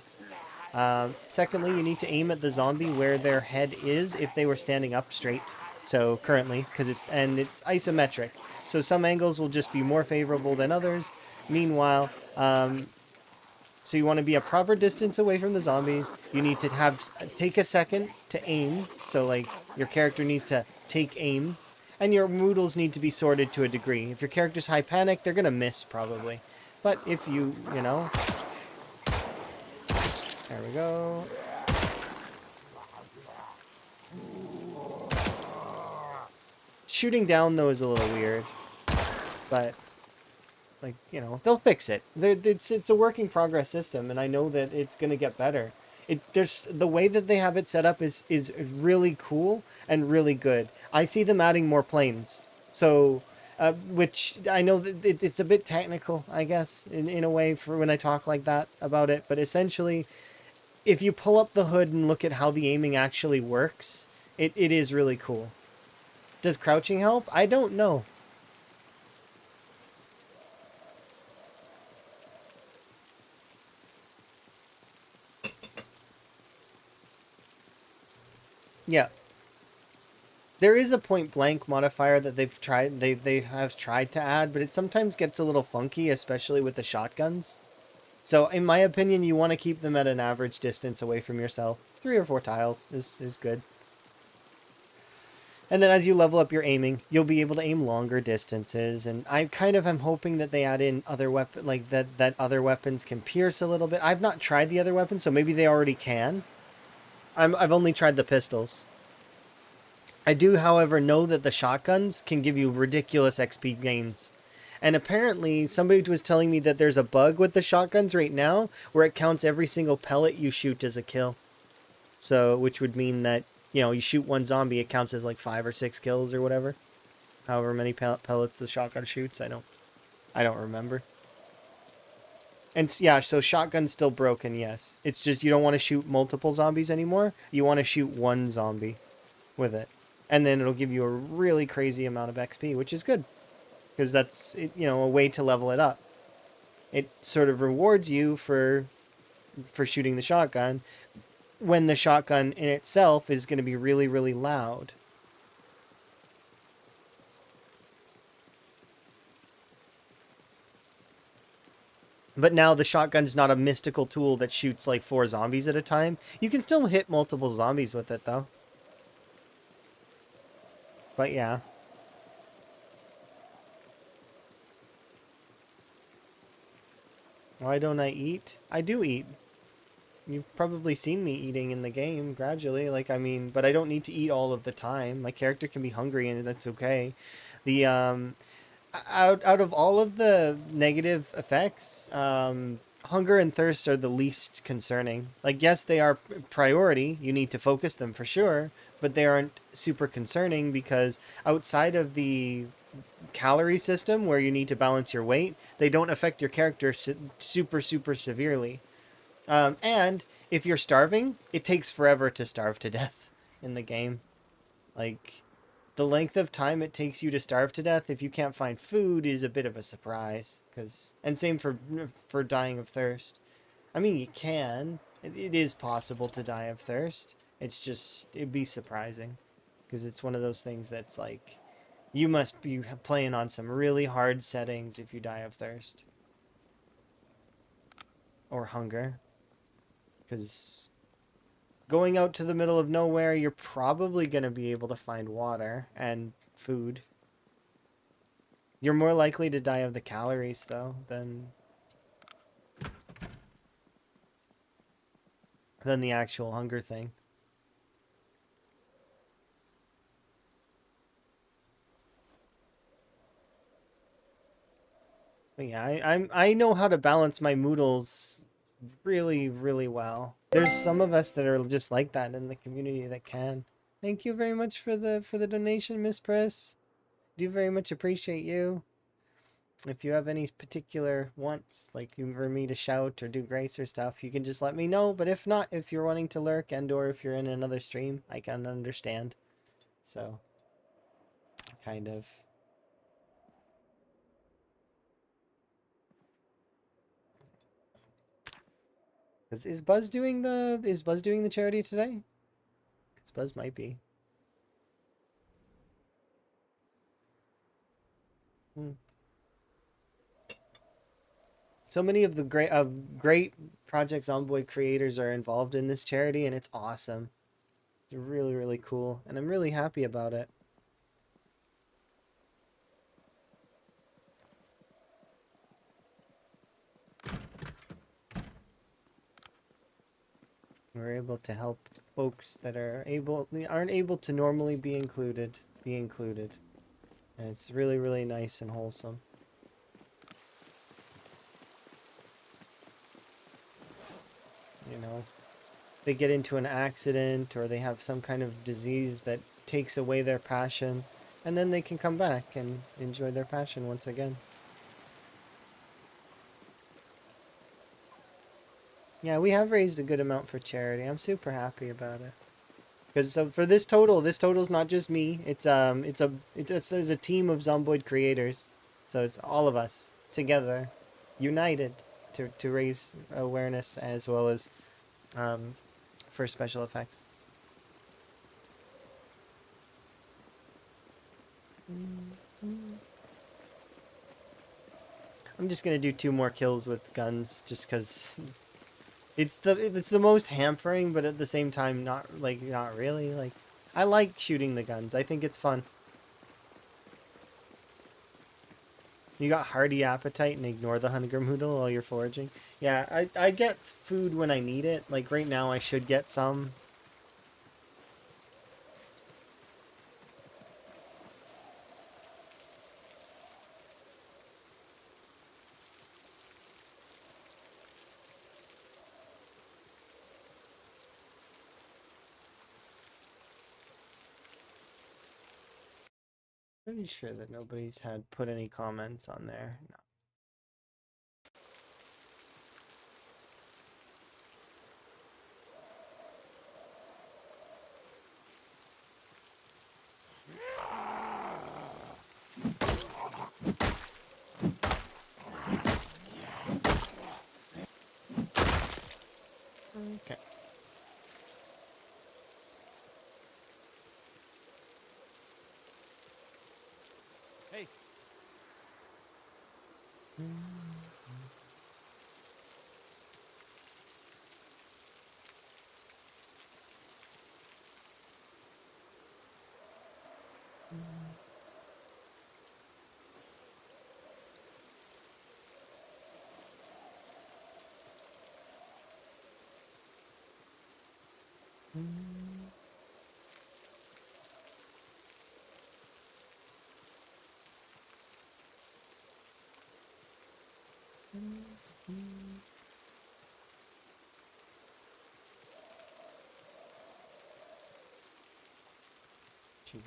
[SPEAKER 1] Secondly, you need to aim at the zombie where their head is if they were standing up straight. So currently, because it's isometric. So some angles will just be more favorable than others. Meanwhile, so you want to be a proper distance away from the zombies. You need to take a second to aim. So like your character needs to take aim. And your moodles need to be sorted to a degree. If your character's high panic, they're going to miss probably. But if you know... There we go. Shooting down though is a little weird. But... like, they'll fix it. It's a work in progress system, and I know that it's going to get better. There's the way that they have it set up is really cool and really good. I see them adding more planes. So, which I know that it's a bit technical, I guess, in a way for when I talk like that about it. But essentially, if you pull up the hood and look at how the aiming actually works, it is really cool. Does crouching help? I don't know. Yeah. There is a point blank modifier that they have tried to add, but it sometimes gets a little funky, especially with the shotguns. So in my opinion, you want to keep them at an average distance away from yourself. 3 or 4 tiles is good. And then as you level up your aiming, you'll be able to aim longer distances. And I kind of am hoping that they add in other weapon, like that other weapons can pierce a little bit. I've not tried the other weapons, so maybe they already can. I've only tried the pistols. I do, however, know that the shotguns can give you ridiculous XP gains. And apparently, somebody was telling me that there's a bug with the shotguns right now where it counts every single pellet you shoot as a kill. So, which would mean that, you shoot one zombie, it counts as like 5 or 6 kills or whatever. However many pellets the shotgun shoots, I don't remember. And yeah, so shotgun's still broken, yes. It's just you don't want to shoot multiple zombies anymore. You want to shoot one zombie with it. And then it'll give you a really crazy amount of XP, which is good. Because that's, a way to level it up. It sort of rewards you for for shooting the shotgun, when the shotgun in itself is going to be really, really loud. But now the shotgun's not a mystical tool that shoots like 4 zombies at a time. You can still hit multiple zombies with it, though. But yeah. Why don't I eat? I do eat. You've probably seen me eating in the game gradually. Like, I mean, but I don't need to eat all of the time. My character can be hungry and that's okay. The, out of all of the negative effects, hunger and thirst are the least concerning. Like, yes, they are priority. You need to focus them for sure, but they aren't super concerning because outside of the calorie system where you need to balance your weight, they don't affect your character super, super severely. And if you're starving, it takes forever to starve to death in the game. Like, the length of time it takes you to starve to death if you can't find food is a bit of a surprise. And same for dying of thirst. I mean, you can. It is possible to die of thirst. It's just, it'd be surprising. Because it's one of those things that's like, you must be playing on some really hard settings if you die of thirst. Or hunger. Because going out to the middle of nowhere, you're probably going to be able to find water and food. You're more likely to die of the calories, though, than the actual hunger thing. But yeah, I know how to balance my moodles really, really well. There's some of us that are just like that in the community that can. Thank you very much for the donation, Miss Press. Do very much appreciate you. If you have any particular wants, like for me to shout or do grace or stuff, you can just let me know. But if not, if you're wanting to lurk and or if you're in another stream, I can understand. So, kind of. Is Buzz doing the charity today? Because Buzz might be. Hmm. So many of the great Project Zomboid creators are involved in this charity, and it's awesome. It's really, really cool, and I'm really happy about it. We're able to help folks that aren't able to normally be included, and it's really, really nice and wholesome. You know, they get into an accident or they have some kind of disease that takes away their passion, and then they can come back and enjoy their passion once again. Yeah, we have raised a good amount for charity. I'm super happy about it. Because for this total's not just me. It's a team of Zomboid creators, so it's all of us together, united, to raise awareness as well as for special effects. I'm just gonna do 2 more kills with guns, just because it's the most hampering, but at the same time not really. Like, I like shooting the guns. I think it's fun. You got hearty appetite and ignore the hunger moodle while you're foraging. Yeah, I get food when I need it. Like right now I should get some. Pretty sure that nobody's had put any comments on there. No. You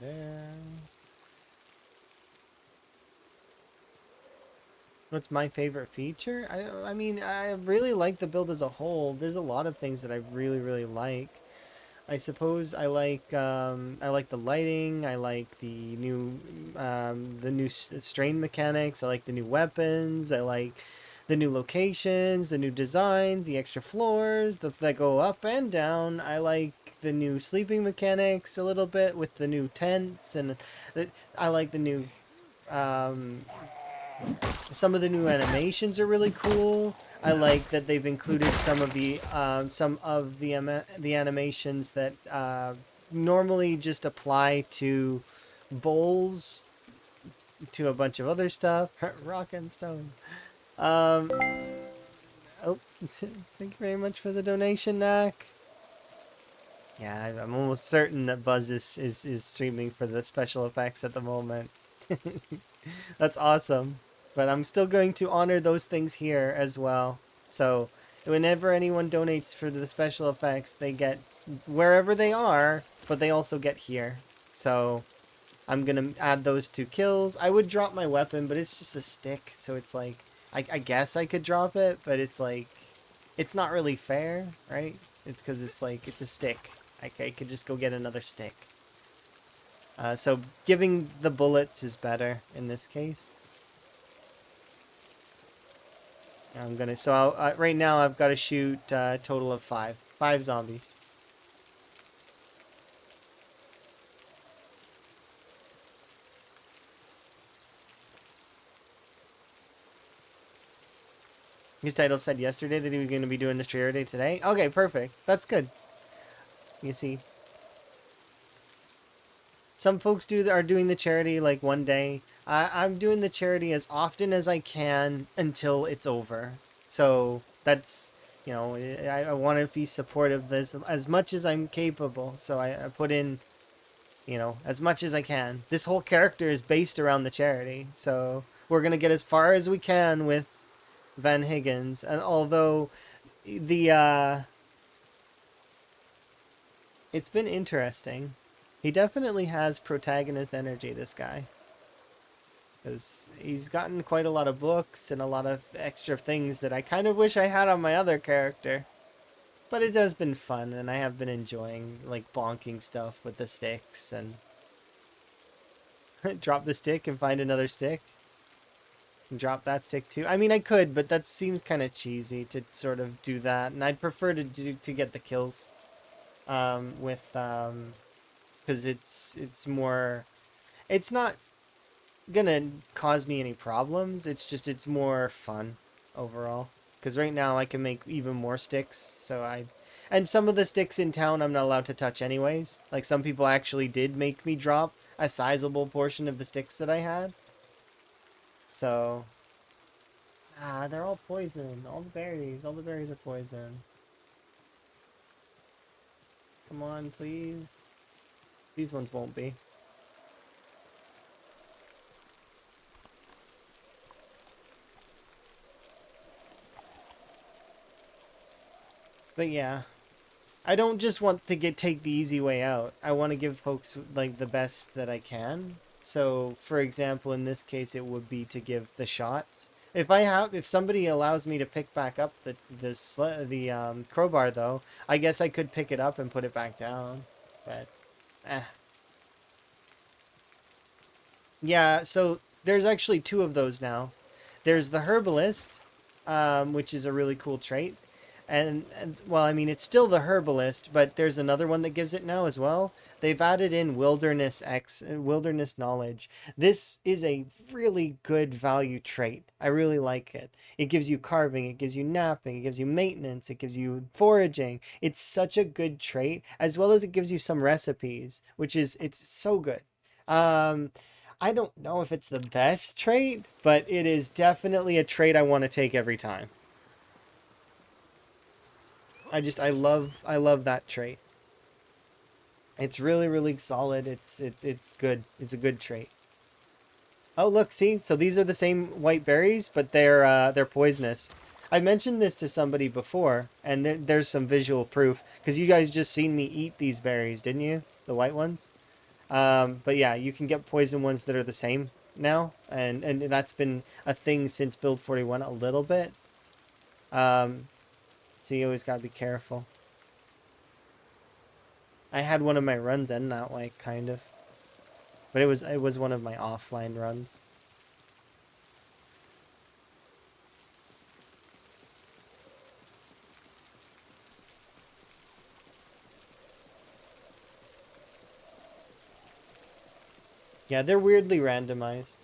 [SPEAKER 1] there. What's my favorite feature? I mean, I really like the build as a whole. There's a lot of things that I really, really like. I suppose I like the lighting. I like the new strain mechanics. I like the new weapons. I like the new locations, the new designs, the extra floors that go up and down. I like the new sleeping mechanics a little bit with the new tents, and I like the new um, some of the new animations are really cool. I like that they've included some of the animations that normally just apply to bowls, to a bunch of other stuff. Rock and stone. Um, oh, thank you very much for the donation, Knack. Yeah, I'm almost certain that Buzz is streaming for the special effects at the moment. That's awesome. But I'm still going to honor those things here as well. So whenever anyone donates for the special effects, they get wherever they are, but they also get here. So I'm going to add those to kills. I would drop my weapon, but it's just a stick. So it's like, I guess I could drop it, but it's like, it's not really fair, right? It's because it's like, it's a stick. I could just go get another stick. So giving the bullets is better in this case. I'm gonna. So right now I've got to shoot a total of five zombies. His title said yesterday that he was going to be doing this charity today. Okay, perfect. That's good. You see, some folks are doing the charity like one day. I'm doing the charity as often as I can until it's over. So that's, I want to be supportive of this as much as I'm capable. So I put in, as much as I can. This whole character is based around the charity. So we're going to get as far as we can with Van Higgins. And although the it's been interesting. He definitely has protagonist energy, this guy. Because he's gotten quite a lot of books and a lot of extra things that I kind of wish I had on my other character. But it has been fun, and I have been enjoying, like, bonking stuff with the sticks, and drop the stick and find another stick. And drop that stick too. I mean, I could, but that seems kind of cheesy to sort of do that, and I'd prefer to get the kills because it's more, it's not gonna cause me any problems. It's more fun overall. Because right now I can make even more sticks, and some of the sticks in town I'm not allowed to touch anyways. Like some people actually did make me drop a sizable portion of the sticks that I had. So, they're all poison. All the berries are poison. Come on, please. These ones won't be. But yeah, I don't just want to take the easy way out. I want to give folks like the best that I can. So, for example, in this case, it would be to give the shots. If somebody allows me to pick back up the crowbar, though, I guess I could pick it up and put it back down. But, eh. Yeah. So there's actually two of those now. There's the herbalist, which is a really cool trait. And well, I mean, it's still the herbalist, but there's another one that gives it now as well. They've added in wilderness knowledge. This is a really good value trait. I really like it. It gives you carving, it gives you napping, it gives you maintenance, it gives you foraging. It's such a good trait, as well as it gives you some recipes, it's so good. Um, I don't know if it's the best trait, but it is definitely a trait I want to take every time. I love that trait. It's really, really solid. It's good. It's a good trait. Oh, look, see? So these are the same white berries, but they're poisonous. I mentioned this to somebody before, and there's some visual proof because you guys just seen me eat these berries, didn't you? The white ones. But yeah, you can get poison ones that are the same now, and that's been a thing since build 41 a little bit. Um, so you always gotta be careful. I had one of my runs end that way, kind of, but it was one of my offline runs. Yeah, they're weirdly randomized,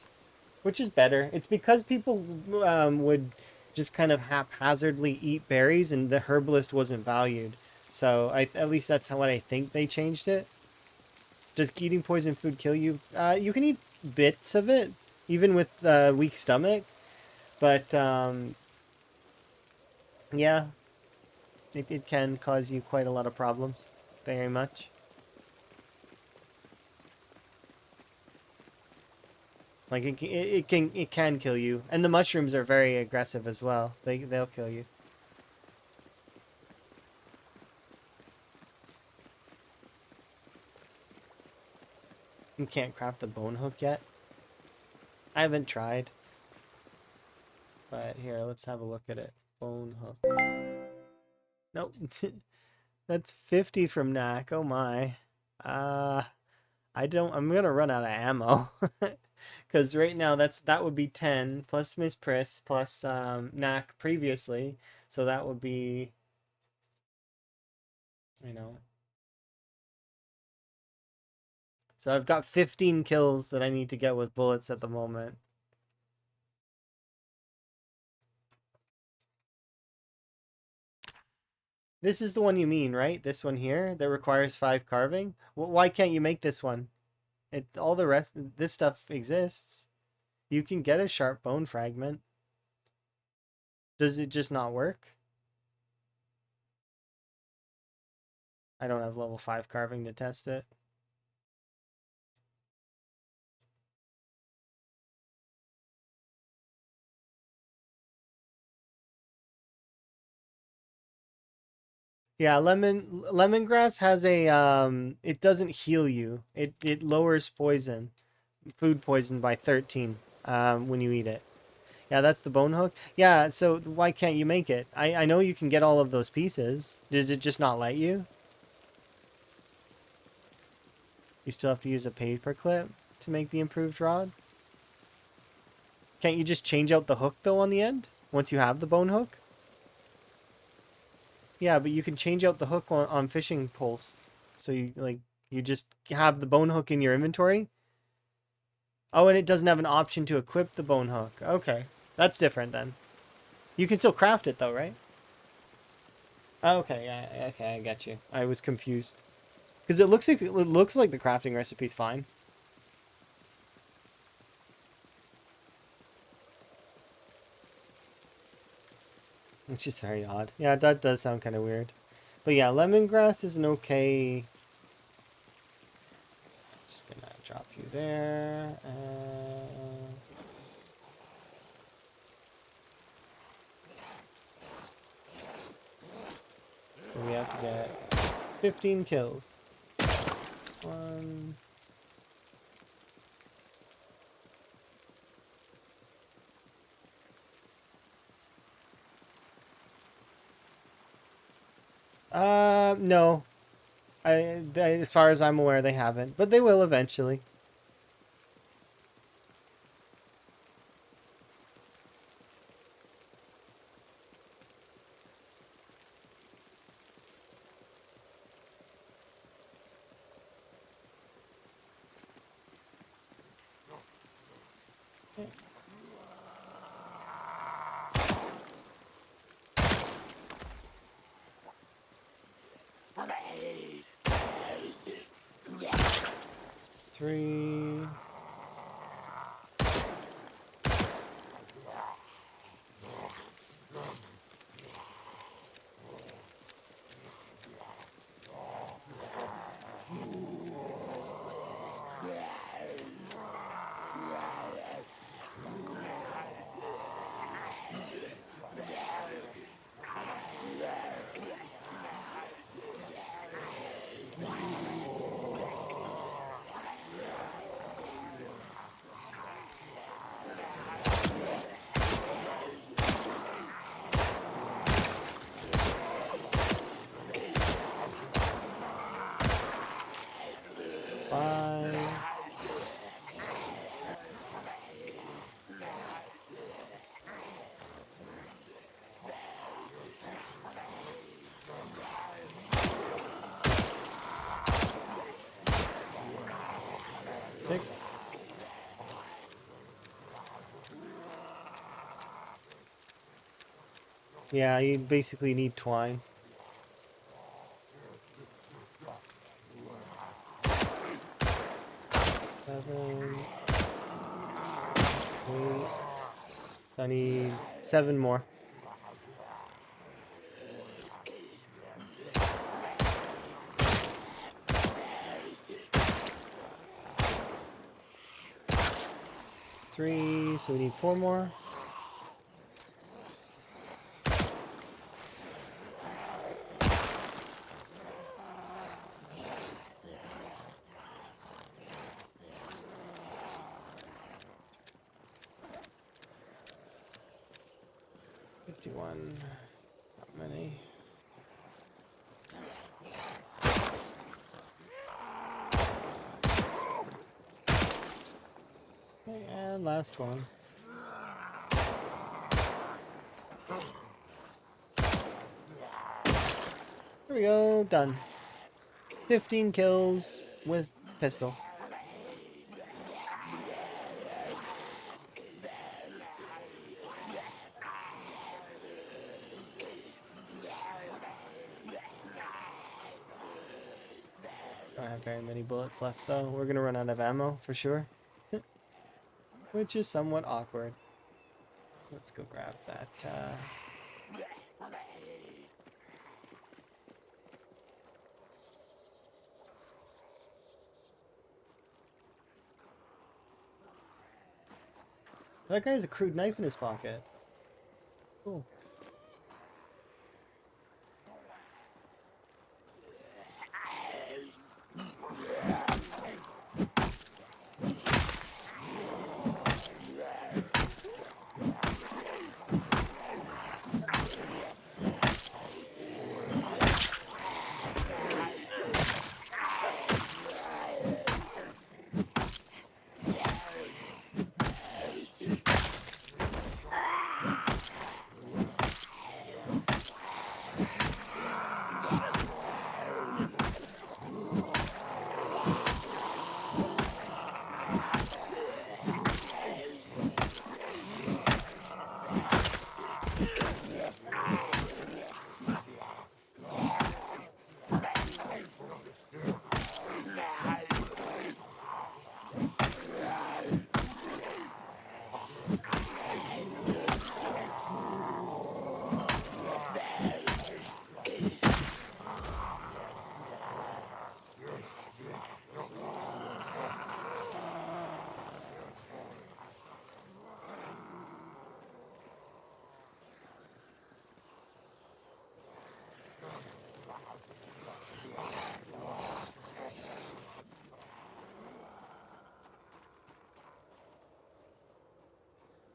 [SPEAKER 1] which is better. It's because people would just kind of haphazardly eat berries, and the herbalist wasn't valued. So at least that's how I think they changed it. Does eating poison food kill you? You can eat bits of it, even with weak stomach. But yeah, it can cause you quite a lot of problems. Very much. Like it can kill you, and the mushrooms are very aggressive as well. They'll kill you. You can't craft the bone hook yet. I haven't tried, but here, let's have a look at it. Bone hook. Nope. That's 50 from Knack. Oh my. Uh, I'm gonna run out of ammo. Because right now that would be 10 plus Miss Priss plus Knack previously. So that would be, you know. So I've got 15 kills that I need to get with bullets at the moment. This is the one you mean, right? This one here that requires 5 carving? Well, why can't you make this one? All the rest, this stuff exists. You can get a sharp bone fragment. Does it just not work? I don't have level 5 carving to test it. Yeah, lemongrass has a it doesn't heal you. It lowers food poison by 13 when you eat it. Yeah, that's the bone hook. Yeah, so why can't you make it? I know you can get all of those pieces. Does it just not let you? You still have to use a paper clip to make the improved rod? Can't you just change out the hook though on the end once you have the bone hook? Yeah, but you can change out the hook on fishing poles. So you just have the bone hook in your inventory. Oh, and it doesn't have an option to equip the bone hook. Okay. That's different then. You can still craft it though, right? Okay, yeah, okay, I got you. I was confused. Because it looks like the crafting recipe's fine. Which is very odd. Yeah, that does sound kind of weird. But yeah, lemongrass is an okay. Just gonna drop you there. So we have to get 15 kills. One. No. As far as I'm aware, they haven't, but they will eventually. Three. Yeah, you basically need twine. Seven, 8. I need 7 more. It's 3, so we need 4 more. One, not many. Okay, and last one. There we go, done. 15 kills with pistol. Don't have very many bullets left though. We're gonna run out of ammo for sure. Which is somewhat awkward. Let's go grab that. That guy has a crude knife in his pocket. Cool.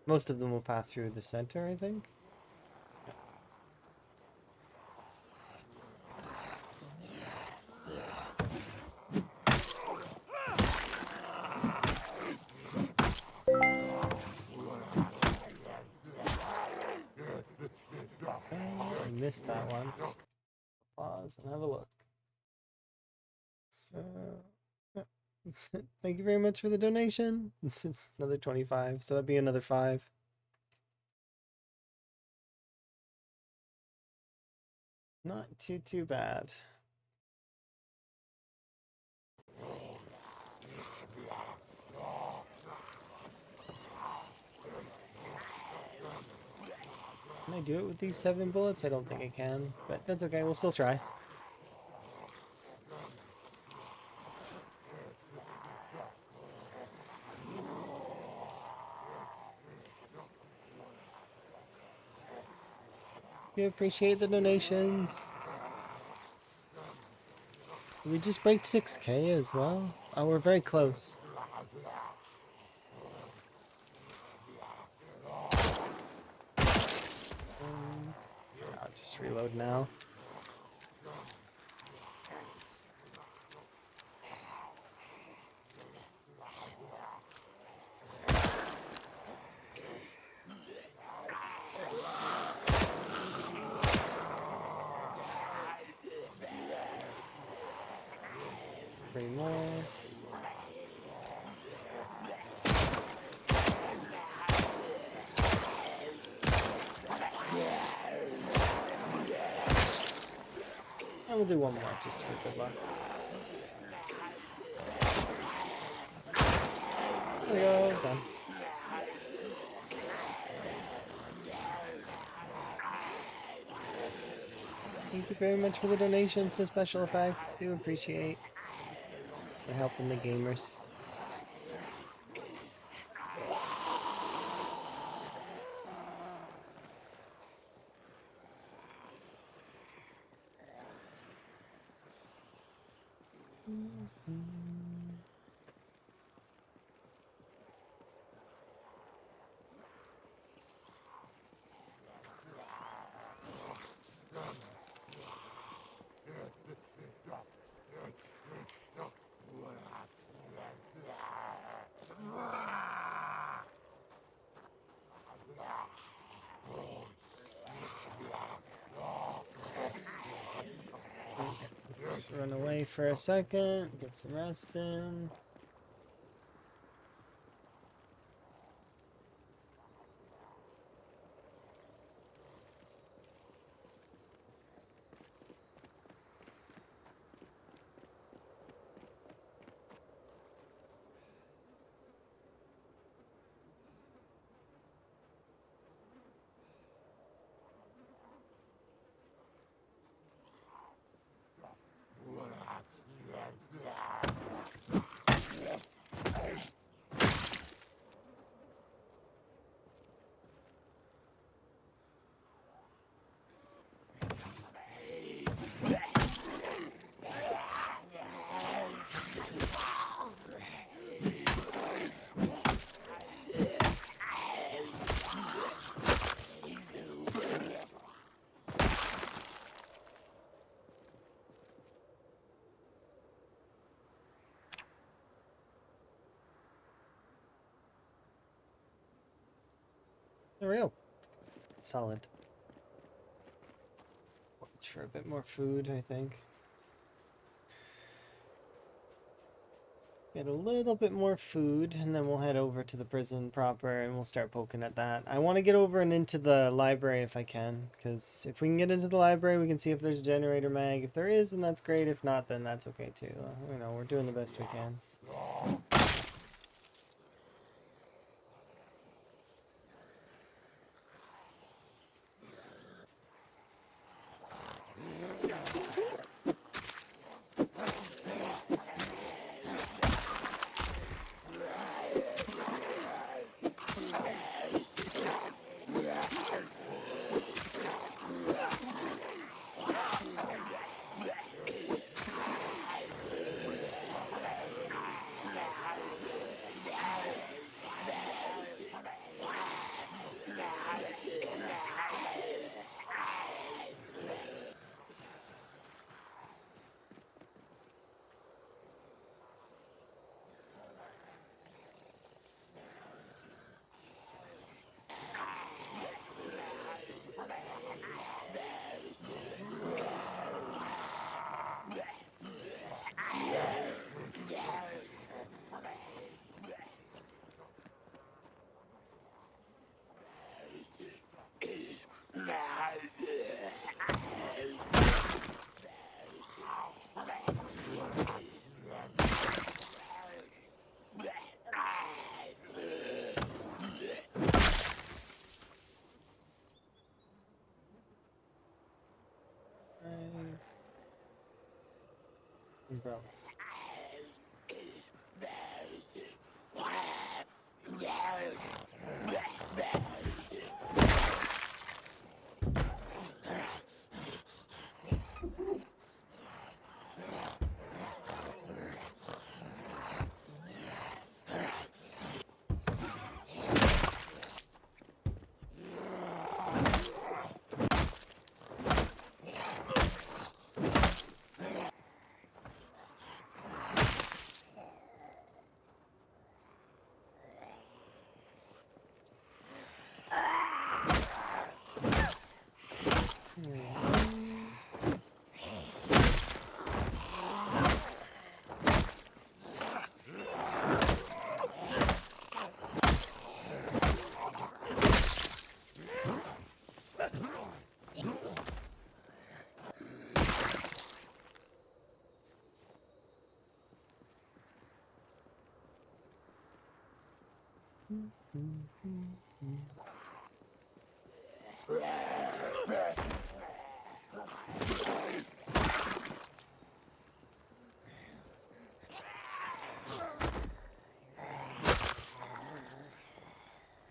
[SPEAKER 1] Most of them will pass through the center, I think. I missed that one. Pause and have a look. So, yeah. Thank you very much for the donation. It's another 25, so that'd be another 5. Not too bad. Can I do it with these 7 bullets? I don't think I can, but that's okay. We'll still try. We appreciate the donations. Did we just break 6K as well? Oh, we're very close. I'll just reload now. Three more. we'll do one more just for good luck. There we go, done. Thank you very much for the donations to Special Effects. Do appreciate for helping the gamers. Let's run away for a second, get some rest in. There we go. Solid. Watch for a bit more food, I think. Get a little bit more food, and then we'll head over to the prison proper, and we'll start poking at that. I want to get over and into the library if I can, because if we can get into the library, we can see if there's a generator mag. If there is, then that's great. If not, then that's okay too. You know, we're doing the best we can. Bro.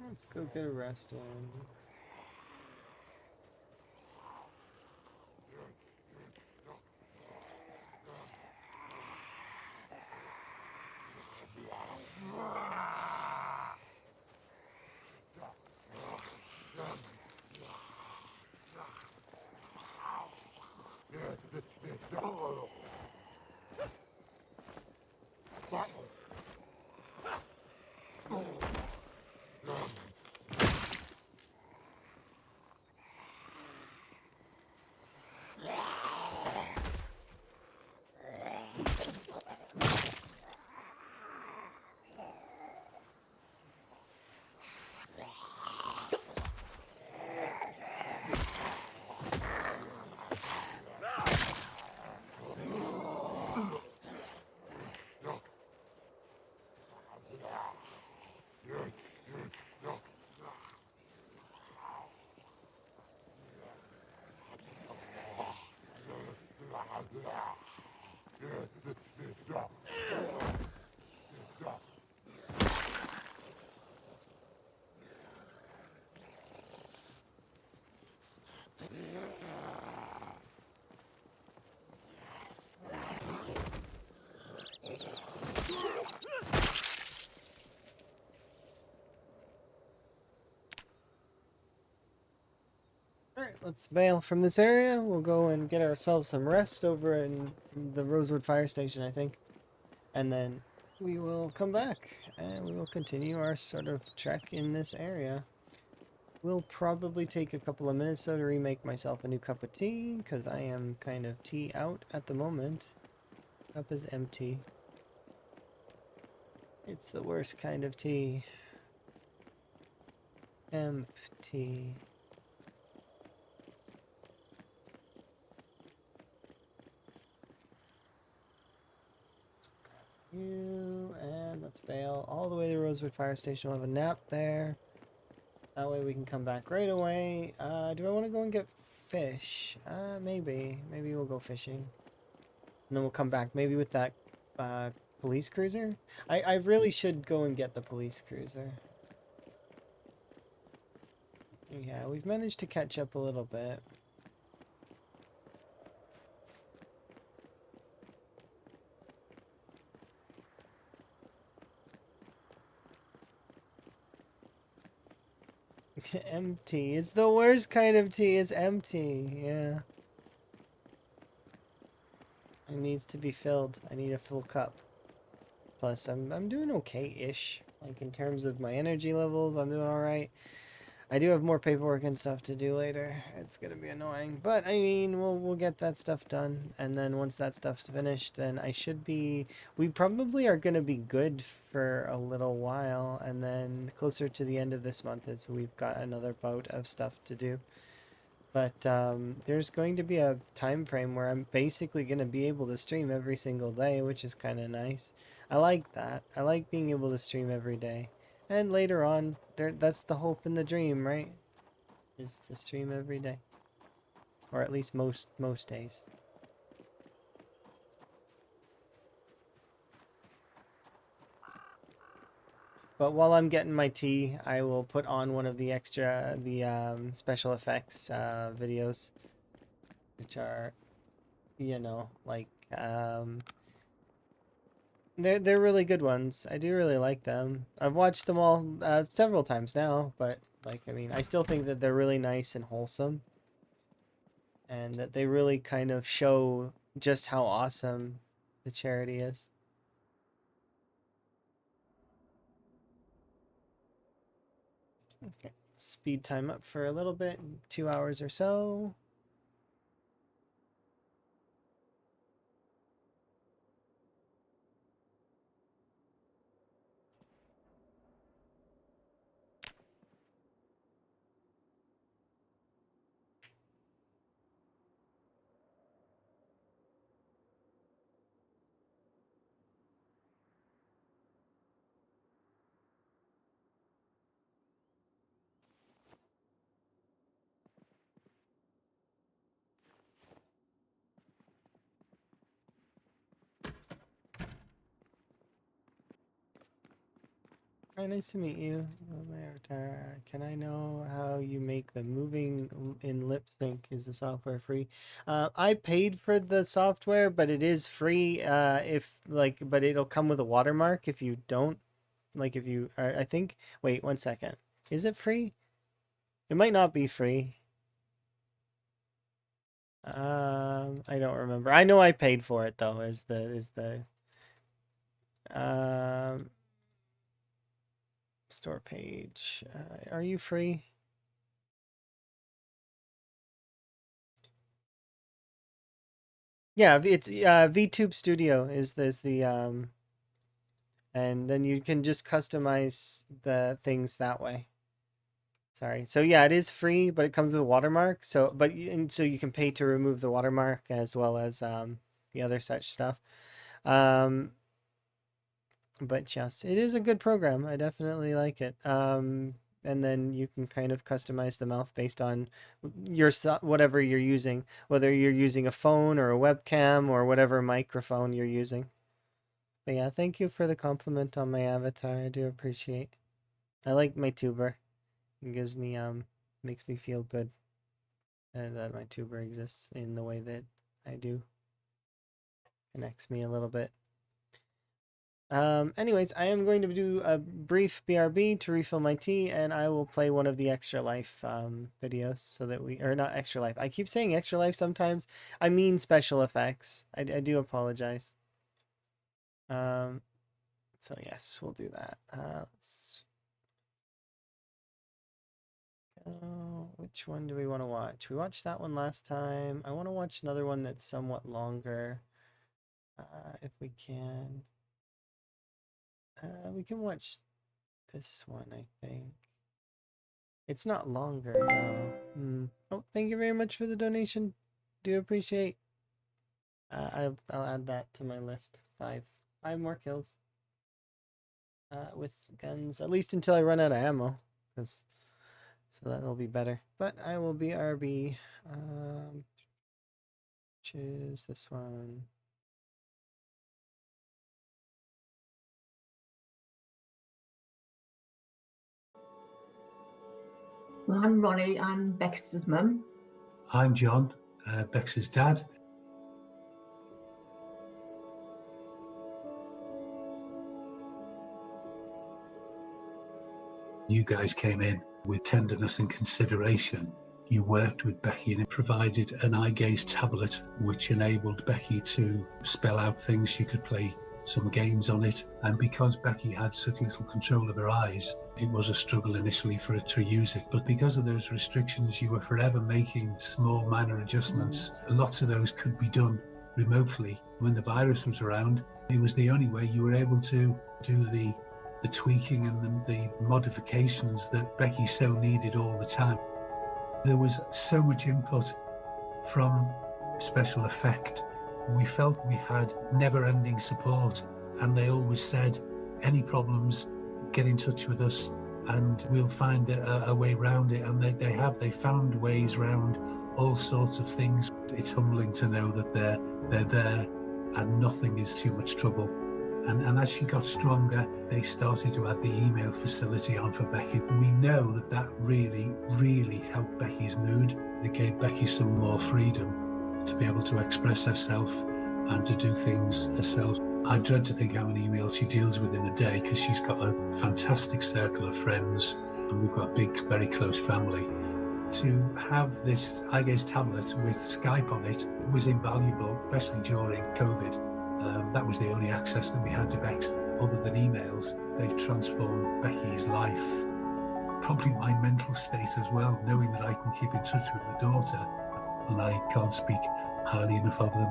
[SPEAKER 1] Let's go get a rest in. Alright, let's bail from this area. We'll go and get ourselves some rest over in the Rosewood Fire Station, I think. And then we will come back and we will continue our sort of trek in this area. Will probably take a couple of minutes though to remake myself a new cup of tea because I am kind of tea out at the moment. Cup is empty. It's the worst kind of tea. Empty. You and let's bail all the way to Rosewood Fire Station. We'll have a nap there. That way we can come back right away. Do I want to go and get fish? Maybe. Maybe we'll go fishing. And then we'll come back maybe with that police cruiser. I really should go and get the police cruiser. Yeah, we've managed to catch up a little bit. Empty. It's the worst kind of tea. It's empty. Yeah. It needs to be filled. I need a full cup. Plus, I'm doing okay-ish. Like, in terms of my energy levels, I'm doing alright. I do have more paperwork and stuff to do later. It's gonna be annoying. But, I mean, we'll get that stuff done. And then once that stuff's finished, then I should be... We probably are gonna be good for a little while. And then closer to the end of this month is we've got another bout of stuff to do. But there's going to be a time frame where I'm basically going to be able to stream every single day, which is kind of nice. I like that. I like being able to stream every day. And later on, that's the hope and the dream, right? Is to stream every day. Or at least most days. But while I'm getting my tea, I will put on one of the special effects videos, which are, you know, like they're really good ones. I do really like them. I've watched them all several times now, but like I mean, I still think that they're really nice and wholesome, and that they really kind of show just how awesome the charity is. Okay, speed time up for a little bit, 2 hours or so. Hi, nice to meet you. Oh, my avatar. Can I know how you make the moving in lip sync? Is the software free? I paid for the software, but it is free. If like, but it'll come with a watermark if you don't. Like, if you, I think. Wait, 1 second. Is it free? It might not be free. I don't remember. I know I paid for it though. Um store page. Are you free? Yeah, it's VTube Studio is this the and then you can just customize the things that way. Sorry. So yeah, it is free, but it comes with a watermark. So and so you can pay to remove the watermark as well as the other such stuff. Um but yes, it is a good program. I definitely like it. And then you can kind of customize the mouth based on whatever you're using, whether you're using a phone or a webcam or whatever microphone you're using. But yeah, thank you for the compliment on my avatar. I do appreciate. I like my tuber. It gives me makes me feel good that my tuber exists in the way that I do. Connects me a little bit. Anyways, I am going to do a brief BRB to refill my tea, and I will play one of the Extra Life videos so that or not Extra Life. I keep saying Extra Life sometimes. I mean special effects. I do apologize. So yes, we'll do that. Let's go. Which one do we want to watch? We watched that one last time. I want to watch another one that's somewhat longer, if we can. We can watch this one, I think. It's not longer, though. Oh, thank you very much for the donation. Do appreciate. I'll add that to my list. Five more kills. With guns, at least until I run out of ammo, so that'll be better. But I will be RB. Choose this one.
[SPEAKER 3] Well, I'm Ronnie. I'm Bex's mum.
[SPEAKER 4] I'm John, Bex's dad. You guys came in with tenderness and consideration. You worked with Becky and it provided an eye gaze tablet which enabled Becky to spell out things. She could play some games on it, and because Becky had such little control of her eyes, it was a struggle initially for her to use it. But because of those restrictions, you were forever making small minor adjustments. Lots of those could be done remotely. When the virus was around, it was the only way you were able to do the tweaking and the modifications that Becky so needed all the time. There was so much input from special effect. We felt we had never-ending support, and they always said, any problems, get in touch with us and we'll find a way around it. And they found ways around all sorts of things. It's humbling to know that they're there and nothing is too much trouble. And as she got stronger, they started to add the email facility on for Becky. We know that really, really helped Becky's mood. It gave Becky some more freedom to be able to express herself and to do things herself. I dread to think how many emails she deals with in a day, because she's got a fantastic circle of friends and we've got a big, very close family. To have this eye gaze tablet with Skype on it was invaluable, especially during COVID. That was the only access that we had to Bex other than emails. They've transformed Becky's life, probably my mental state as well, knowing that I can keep in touch with my daughter, and I can't speak highly enough of them.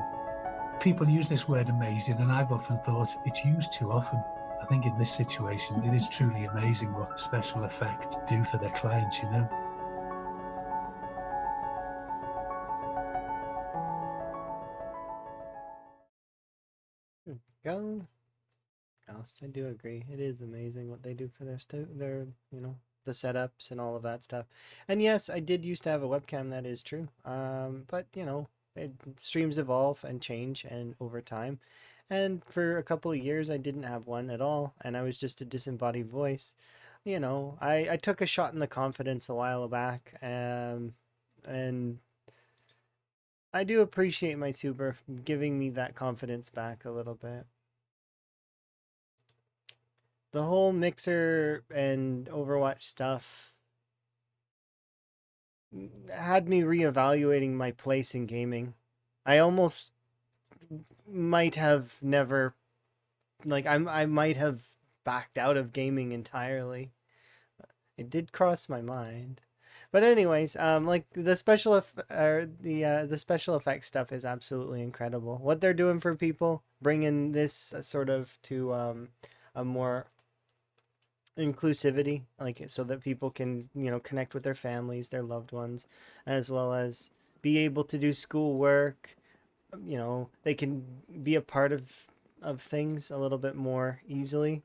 [SPEAKER 4] People use this word amazing, and I've often thought it's used too often. I think in this situation, it is truly amazing what special effect do for their clients, you know.
[SPEAKER 1] Go. Yes, I do agree. It is amazing what they do for their the setups and all of that stuff. And yes, I did used to have a webcam. That is true. But streams evolve and change and over time, And for a couple of years, I didn't have one at all, and I was just a disembodied voice. You know, I took a shot in the confidence a while back, and I do appreciate my tuber giving me that confidence back a little bit. The whole Mixer and Overwatch stuff had me reevaluating my place in gaming. I almost might have never, like, I might have backed out of gaming entirely. It did cross my mind. But anyways, like the special effects stuff is absolutely incredible. What they're doing for people, bringing this sort of to a more inclusivity, like so that people can, you know, connect with their families, their loved ones, as well as be able to do schoolwork. You know, they can be a part of things a little bit more easily.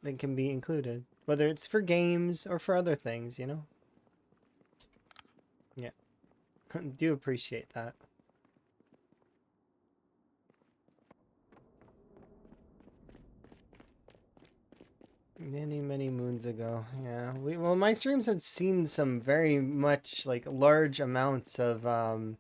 [SPEAKER 1] They can be included, whether it's for games or for other things, you know. Yeah, do appreciate that. Many moons ago. Yeah. Well, my streams had seen some very much like large amounts of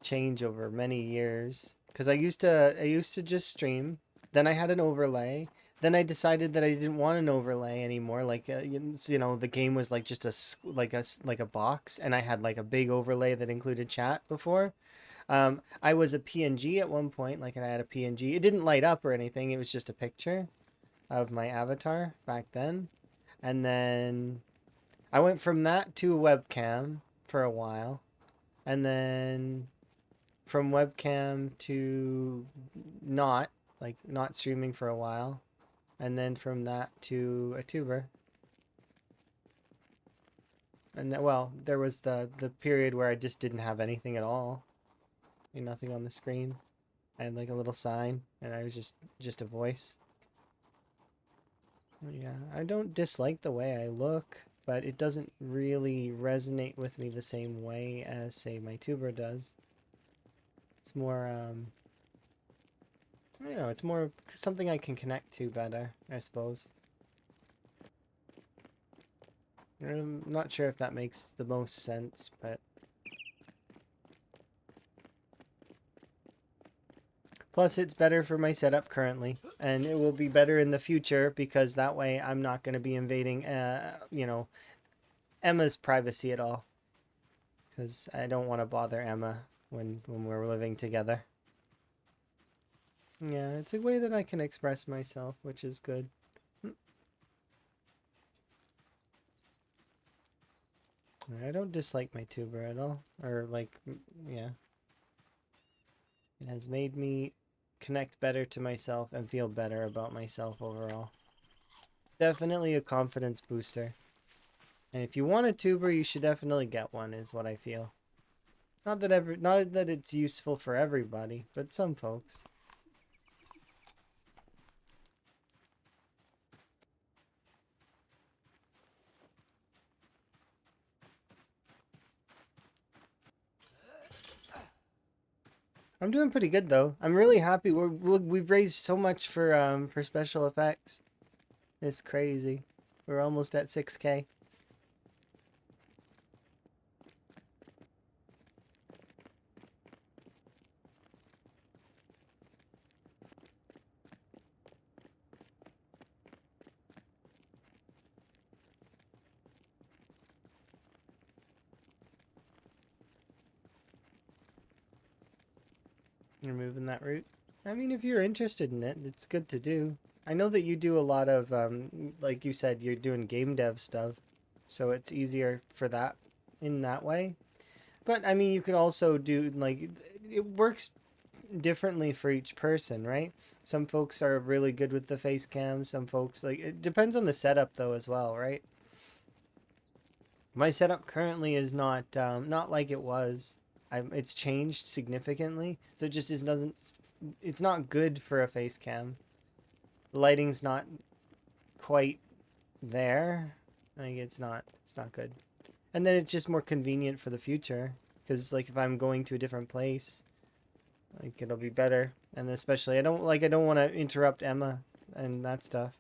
[SPEAKER 1] change over many years. Cuz I used to just stream, then I had an overlay, then I decided that I didn't want an overlay anymore. Like you know, the game was like just like a box, and I had like a big overlay that included chat before. I was a PNG at one point, like I had a PNG. It didn't light up or anything. It was just a picture of my avatar back then. And then I went from that to a webcam for a while. And then from webcam to not, like not streaming for a while. And then from that to a tuber. And then, well, there was the period where I just didn't have anything at all. Nothing on the screen. I had like a little sign and I was just a voice. Yeah, I don't dislike the way I look, but it doesn't really resonate with me the same way as, say, my tuber does. It's more, I don't know, it's more something I can connect to better, I suppose. I'm not sure if that makes the most sense, but... Plus, it's better for my setup currently, and it will be better in the future because that way I'm not going to be invading, you know, Emma's privacy at all. Because I don't want to bother Emma when we're living together. Yeah, it's a way that I can express myself, which is good. I don't dislike my tuber at all. Or, like, yeah. It has made me connect better to myself and feel better about myself overall. Definitely a confidence booster. And if you want a tuber, you should definitely get one, is what I feel. Not that it's useful for everybody, but some folks. I'm doing pretty good though. I'm really happy. We've raised so much for special effects. It's crazy. We're almost at 6K. You're moving that route. I mean, if you're interested in it, it's good to do. I know that you do a lot of, like you said, you're doing game dev stuff, so it's easier for that in that way. But I mean, you could also do like it works differently for each person, right? Some folks are really good with the face cam. Some folks like it depends on the setup though as well, right? My setup currently is not like it was. It's changed significantly, so it just is doesn't. It's not good for a face cam. The lighting's not quite there. Like it's not good. And then it's just more convenient for the future because like if I'm going to a different place, Like it'll be better, and especially I don't want to interrupt Emma and that stuff.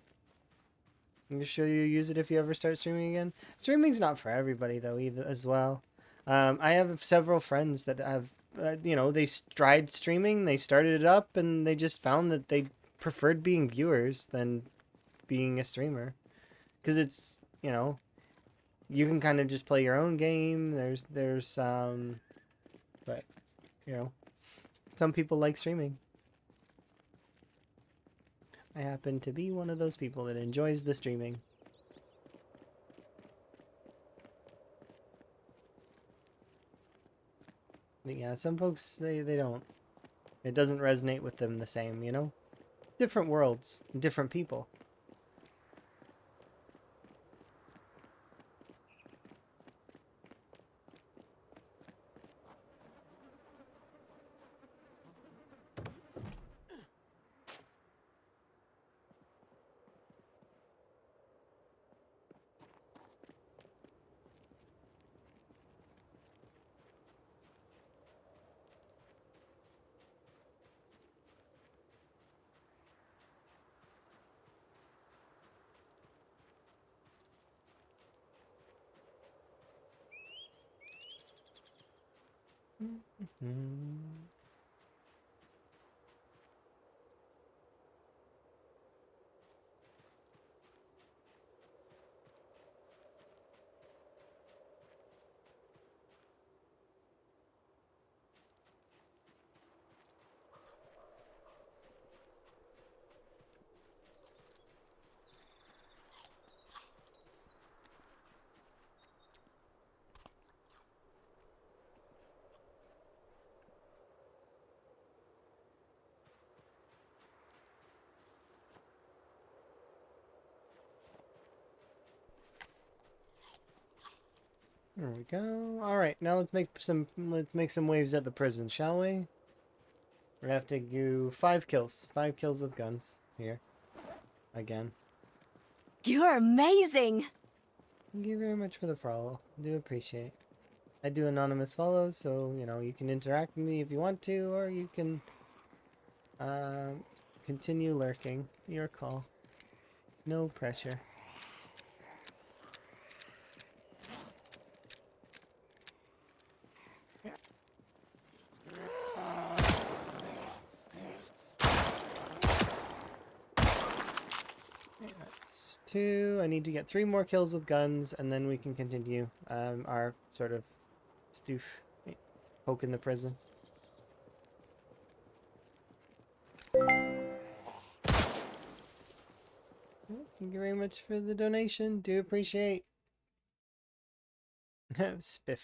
[SPEAKER 1] I'm sure you use it if you ever start streaming again. Streaming's not for everybody though either as well. I have several friends that have, they tried streaming, they started it up, and they just found that they preferred being viewers than being a streamer, because it's you can kind of just play your own game. But some people like streaming. I happen to be one of those people that enjoys the streaming. But yeah, some folks, they don't. It doesn't resonate with them the same, Different worlds, different people. Mm-hmm. There we go. All right, now let's make some waves at the prison, shall we? We have to do 5 kills. 5 kills with guns here. Again.
[SPEAKER 5] You're amazing.
[SPEAKER 1] Thank you very much for the follow. Do appreciate. I do anonymous follows, so you can interact with me if you want to, or you can continue lurking. Your call. No pressure. That's 2. I need to get 3 more kills with guns, and then we can continue our sort of stoof poke in the prison. Thank you very much for the donation. Do appreciate. Spiff.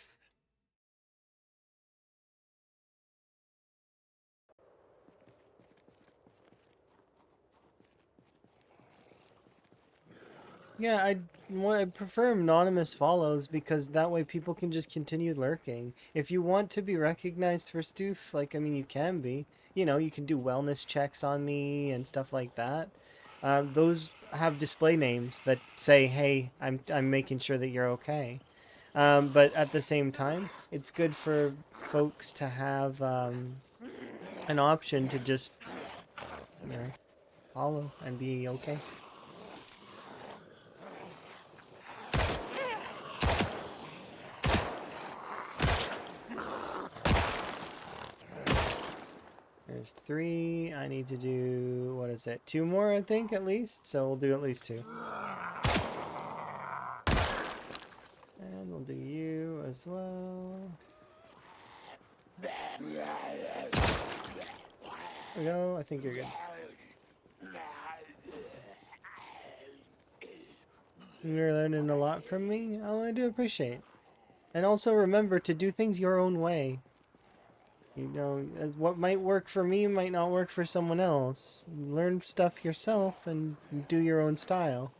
[SPEAKER 1] Yeah, I prefer anonymous follows because that way people can just continue lurking. If you want to be recognized for stoof, you can be. You can do wellness checks on me and stuff like that. Those have display names that say, "Hey, I'm making sure that you're okay." But at the same time, it's good for folks to have an option to just, follow and be okay. There's 3. I need to do, what is it? 2 more, I think, at least. So we'll do at least 2. And we'll do you as well. There we go. I think you're good. You're learning a lot from me. Oh, I do appreciate. And also remember to do things your own way. What might work for me might not work for someone else. Learn stuff yourself and do your own style.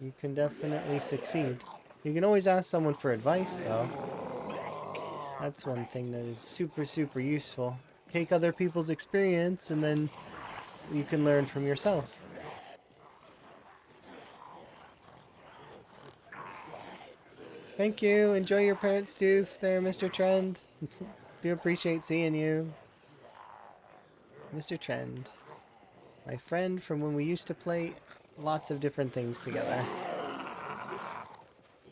[SPEAKER 1] You can definitely succeed. You can always ask someone for advice, though. That's one thing that is super, super useful. Take other people's experience and then you can learn from yourself. Thank you. Enjoy your parent stoof there, Mr. Trend. Do appreciate seeing you. Mr. Trend. My friend from when we used to play lots of different things together.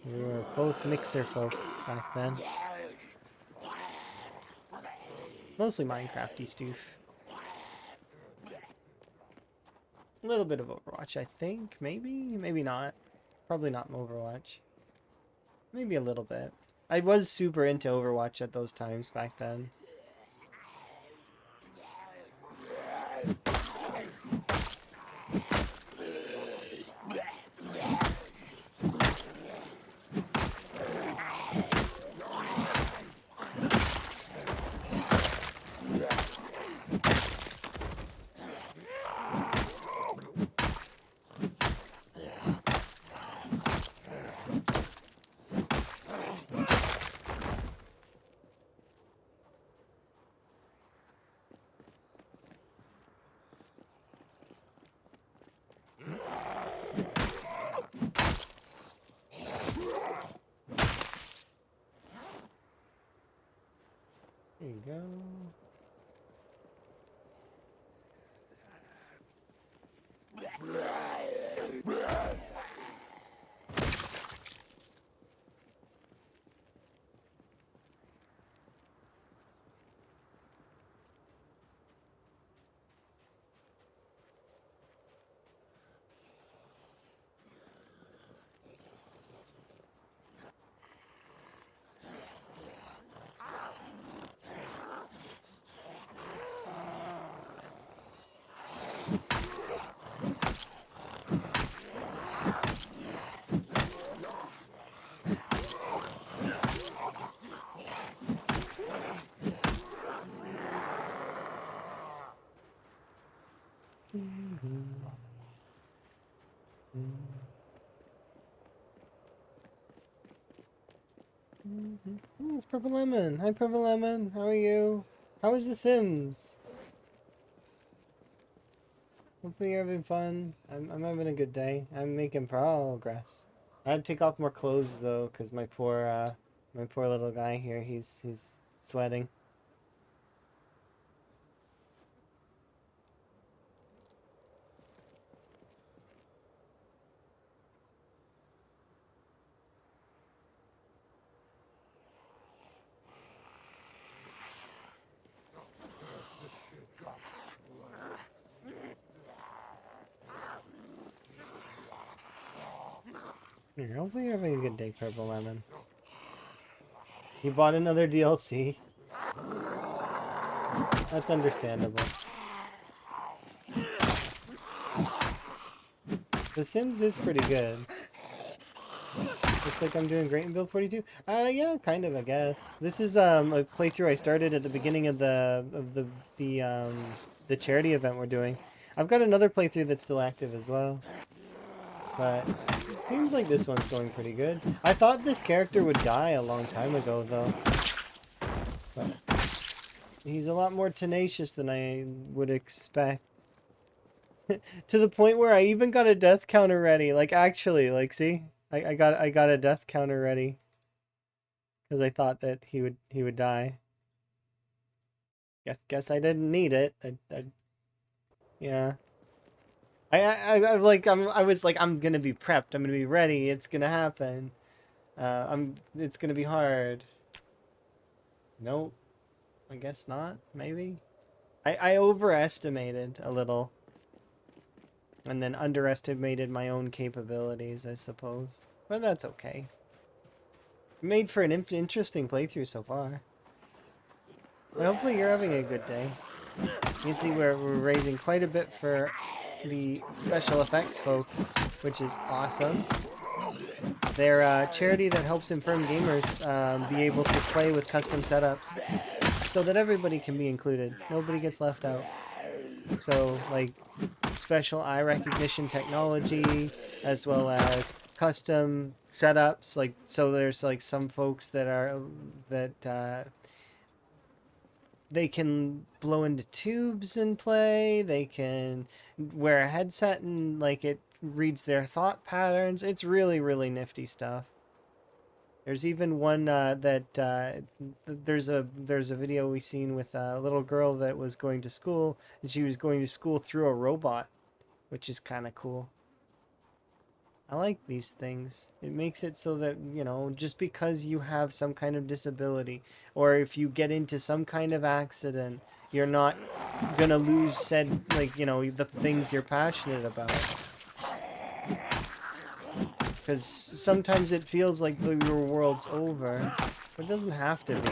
[SPEAKER 1] We were both mixer folk back then. Mostly Minecrafty stuff. A little bit of Overwatch, I think. Maybe? Maybe not. Probably not in Overwatch. Maybe a little bit. I was super into Overwatch at those times back then. There you go. It's Purple Lemon. Hi, Purple Lemon. How are you? How is The Sims? Hopefully you're having fun. I'm having a good day. I'm making progress. I had to take off more clothes though, cause my poor little guy here, he's sweating. Here, hopefully you're having a good day, Purple Lemon. You bought another DLC. That's understandable. The Sims is pretty good. Looks like I'm doing great in build 42. Yeah, kind of, I guess. This is a playthrough I started at the beginning of the charity event we're doing. I've got another playthrough that's still active as well. But it seems like this one's going pretty good. I thought this character would die a long time ago, though. But he's a lot more tenacious than I would expect. To the point where I even got a death counter ready. Like, actually, like, see? I got a death counter ready. Because I thought that he would die. Guess I didn't need it. Yeah. I was like, I'm gonna be prepped. I'm gonna be ready. It's gonna happen. It's gonna be hard. Nope. I guess not. Maybe. I overestimated a little. And then underestimated my own capabilities, I suppose. But that's okay. Made for an interesting playthrough so far. But hopefully you're having a good day. You can see we're raising quite a bit for the special effects folks, which is awesome. They're a charity that helps infirm gamers be able to play with custom setups so that everybody can be included. Nobody gets left out. So, like, special eye recognition technology, as well as custom setups. Like, so there's like some folks that they can blow into tubes and play. They can wear a headset and like it reads their thought patterns. It's really, really nifty stuff. There's even one there's a video we seen with a little girl that was going to school, and she was going to school through a robot, which is kind of cool. I like these things. It makes it so that, you know, just because you have some kind of disability, or if you get into some kind of accident, you're not gonna lose said, like, you know, the things you're passionate about. Because sometimes it feels like your world's over, but it doesn't have to be.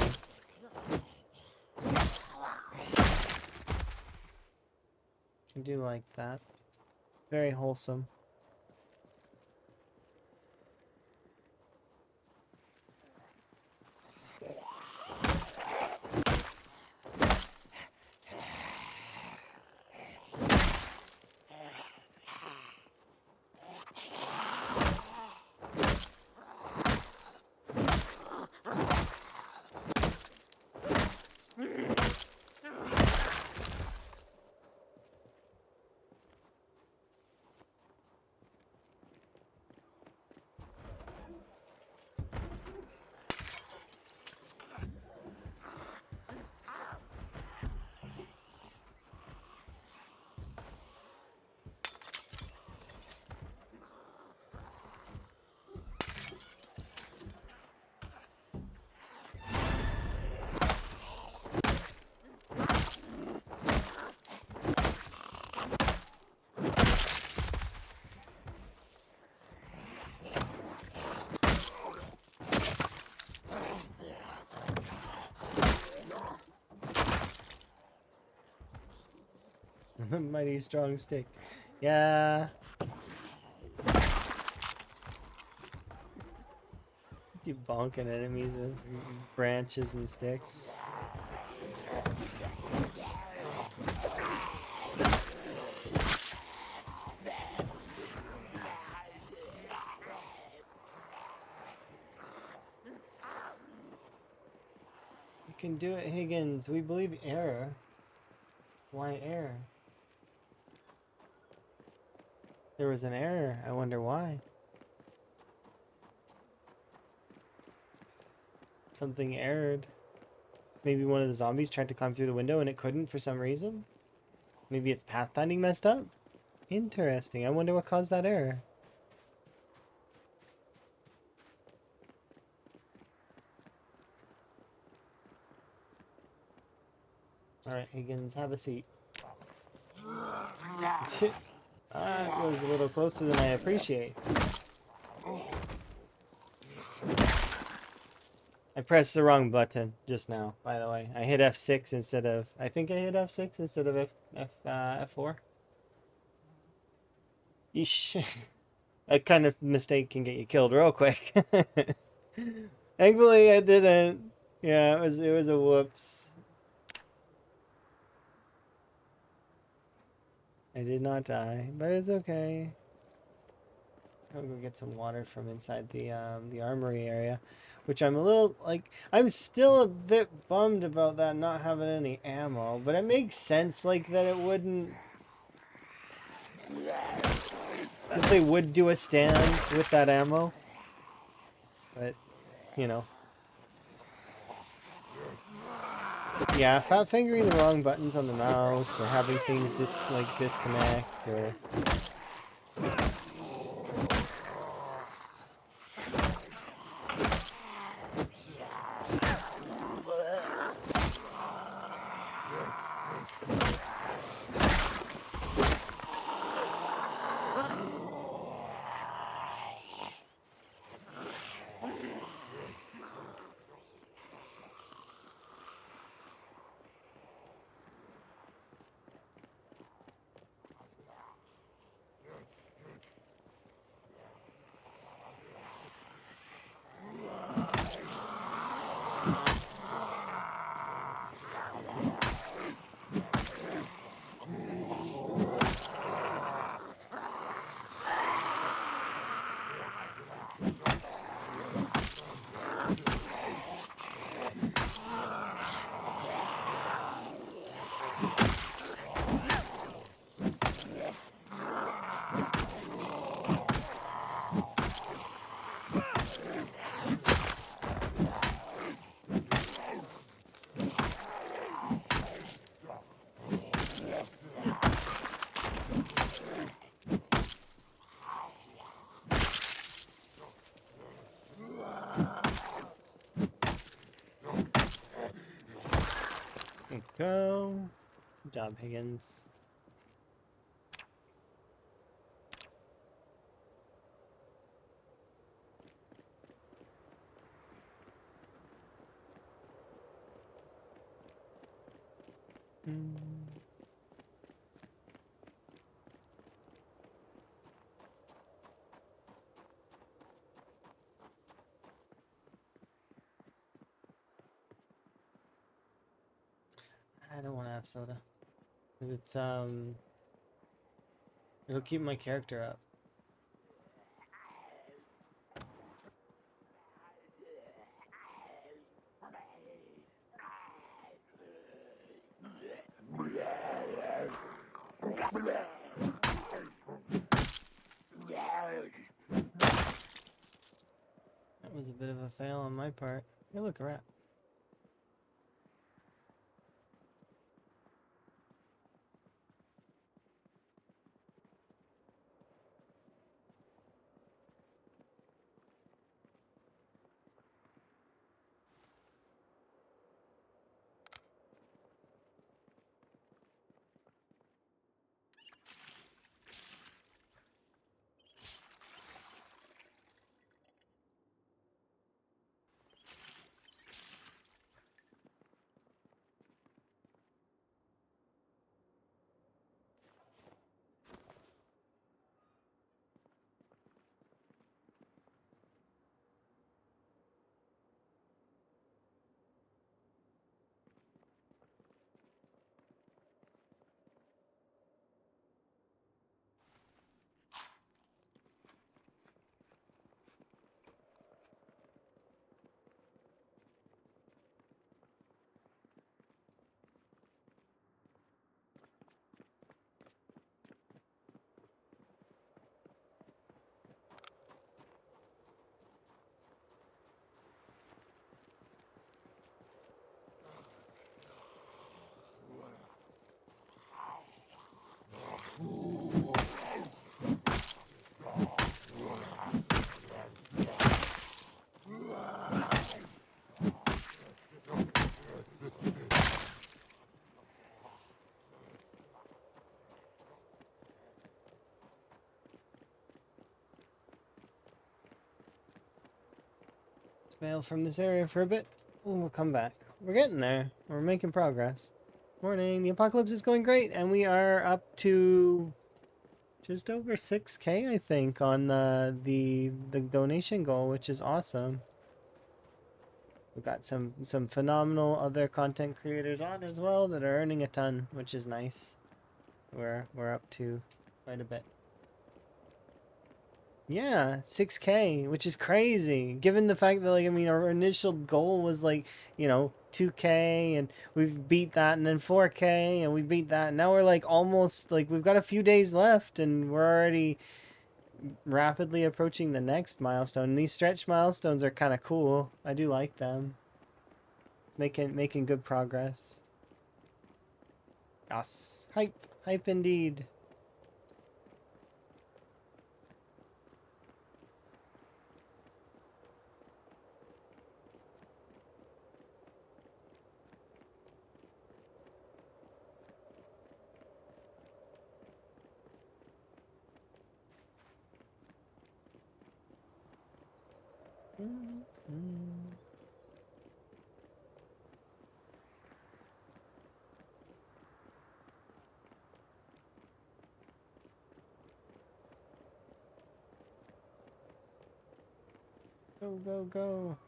[SPEAKER 1] I do like that. Very wholesome. Mighty strong stick. Yeah. Keep bonking enemies with branches and sticks. You can do it, Higgins. We believe error. Why error? There was an error. I wonder why. Something errored. Maybe one of the zombies tried to climb through the window and it couldn't for some reason? Maybe its pathfinding messed up? Interesting. I wonder what caused that error. Alright, Higgins, have a seat. That was a little closer than I appreciate. I pressed the wrong button just now, by the way. I hit F6 instead of... I think I hit F6 instead of F4. Yeesh. That kind of mistake can get you killed real quick. Thankfully, I didn't. Yeah, it was a whoops. I did not die, but it's okay. I'll go get some water from inside the armory area, which I'm a little, like, I'm still a bit bummed about that not having any ammo, but it makes sense, like, that it wouldn't, because they would do a stand with that ammo, but, you know. Yeah, fat fingering the wrong buttons on the mouse, or having things disconnect, or... go. Good job, Higgins. I don't want to have soda. 'Cause it's it'll keep my character up. That was a bit of a fail on my part. Hey, look, a rat. Bail from this area for a bit, and we'll come back. We're getting there. We're making progress. Morning. The apocalypse is going great, and we are up to just over 6K, I think, on the donation goal, which is awesome. We've got some phenomenal other content creators on as well that are earning a ton, which is nice. We're up to quite a bit. Yeah, 6K, which is crazy, given the fact that, like, I mean, our initial goal was, like, you know, 2K, and we've beat that, and then 4K, and we beat that, and now we're, like, almost, like, we've got a few days left, and we're already rapidly approaching the next milestone. These stretch milestones are kind of cool. I do like them. Making good progress. Yes. Hype indeed. Go, go, go.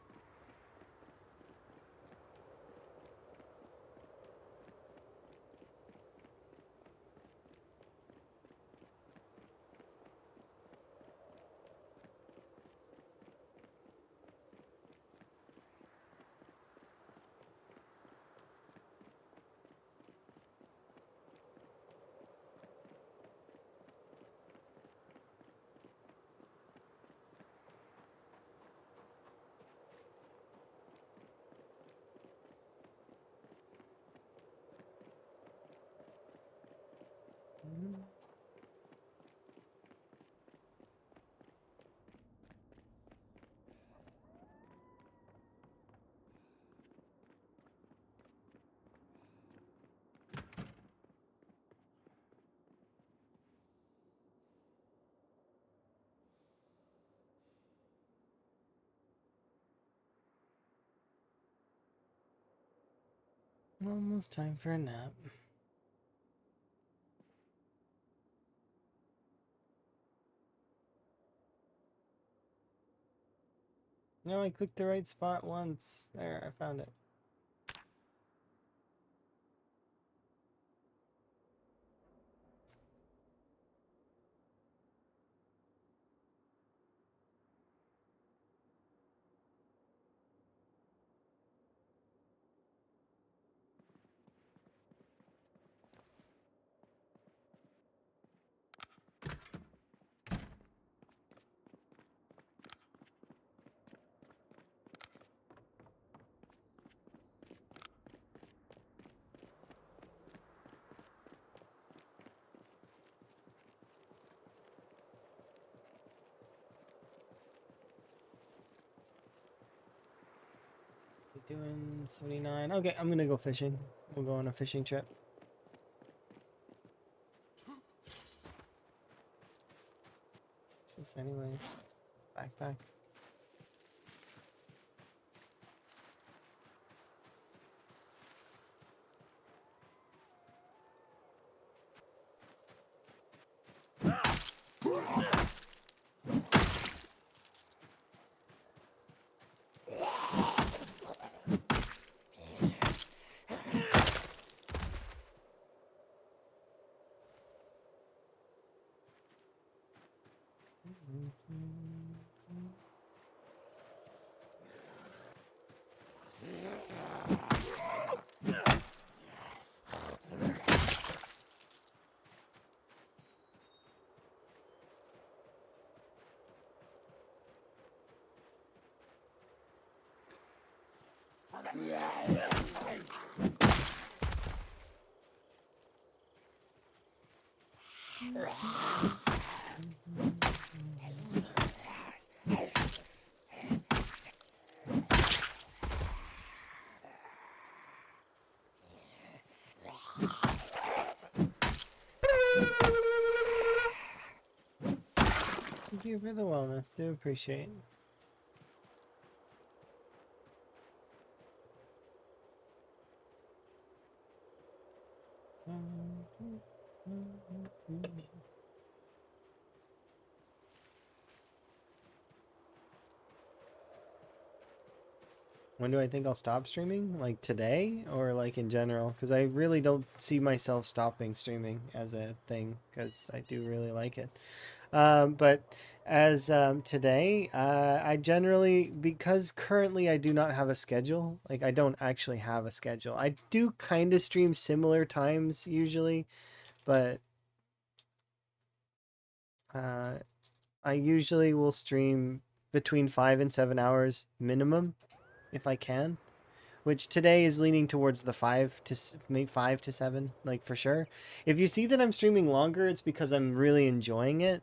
[SPEAKER 1] Almost time for a nap. No, I clicked the right spot once. There, I found it. Doing 79. Okay, I'm gonna go fishing. We'll go on a fishing trip. What's this anyway? Backpack. Thank you for the wellness. Do appreciate. When do I think I'll stop streaming? Like today or like in general? Because I really don't see myself stopping streaming as a thing because I do really like it. But as today, I generally, because currently I do not have a schedule, like I don't actually have a schedule. I do kind of stream similar times usually, but I usually will stream between 5 and 7 hours minimum if I can, which today is leaning towards the 5 to 7, like for sure. If you see that I'm streaming longer, it's because I'm really enjoying it,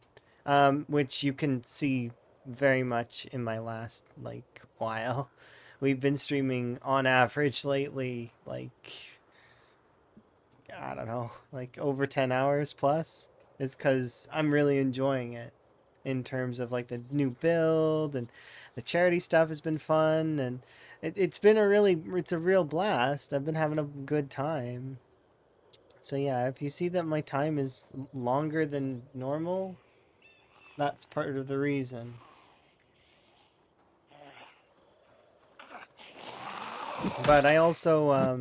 [SPEAKER 1] which you can see very much in my last like while. We've been streaming on average lately, like I don't know, like over 10 hours plus. It's because I'm really enjoying it in terms of like the new build, and the charity stuff has been fun, and it's been it's a real blast. I've been having a good time. So yeah, if you see that my time is longer than normal, that's part of the reason. But I also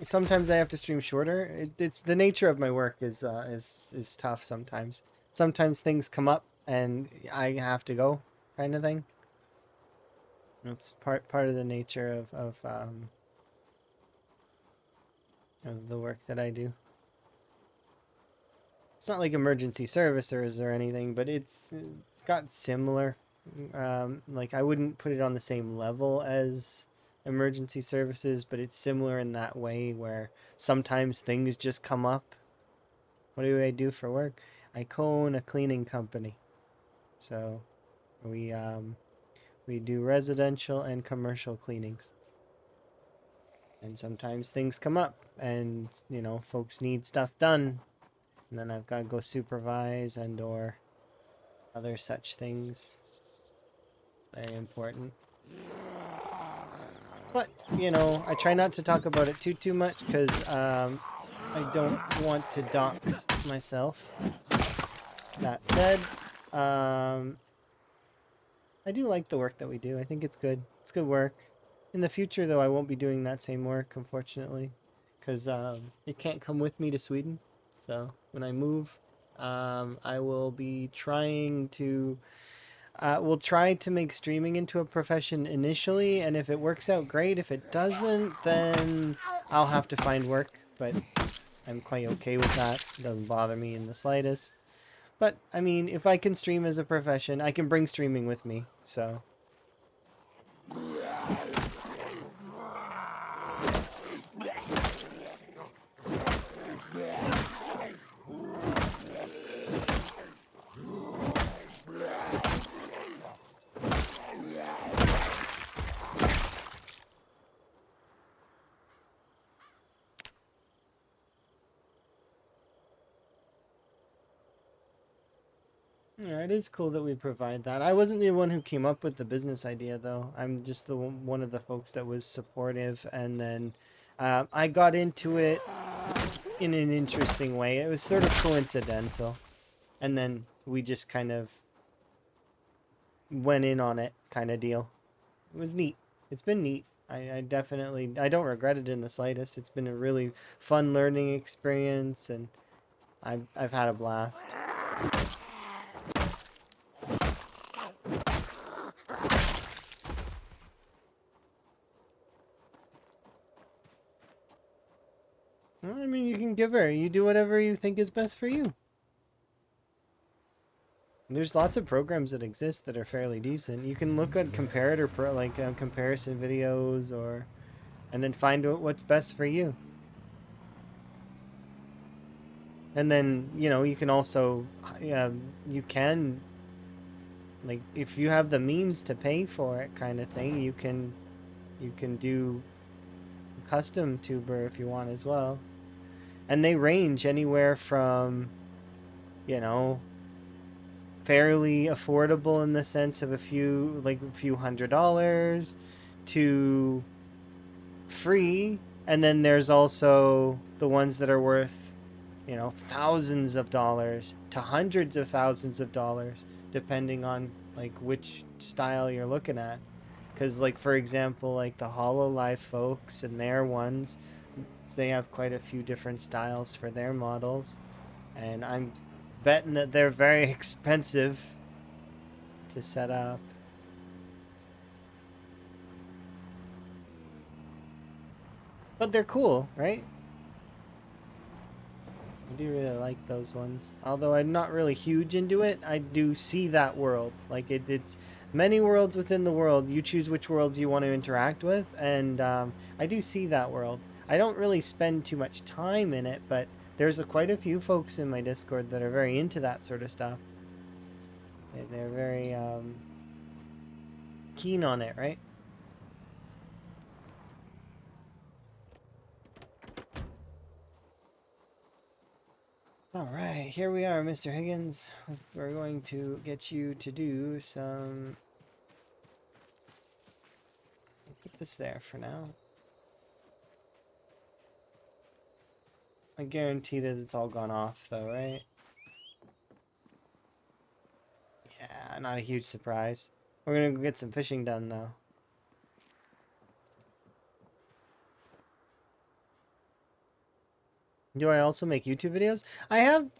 [SPEAKER 1] sometimes I have to stream shorter. It's the nature of my work is tough sometimes. Sometimes things come up and I have to go, kind of thing. It's part of the nature of the work that I do. It's not like emergency services or anything, but it's got similar. Like I wouldn't put it on the same level as emergency services, but it's similar in that way where sometimes things just come up. What do I do for work? I co-own a cleaning company, so we do residential and commercial cleanings. And sometimes things come up and, folks need stuff done. And then I've got to go supervise and or other such things. Very important. But, you know, I try not to talk about it too much because I don't want to dox myself. That said, I do like the work that we do. I think it's good. It's good work. In the future, though, I won't be doing that same work, unfortunately, because it can't come with me to Sweden. So when I move, I will be trying to. We'll try to make streaming into a profession initially, and if it works out, great. If it doesn't, then I'll have to find work. But I'm quite okay with that. It doesn't bother me in the slightest. But I mean, if I can stream as a profession, I can bring streaming with me. So. Yeah, it is cool that we provide that. I wasn't the one who came up with the business idea, though. I'm just one of the folks that was supportive, and then I got into it in an interesting way. It was sort of coincidental, and then we just kind of went in on it, kind of deal. It was neat. It's been neat. I definitely I don't regret it in the slightest. It's been a really fun learning experience, and I've had a blast. Well, I mean, you can give her. You do whatever you think is best for you. There's lots of programs that exist that are fairly decent. You can look at comparison videos, and then find out what's best for you. And then, you know, you can also, you can, like, if you have the means to pay for it, kind of thing, you can do custom tuber if you want as well. And they range anywhere from, you know, fairly affordable in the sense of a few $100s to free, and then there's also the ones that are worth, you know, thousands of dollars to hundreds of thousands of dollars, depending on like which style you're looking at. Because, like, for example, like the HoloLive folks and their ones, they have quite a few different styles for their models, and I'm betting that they're very expensive to set up. But they're cool, right? I do really like those ones. Although I'm not really huge into it, I do see that world. Like, it's many worlds within the world. You choose which worlds you want to interact with, and I do see that world. I don't really spend too much time in it, but there's quite a few folks in my Discord that are very into that sort of stuff. They're very keen on it, right? All right, here we are, Mr. Higgins. We're going to get you to do some... I'll put this there for now. I guarantee that it's all gone off, though, right? Yeah, not a huge surprise. We're gonna go get some fishing done, though. Do I also make YouTube videos? I have...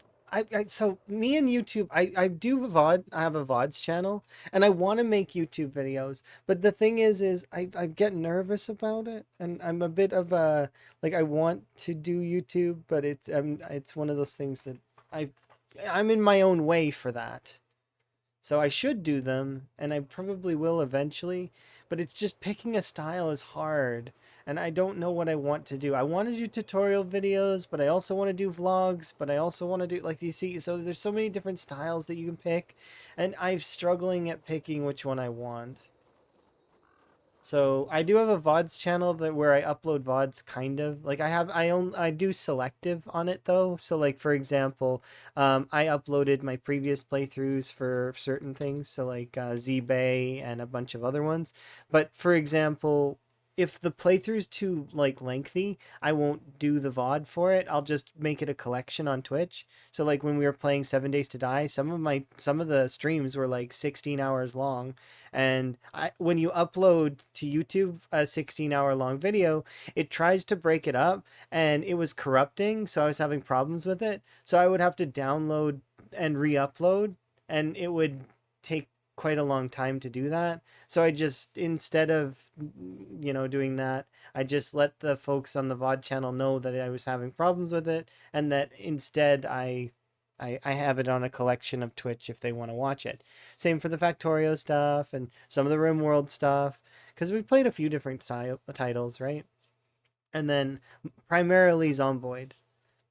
[SPEAKER 1] so me and YouTube, I do VOD. I have a VODs channel, and I want to make YouTube videos. But the thing is I get nervous about it, and I'm a bit of a, like, I want to do YouTube, but it's one of those things that I'm in my own way for that. So I should do them, and I probably will eventually, but it's just picking a style is hard. And I don't know what I want to do. I want to do tutorial videos, but I also want to do vlogs, but I also want to do, like, you see, so there's so many different styles that you can pick, and I'm struggling at picking which one I want. So I do have a VODs channel that where I upload VODs kind of. Like I do selective on it though. So like for example, I uploaded my previous playthroughs for certain things. So like Z-Bay and a bunch of other ones. But for example, if the playthrough's too like lengthy, I won't do the VOD for it. I'll just make it a collection on Twitch. So like when we were playing 7 Days to Die, some of the streams were like 16 hours long. And when you upload to YouTube a 16-hour long video, it tries to break it up and it was corrupting, so I was having problems with it. So I would have to download and re-upload, and it would take quite a long time to do that. So I just, instead of doing that, I just let the folks on the VOD channel know that I was having problems with it, and that instead I have it on a collection of Twitch if they want to watch it. Same for the Factorio stuff and some of the RimWorld stuff, because we played a few different titles, right? And then primarily Zomboid.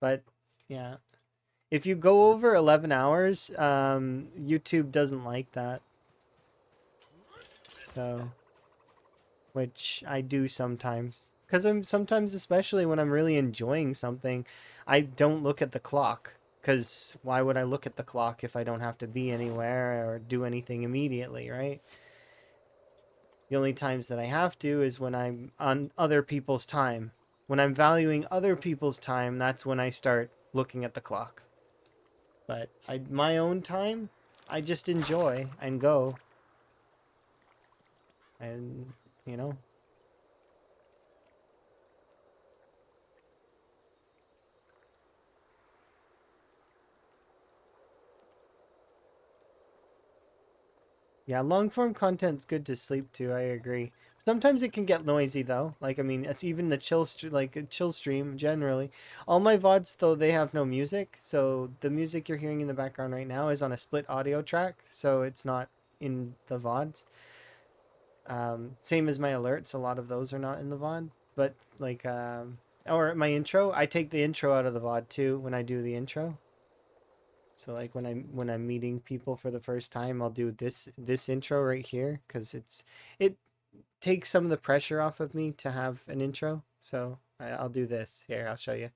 [SPEAKER 1] But yeah, if you go over 11 hours, YouTube doesn't like that. So, which I do sometimes. Because sometimes, especially when I'm really enjoying something, I don't look at the clock. Because why would I look at the clock if I don't have to be anywhere or do anything immediately, right? The only times that I have to is when I'm on other people's time. When I'm valuing other people's time, that's when I start looking at the clock. But my own time, I just enjoy and go. And, you know. Yeah, long form content's good to sleep to, I agree. Sometimes it can get noisy though. Like I mean, it's even the like a chill stream generally. All my VODs though, they have no music. So the music you're hearing in the background right now is on a split audio track, so it's not in the VODs. Same as my alerts, a lot of those are not in the VOD, but like or my intro, I take the intro out of the VOD too when I do the intro. So like when I'm meeting people for the first time, I'll do this intro right here because it takes some of the pressure off of me to have an intro. So I'll do this here. I'll show you.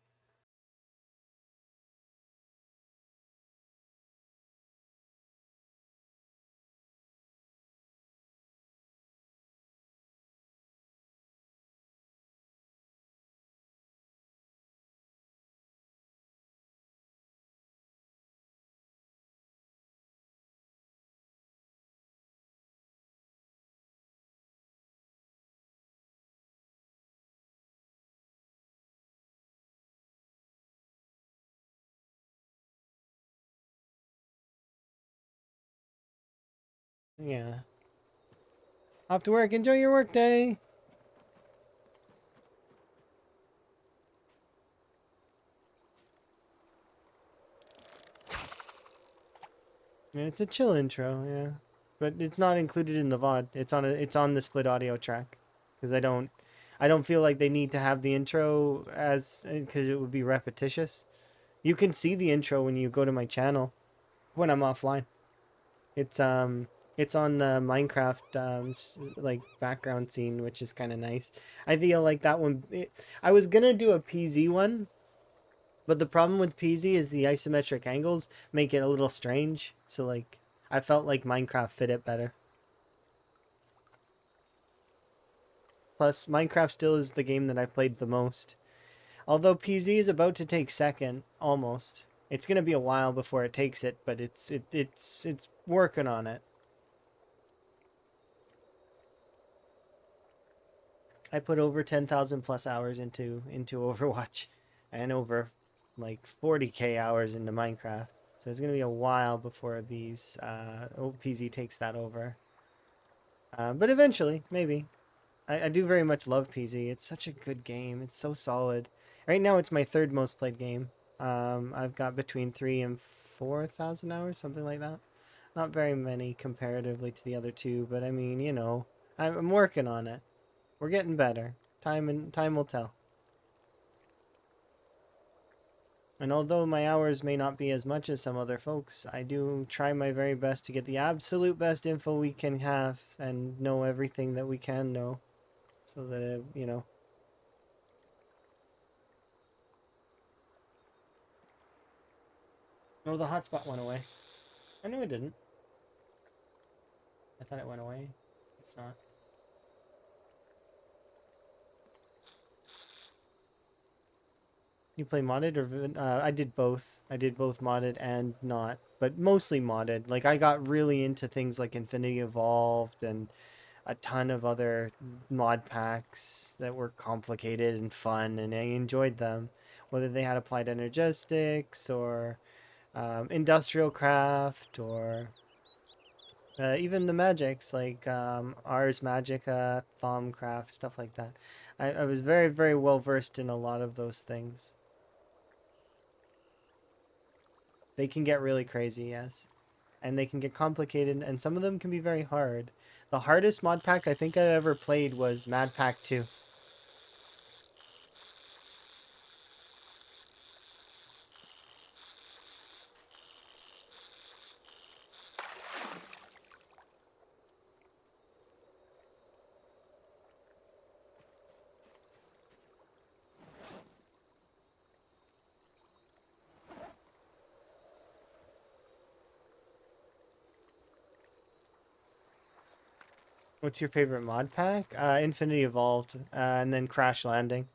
[SPEAKER 1] Yeah. Off to work. Enjoy your work day. Yeah, it's a chill intro, yeah. But it's not included in the VOD. It's on the split audio track because I don't feel like they need to have the intro as because it would be repetitious. You can see the intro when you go to my channel when I'm offline. It's on the Minecraft like background scene, which is kind of nice. I feel like that one. I was gonna do a PZ one, but the problem with PZ is the isometric angles make it a little strange. So like, I felt like Minecraft fit it better. Plus, Minecraft still is the game that I played the most. Although PZ is about to take second, almost. It's gonna be a while before it takes it, but it's working on it. I put over 10,000 plus hours into Overwatch, and over like 40k hours into Minecraft. So it's gonna be a while before these PZ takes that over. But eventually, maybe. I do very much love PZ. It's such a good game. It's so solid. Right now, it's my third most played game. I've got between 3 and 4,000 hours, something like that. Not very many comparatively to the other two, but I mean, you know, I'm working on it. We're getting better. Time will tell. And although my hours may not be as much as some other folks, I do try my very best to get the absolute best info we can have and know everything that we can know. so that it, you know. Oh, the hotspot went away. I knew it didn't. I thought it went away. It's not. You play modded or I did both. I did both modded and not, but mostly modded. Like I got really into things like Infinity Evolved and a ton of other mod packs that were complicated and fun, and I enjoyed them. Whether they had applied energetics or industrial craft or even the magics like Ars Magica, Thaumcraft, stuff like that. I was very, very well versed in a lot of those things. They can get really crazy, yes. And they can get complicated, and some of them can be very hard. The hardest mod pack I think I ever played was Mad Pack 2. What's your favorite mod pack? Infinity Evolved, and then Crash Landing,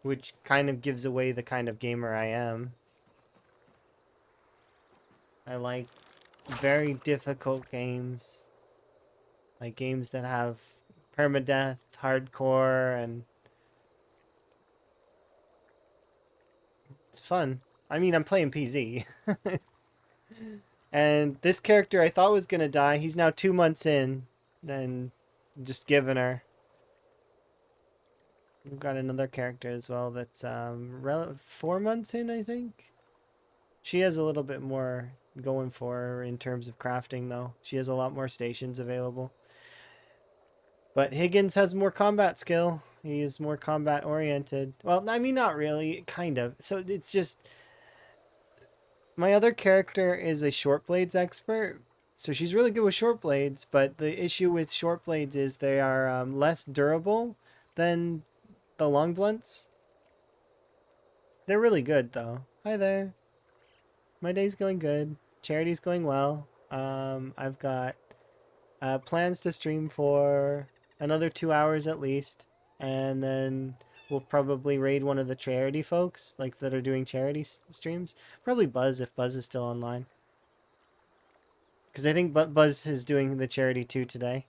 [SPEAKER 1] which kind of gives away the kind of gamer I am. I like very difficult games, like games that have permadeath, hardcore, and it's fun. I mean, I'm playing PZ. And this character I thought was gonna die, he's now 2 months in, and just giving her. We've got another character as well that's 4 months in, I think. She has a little bit more going for her in terms of crafting, though. She has a lot more stations available. But Higgins has more combat skill. He is more combat oriented. Well, I mean, not really, kind of. So it's just my other character is a short blades expert, so she's really good with short blades, but the issue with short blades is they are less durable than the long blunts. They're really good, though. Hi there. My day's going good. Charity's going well. I've got plans to stream for another 2 hours at least, and then we'll probably raid one of the charity folks, like that are doing charity streams. Probably Buzz, if Buzz is still online. Because I think Buzz is doing the charity too today.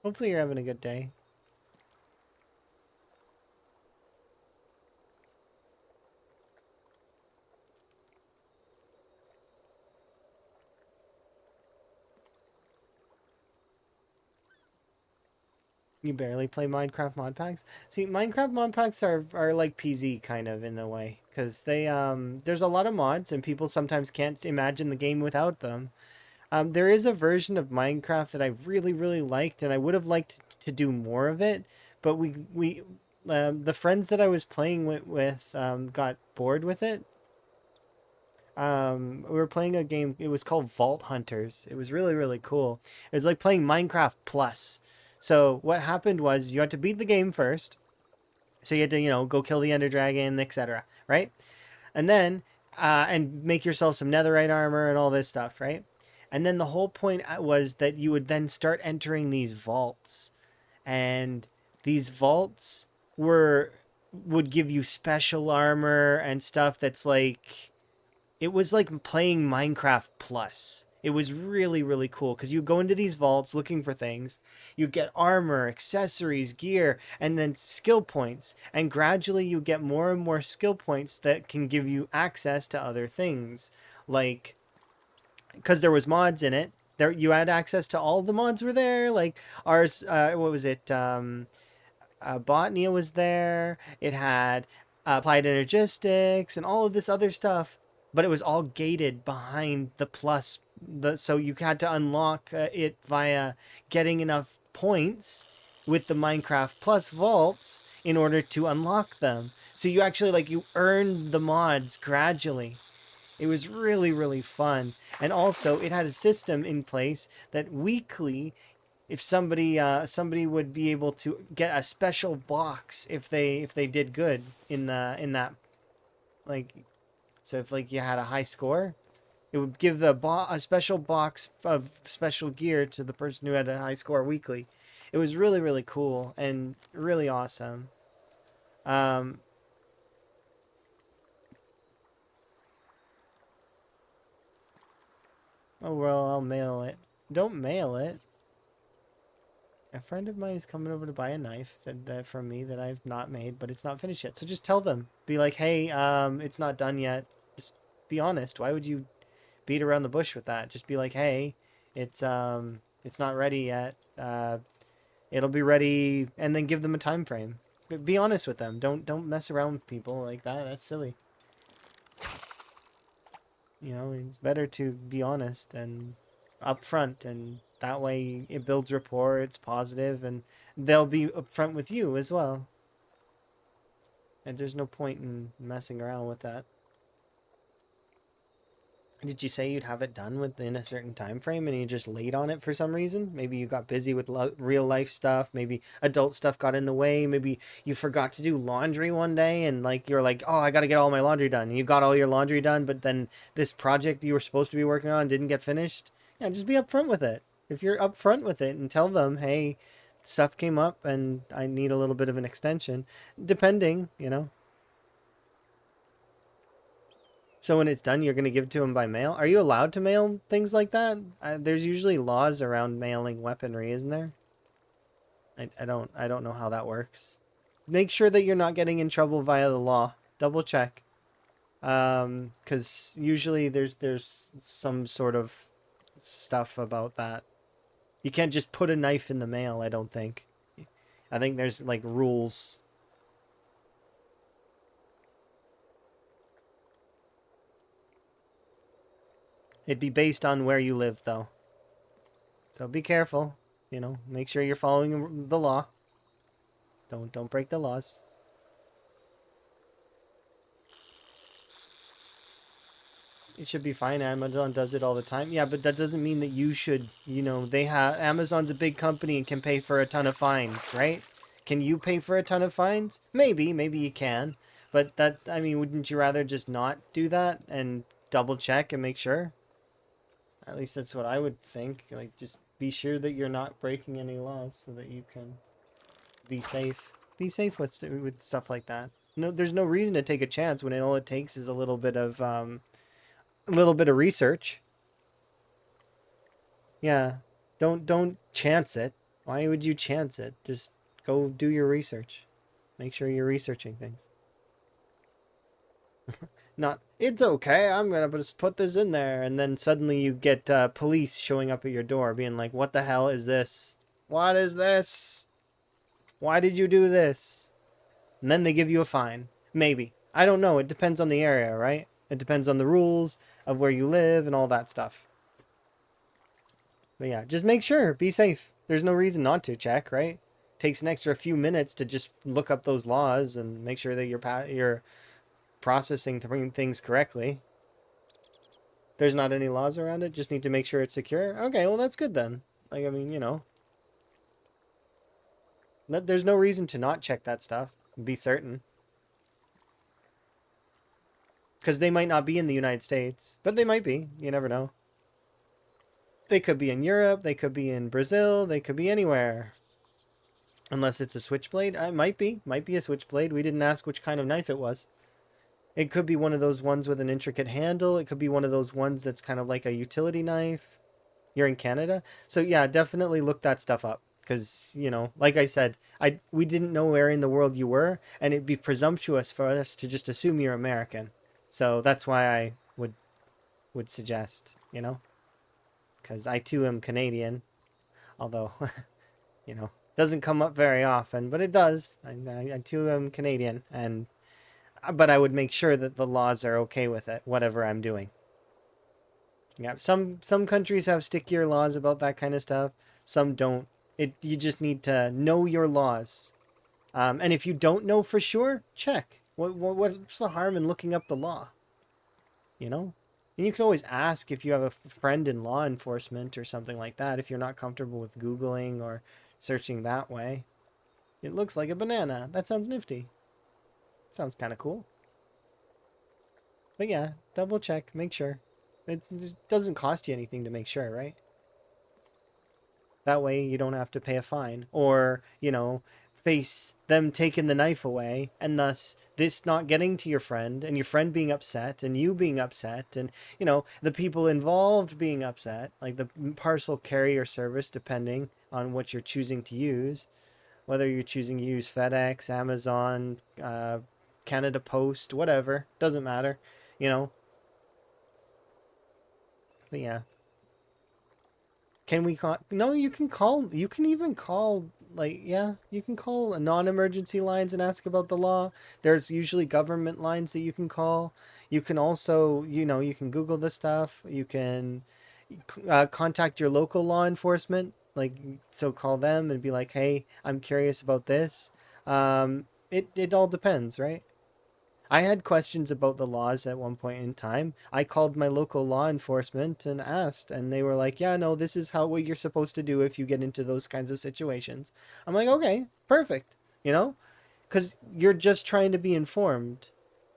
[SPEAKER 1] Hopefully you're having a good day. You barely play Minecraft mod packs? See, Minecraft mod packs are like PZ kind of in a way, because they there's a lot of mods and people sometimes can't imagine the game without them. There is a version of Minecraft that I really, really liked, and I would have liked to do more of it, but the friends that I was playing with got bored with it. We were playing a game. It was called Vault Hunters. It was really, really cool. It was like playing Minecraft Plus. So what happened was you had to beat the game first. So you had to, go kill the Ender Dragon, etc. Right? And then, and make yourself some netherite armor and all this stuff, right? And then the whole point was that you would then start entering these vaults. And these vaults would give you special armor and stuff that's like, it was like playing Minecraft Plus. It was really, really cool because you go into these vaults looking for things. You get armor, accessories, gear, and then skill points. And gradually you get more and more skill points that can give you access to other things. Like, because there was mods in it. There, you had access to all the mods were there. Like ours, what was it? Botnia was there. It had applied energistics and all of this other stuff. But it was all gated behind the plus. So you had to unlock it via getting enough points with the Minecraft Plus vaults in order to unlock them. So you actually you earned the mods gradually. It was really, really fun. And also, it had a system in place that weekly, if somebody would be able to get a special box if they did good in that, like, so if like you had a high score, it would give a special box of special gear to the person who had a high score weekly. It was really, really cool and really awesome. Um, oh well, I'll mail it. Don't mail it. A friend of mine is coming over to buy a knife that from me that I've not made, but it's not finished yet. So just tell them. Be like, hey, it's not done yet. Just be honest. Why would you beat around the bush with that? Just be like, hey, it's not ready yet. It'll be ready, and then give them a time frame. Be honest with them. Don't mess around with people like that. That's silly. You know, it's better to be honest and upfront, and that way it builds rapport. It's positive, and they'll be upfront with you as well. And there's no point in messing around with that. Did you say you'd have it done within a certain time frame and you just late on it for some reason? Maybe you got busy with real life stuff. Maybe adult stuff got in the way. Maybe you forgot to do laundry one day and like you're like, oh, I got to get all my laundry done. And you got all your laundry done, but then this project you were supposed to be working on didn't get finished. Yeah, just be upfront with it. If you're upfront with it and tell them, hey, stuff came up and I need a little bit of an extension, depending, you know. So when it's done, you're going to give it to them by mail? Are you allowed to mail things like that? There's usually laws around mailing weaponry, isn't there? I don't know how that works. Make sure that you're not getting in trouble via the law. Double check. 'Cause usually there's some sort of stuff about that. You can't just put a knife in the mail, I don't think. I think there's like rules. It'd be based on where you live, though. So be careful. You know, make sure you're following the law. Don't break the laws. It should be fine. Amazon does it all the time. Yeah, but that doesn't mean that you should, you know, Amazon's a big company and can pay for a ton of fines, right? Can you pay for a ton of fines? Maybe you can. But that, I mean, wouldn't you rather just not do that and double check and make sure? At least that's what I would think. Like, just be sure that you're not breaking any laws so that you can be safe. Be safe with stuff like that. No, there's no reason to take a chance when all it takes is a little bit of research. Yeah, don't chance it. Why would you chance it? Just go do your research. Make sure you're researching things. Not, it's okay, I'm gonna just put this in there, and then suddenly you get police showing up at your door being like, what the hell is this? What is this? Why did you do this? And then they give you a fine. Maybe. I don't know. It depends on the area, right? It depends on the rules of where you live and all that stuff. But yeah, just make sure. Be safe. There's no reason not to check, right? Takes an extra few minutes to just look up those laws and make sure that you're processing things correctly. There's not any laws around it. Just need to make sure it's secure. Okay, well that's good then. Like, I mean, you know, there's no reason to not check that stuff. Be certain. Because they might not be in the United States, but they might be. You never know. They could be in Europe. They could be in Brazil. They could be anywhere. Unless it's a switchblade. It might be. Might be a switchblade. We didn't ask which kind of knife it was. It could be one of those ones with an intricate handle. It could be one of those ones that's kind of like a utility knife. You're in Canada? So yeah, definitely look that stuff up. Because, you know, like I said, we didn't know where in the world you were. And it'd be presumptuous for us to just assume you're American. So that's why I would suggest, you know. Because I too am Canadian. Although, you know, doesn't come up very often. But it does. I too am Canadian. But I would make sure that the laws are okay with it, whatever I'm doing. Yeah, some countries have stickier laws about that kind of stuff. Some don't. You just need to know your laws. And if you don't know for sure, check. What's the harm in looking up the law? You know? And you can always ask if you have a friend in law enforcement or something like that if you're not comfortable with Googling or searching that way. It looks like a banana. That sounds nifty. Sounds kind of cool. But yeah, double check, make sure. It doesn't cost you anything to make sure, right? That way you don't have to pay a fine or, face them taking the knife away and thus this not getting to your friend and your friend being upset and you being upset and, the people involved being upset, like the parcel carrier service, depending on what you're choosing to use, whether you're choosing to use FedEx, Amazon, Canada Post, whatever, doesn't matter, you know. But yeah. Can we call? No, you can call. You can even call. Like, yeah, you can call non-emergency lines and ask about the law. There's usually government lines that you can call. You can also, you can Google this stuff. You can contact your local law enforcement. Like, so call them and be like, hey, I'm curious about this. It all depends, right? I had questions about the laws at one point in time. I called my local law enforcement and asked, and they were like, "Yeah, no, this is what you're supposed to do if you get into those kinds of situations." I'm like, "Okay, perfect." Because you're just trying to be informed.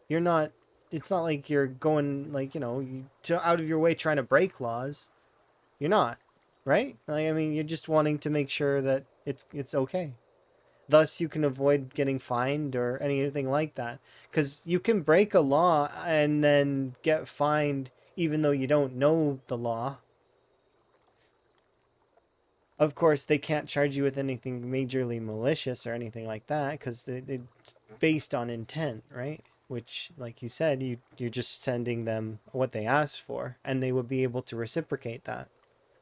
[SPEAKER 1] You're not. It's not like you're going like out of your way trying to break laws. You're not, right? Like, I mean, you're just wanting to make sure that it's okay. Thus, you can avoid getting fined or anything like that. Because you can break a law and then get fined even though you don't know the law. Of course, they can't charge you with anything majorly malicious or anything like that because it's based on intent, right? Which, like you said, you're just sending them what they asked for and they would be able to reciprocate that.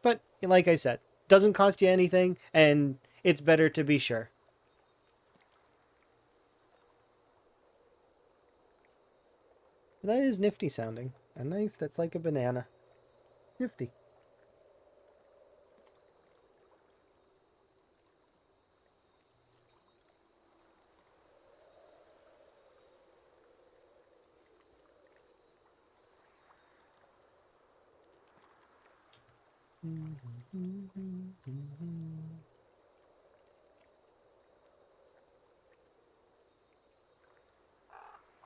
[SPEAKER 1] But, like I said, doesn't cost you anything and it's better to be sure. That is nifty sounding. A knife that's like a banana. Nifty.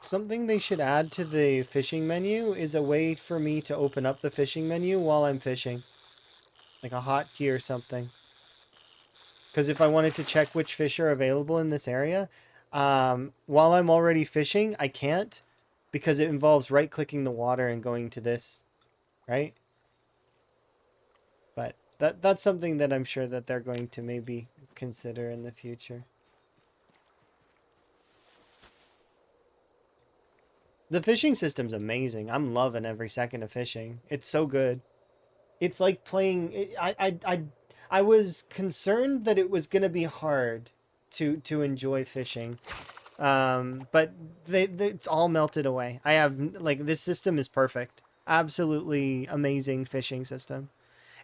[SPEAKER 1] Something they should add to the fishing menu is a way for me to open up the fishing menu while I'm fishing. Like a hotkey or something. Because if I wanted to check which fish are available in this area, while I'm already fishing, I can't. Because it involves right-clicking the water and going to this. Right? But that's something that I'm sure that they're going to maybe consider in the future. The fishing system's amazing. I'm loving every second of fishing. It's so good. It's like playing. I was concerned that it was gonna be hard to enjoy fishing, but it's all melted away. I have like this system is perfect. Absolutely amazing fishing system.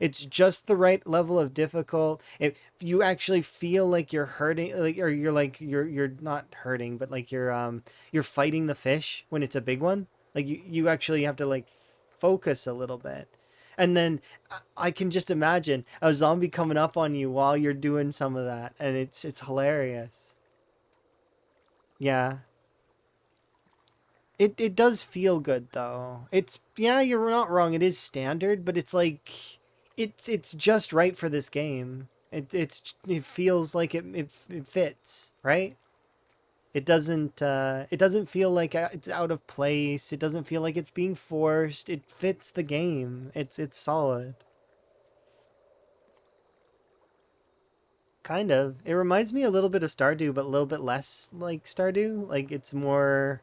[SPEAKER 1] It's just the right level of difficult. If you actually feel like you're hurting, like or you're not hurting, but like you're fighting the fish when it's a big one. Like you actually have to like focus a little bit. And then I can just imagine a zombie coming up on you while you're doing some of that, and it's hilarious. Yeah. It does feel good though. It's yeah, you're not wrong. It is standard, but it's like it's just right for this game. It feels like it fits, right? It doesn't feel like it's out of place. It doesn't feel like it's being forced. It fits the game. It's solid. Kind of. It reminds me a little bit of Stardew, but a little bit less like Stardew. Like it's more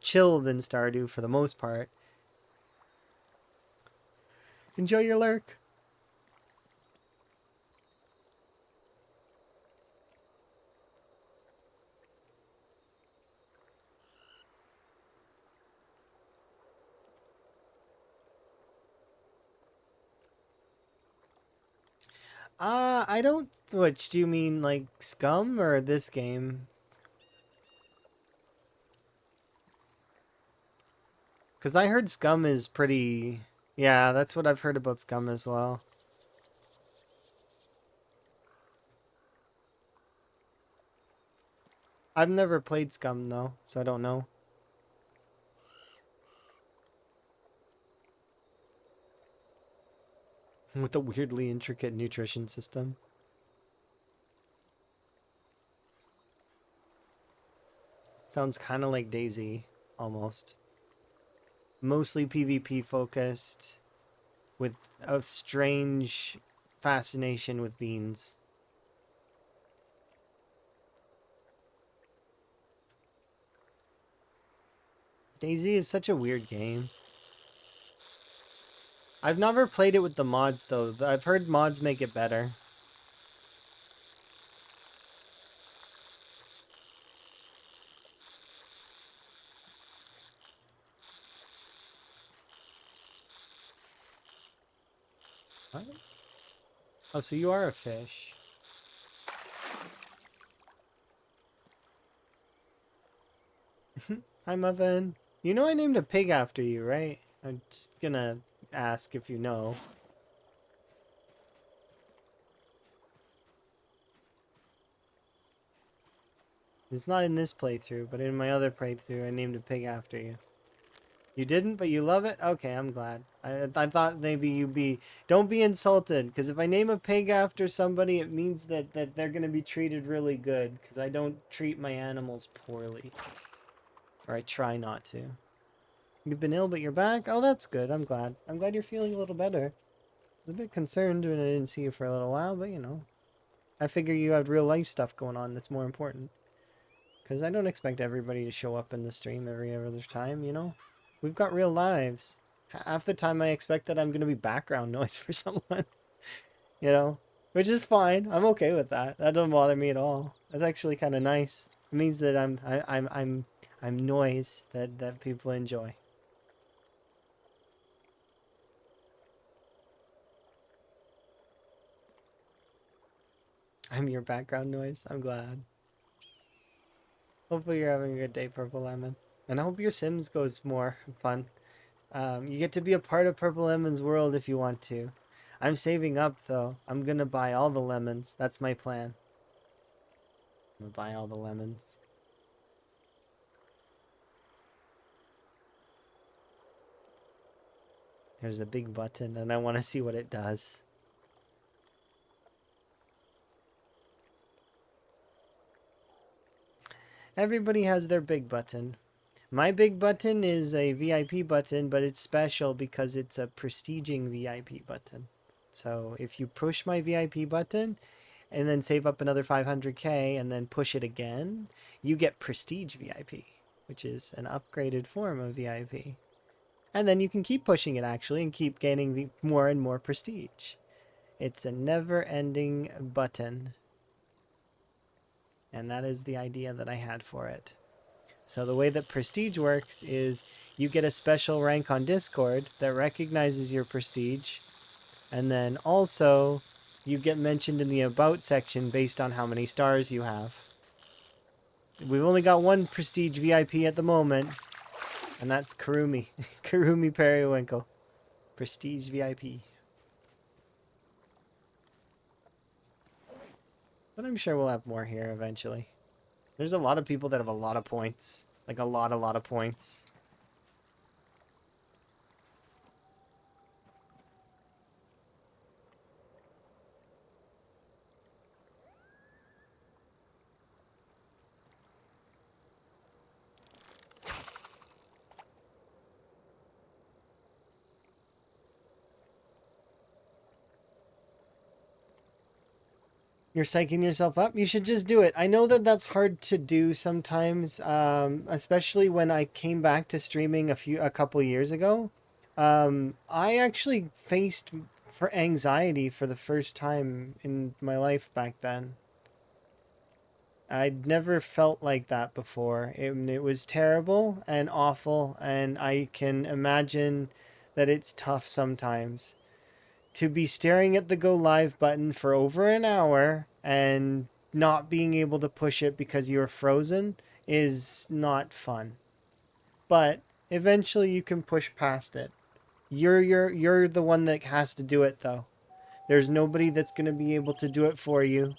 [SPEAKER 1] chill than Stardew for the most part. Enjoy your lurk. I don't. Which do you mean, like Scum or this game? Because I heard Scum is pretty... Yeah, that's what I've heard about Scum as well. I've never played Scum, though, so I don't know. With a weirdly intricate nutrition system. Sounds kind of like DayZ, almost. Mostly PvP focused, with a strange fascination with beans. DayZ is such a weird game. I've never played it with the mods, though. I've heard mods make it better. What? Oh, so you are a fish. Hi, Muffin. You know I named a pig after you, right? I'm just gonna ask if you know. It's not in this playthrough, but in my other playthrough, I named a pig after you. You didn't, but you love it? Okay, I'm glad. I thought maybe you'd be... Don't be insulted, because if I name a pig after somebody, it means that they're going to be treated really good, because I don't treat my animals poorly. Or I try not to. You've been ill, but you're back? Oh, that's good. I'm glad. I'm glad you're feeling a little better. I was a bit concerned when I didn't see you for a little while, but you know. I figure you have real life stuff going on that's more important. Because I don't expect everybody to show up in the stream every other time, you know? We've got real lives. Half the time I expect that I'm going to be background noise for someone. You know? Which is fine. I'm okay with that. That doesn't bother me at all. That's actually kind of nice. It means that I'm noise that people enjoy. I'm your background noise. I'm glad. Hopefully you're having a good day, Purple Lemon. And I hope your Sims goes more fun. You get to be a part of Purple Lemon's world if you want to. I'm saving up, though. I'm gonna buy all the lemons. That's my plan. I'm gonna buy all the lemons. There's a big button, and I want to see what it does. Everybody has their big button. My big button is a VIP button, but it's special because it's a prestiging VIP button. So if you push my VIP button and then save up another 500k and then push it again, you get prestige VIP, which is an upgraded form of VIP. And then you can keep pushing it actually and keep gaining more and more prestige. It's a never-ending button. And that is the idea that I had for it. So the way that prestige works is you get a special rank on Discord that recognizes your prestige. And then also you get mentioned in the about section based on how many stars you have. We've only got one prestige VIP at the moment. And that's Karumi. Karumi Periwinkle. Prestige VIP. But I'm sure we'll have more here eventually. There's a lot of people that have a lot of points. Like a lot of points. You're psyching yourself up? You should just do it. I know that that's hard to do sometimes, especially when I came back to streaming a couple years ago. I actually faced for anxiety for the first time in my life back then. I'd never felt like that before. It was terrible and awful, and I can imagine that it's tough sometimes. To be staring at the go live button for over an hour and not being able to push it because you're frozen is not fun. But Eventually you can push past it. You're the one that has to do it though. There's nobody that's going to be able to do it for you.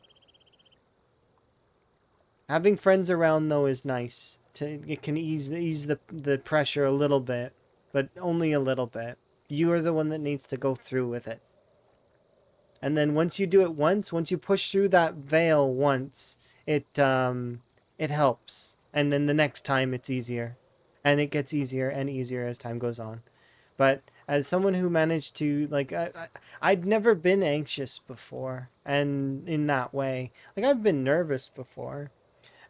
[SPEAKER 1] Having friends around though is nice. It can ease the pressure a little bit, but only a little bit. You are the one that needs to go through with it. And then once you do it once, once you push through that veil once, it helps. And then the next time it's easier. And it gets easier and easier as time goes on. But as someone who managed to like I'd never been anxious before, and in that way, like I've been nervous before,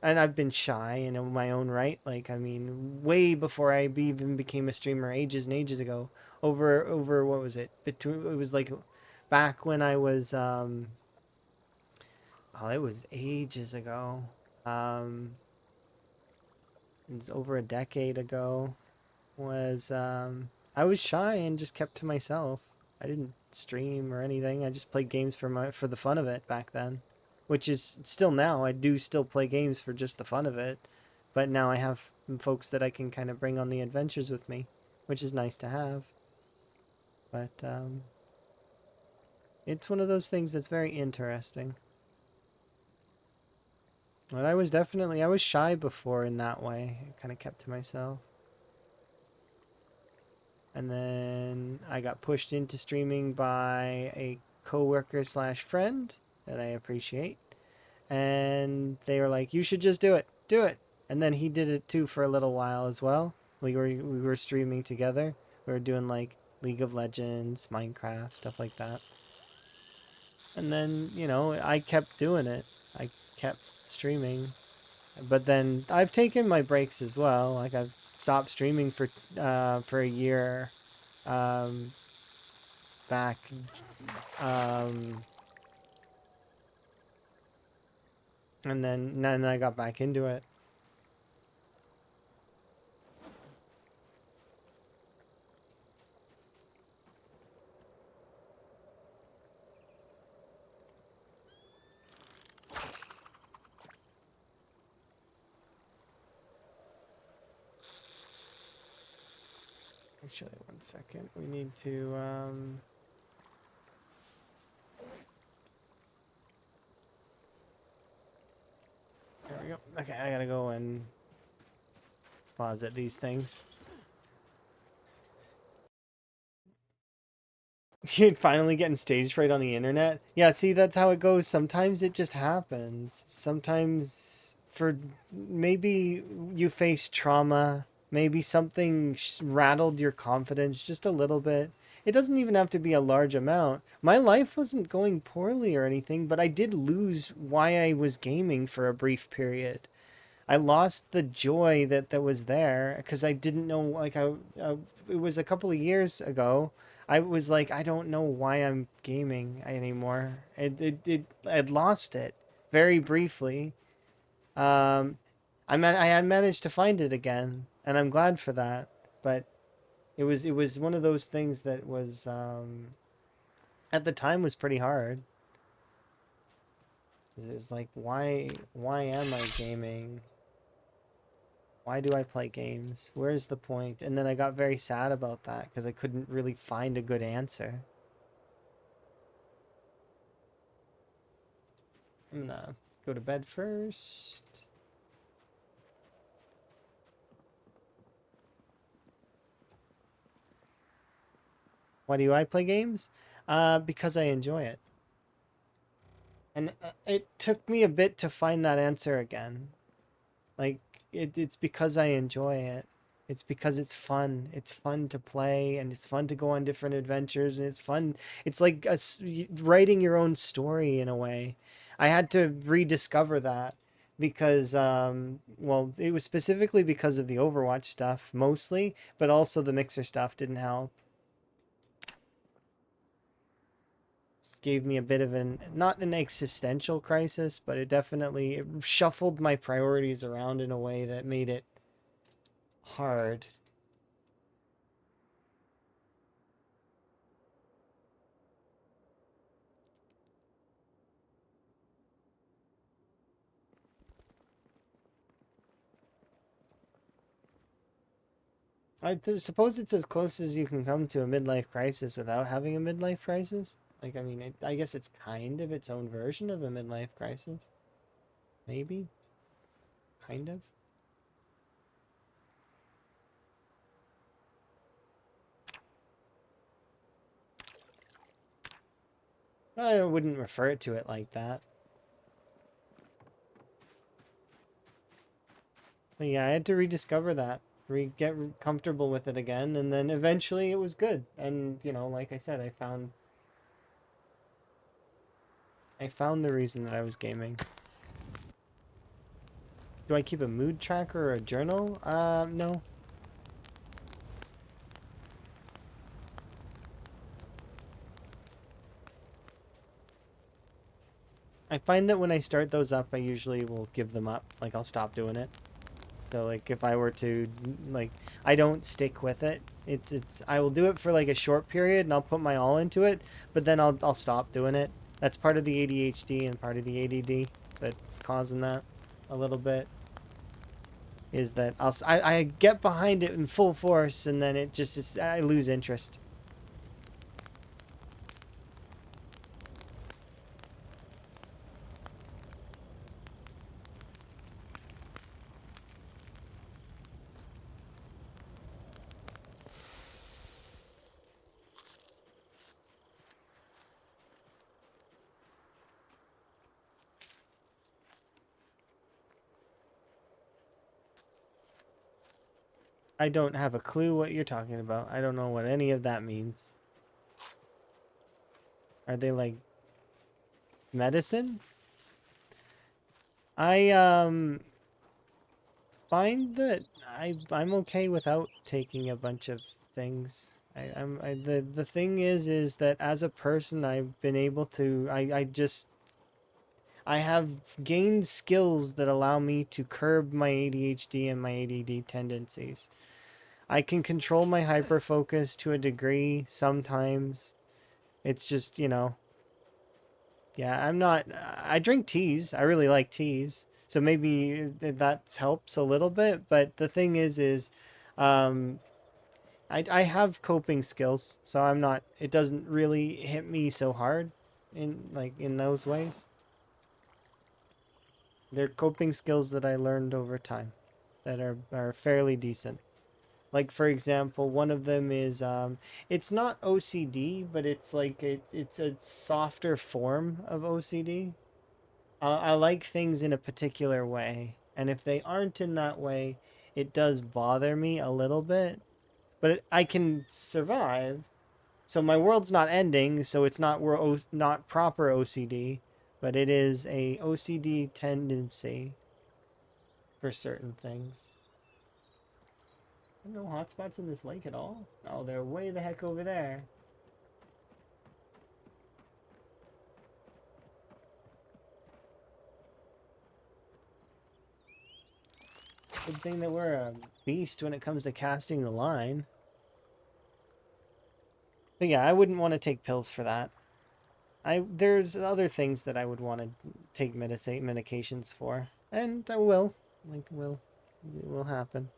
[SPEAKER 1] and I've been shy in my own right. Like I mean, way before I even became a streamer, ages and ages ago. Over what was it? Between it was like back when I was oh, it was ages ago. Um, it's over a decade ago. Was I was shy and just kept to myself. I didn't stream or anything. I just played games for the fun of it back then, which is still now. I do still play games for just the fun of it, but now I have folks that I can kind of bring on the adventures with me, which is nice to have. But it's one of those things that's very interesting. But I was shy before in that way. I kind of kept to myself. And then I got pushed into streaming by a coworker slash friend that I appreciate. And they were like, "You should just do it. Do it." And then he did it too for a little while as well. We were streaming together. We were doing like League of Legends, Minecraft, stuff like that. And then, I kept doing it. I kept streaming. But then I've taken my breaks as well. Like I've stopped streaming for a year um, back. Um, and then I got back into it. Actually, one second. We need to. There we go. Okay, I gotta go and pause at these things. You're finally getting stage fright on the internet? Yeah, see, that's how it goes. Sometimes it just happens. Sometimes, for maybe you face trauma, maybe something rattled your confidence just a little bit. It doesn't even have to be a large amount. My life wasn't going poorly or anything, but I did lose why I was gaming for a brief period. I lost the joy that was there because I didn't know, like it was a couple of years ago. I was like, I don't know why I'm gaming anymore. I'd lost it very briefly. Um, I had managed to find it again, and I'm glad for that. But it was one of those things that was at the time was pretty hard. It was like, why am I gaming? Why do I play games? Where's the point? And then I got very sad about that because I couldn't really find a good answer. I'm gonna go to bed first. Why do I play games? Because I enjoy it. And it took me a bit to find that answer again. Like, it's because I enjoy it. It's because it's fun. It's fun to play, and it's fun to go on different adventures, and it's fun. It's like writing your own story in a way. I had to rediscover that because, well, it was specifically because of the Overwatch stuff mostly, but also the Mixer stuff didn't help. Gave me a bit of not an existential crisis, but it shuffled my priorities around in a way that made it hard. suppose it's as close as you can come to a midlife crisis without having a midlife crisis. Like, I mean, I guess it's kind of its own version of a midlife crisis. Maybe. Kind of. I wouldn't refer to it like that. But yeah, I had to rediscover that. Get comfortable with it again, and then eventually it was good. And, you know, like I said, I found the reason that I was gaming. Do I keep a mood tracker or a journal? No. I find that when I start those up, I usually will give them up. Like, I'll stop doing it. So, like, if I were to, like, I don't stick with it. I will do it for, like, a short period, and I'll put my all into it, but then I'll stop doing it. That's part of the ADHD and part of the ADD that's causing that a little bit. Is that I get behind it in full force, and then I lose interest. I don't have a clue what you're talking about. I don't know what any of that means. Are they like medicine? I find that I'm okay without taking a bunch of things. The thing is that as a person I've been able to I have gained skills that allow me to curb my ADHD and my ADD tendencies. I can control my hyperfocus to a degree sometimes. It's just, you know, yeah, I drink teas. I really like teas. So maybe that helps a little bit. But the thing is, um, I have coping skills. So it doesn't really hit me so hard in those ways. They're coping skills that I learned over time that are fairly decent. Like, for example, one of them is it's not OCD, but it's like it's a softer form of OCD. I like things in a particular way, and if they aren't in that way, it does bother me a little bit. But I can survive. So my world's not ending, so it's not proper OCD, but it is a OCD tendency for certain things. No hotspots in this lake at all? Oh, they're way the heck over there. Good thing that we're a beast when it comes to casting the line. But yeah, I wouldn't want to take pills for that. There's other things that I would want to take medications for. And I will. Like, it will happen.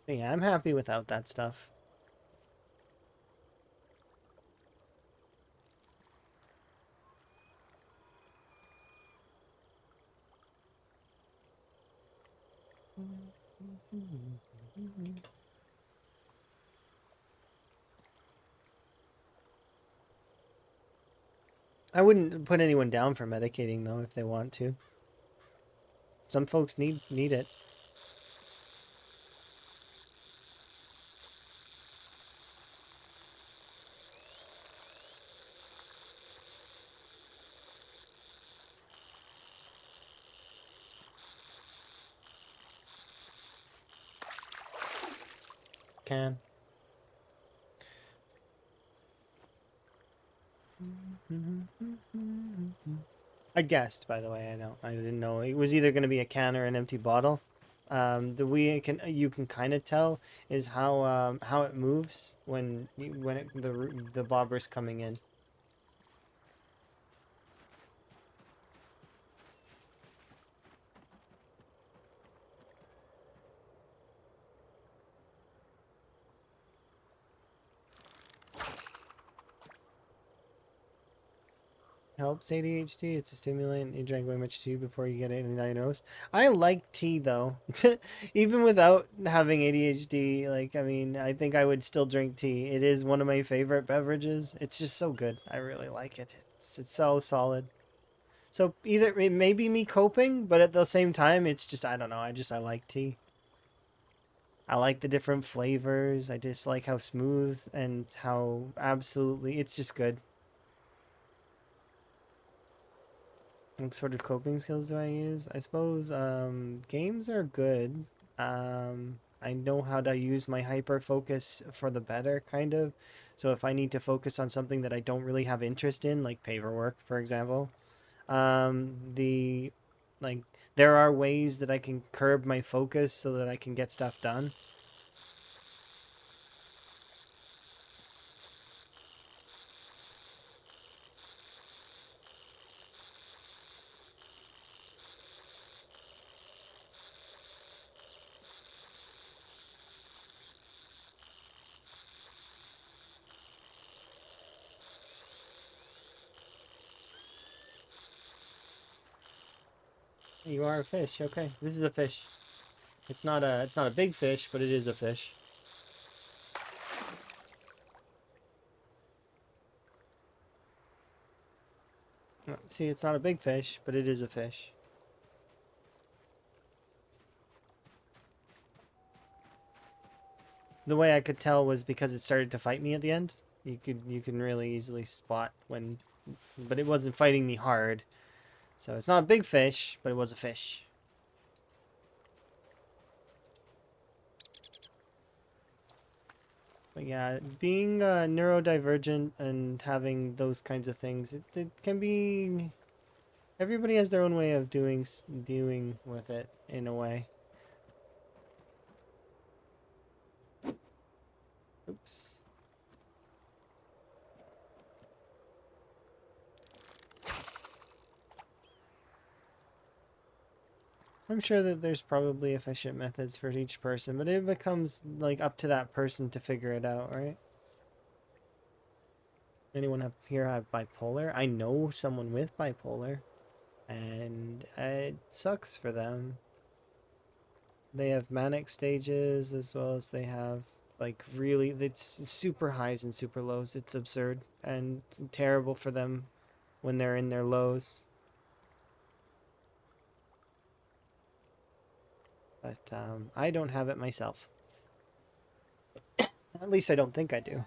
[SPEAKER 1] But yeah, I'm happy without that stuff. I wouldn't put anyone down for medicating though if they want to. Some folks need it. Can. I guessed, by the way. I didn't know. It was either going to be a can or an empty bottle. The way you can kind of tell is how it moves when the bobber's coming in. Helps ADHD. It's a stimulant. You drank way much tea before you get it diagnosed. I like tea though. Even without having ADHD, like I mean, I think I would still drink tea. It is one of my favorite beverages. It's just so good. I really like it. It's so solid. So either it may be me coping, but at the same time, it's just I don't know. I like tea. I like the different flavors. I just like how smooth and how absolutely it's just good. What sort of coping skills do I use? I suppose games are good. I know how to use my hyper focus for the better, kind of. So if I need to focus on something that I don't really have interest in, like paperwork, for example, the like there are ways that I can curb my focus so that I can get stuff done. You are a fish. Okay, this is a fish. It's not a big fish, but it is a fish. See, it's not a big fish, but it is a fish. The way I could tell was because it started to fight me at the end. You can really easily spot when, but it wasn't fighting me hard. So it's not a big fish, but it was a fish. But yeah, being neurodivergent and having those kinds of things, it can be. Everybody has their own way of dealing with it in a way. Oops. I'm sure that there's probably efficient methods for each person, but it becomes like up to that person to figure it out, right? Anyone up here have bipolar? I know someone with bipolar, and it sucks for them. They have manic stages as well as they have like really it's super highs and super lows. It's absurd and terrible for them when they're in their lows. But I don't have it myself. At least I don't think I do.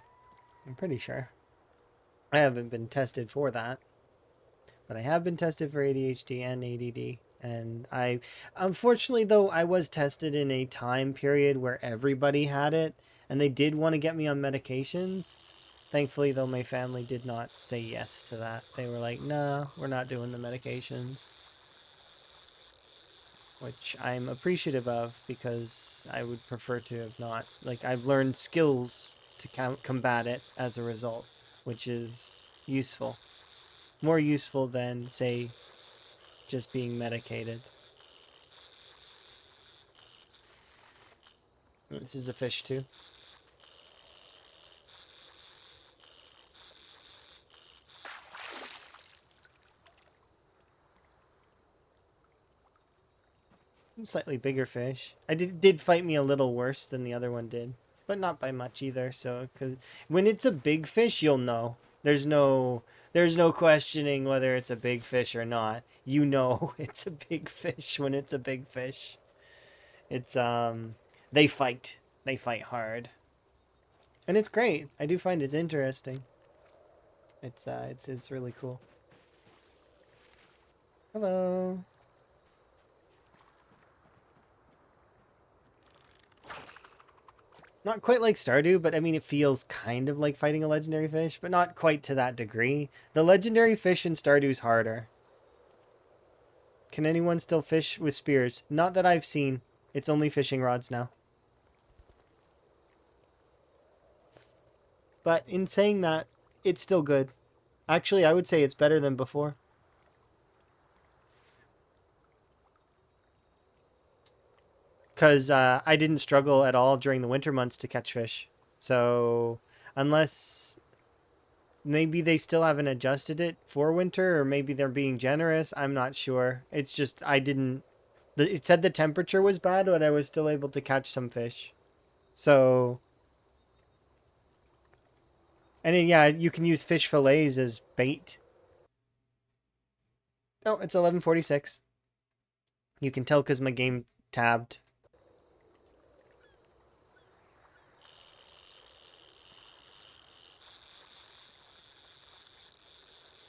[SPEAKER 1] I'm pretty sure. I haven't been tested for that. But I have been tested for ADHD and ADD. And I, unfortunately though, I was tested in a time period where everybody had it. And they did want to get me on medications. Thankfully though, my family did not say yes to that. They were like, no, we're not doing the medications. Which I'm appreciative of because I would prefer to have not. Like, I've learned skills to combat it as a result, which is useful. More useful than, say, just being medicated. This is a fish too. Slightly bigger fish. I did fight me a little worse than the other one did, but not by much either. So, because when it's a big fish, you'll know. There's no questioning whether it's a big fish or not. You know it's a big fish when it's a big fish. It's they fight. They fight hard. And it's great. I do find it interesting. It's really cool. Hello. Not quite like Stardew, but I mean, it feels kind of like fighting a legendary fish, but not quite to that degree. The legendary fish in Stardew's harder. Can anyone still fish with spears? Not that I've seen. It's only fishing rods now. But in saying that, it's still good. Actually, I would say it's better than before. Because I didn't struggle at all during the winter months to catch fish. So, unless maybe they still haven't adjusted it for winter, or maybe they're being generous, I'm not sure. It's just, I didn't... It said the temperature was bad, but I was still able to catch some fish. So... And then, yeah, you can use fish fillets as bait. Oh, it's 11:46. You can tell because my game tabbed.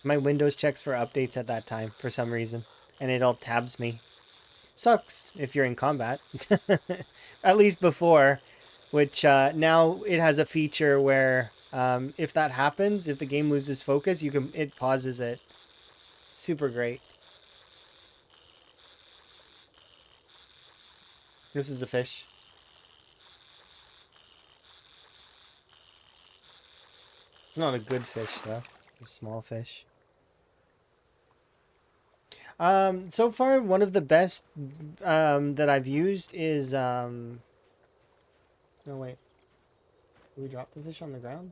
[SPEAKER 1] My Windows checks for updates at that time for some reason, and it all tabs me. Sucks if you're in combat. At least before, which now it has a feature where if that happens, if the game loses focus, it pauses it. Super great. This is a fish. It's not a good fish though. It's a small fish. So far, one of the best that I've used is no wait. Did we drop the fish on the ground?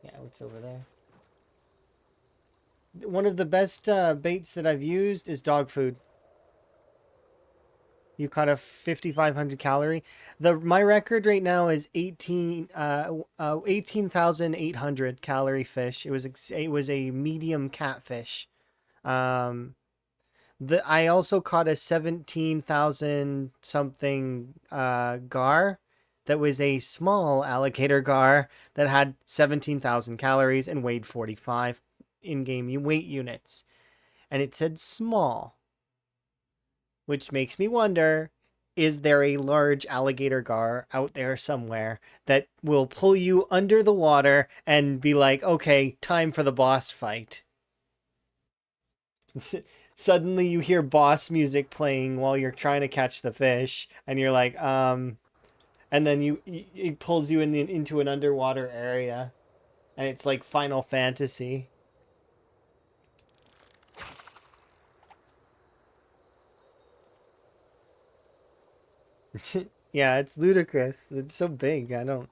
[SPEAKER 1] Yeah, it's over there. One of the best baits that I've used is dog food. You caught a 5,500 calorie. My record right now is 18,800 calorie fish. It was a medium catfish. I also caught a 17,000 something gar that was a small alligator gar that had 17,000 calories and weighed 45 in-game weight units. And it said small, which makes me wonder, is there a large alligator gar out there somewhere that will pull you under the water and be like, okay, time for the boss fight? Suddenly you hear boss music playing while you're trying to catch the fish, and you're like, and then it pulls you into an underwater area, and it's like Final Fantasy. Yeah, it's ludicrous. It's so big. I don't...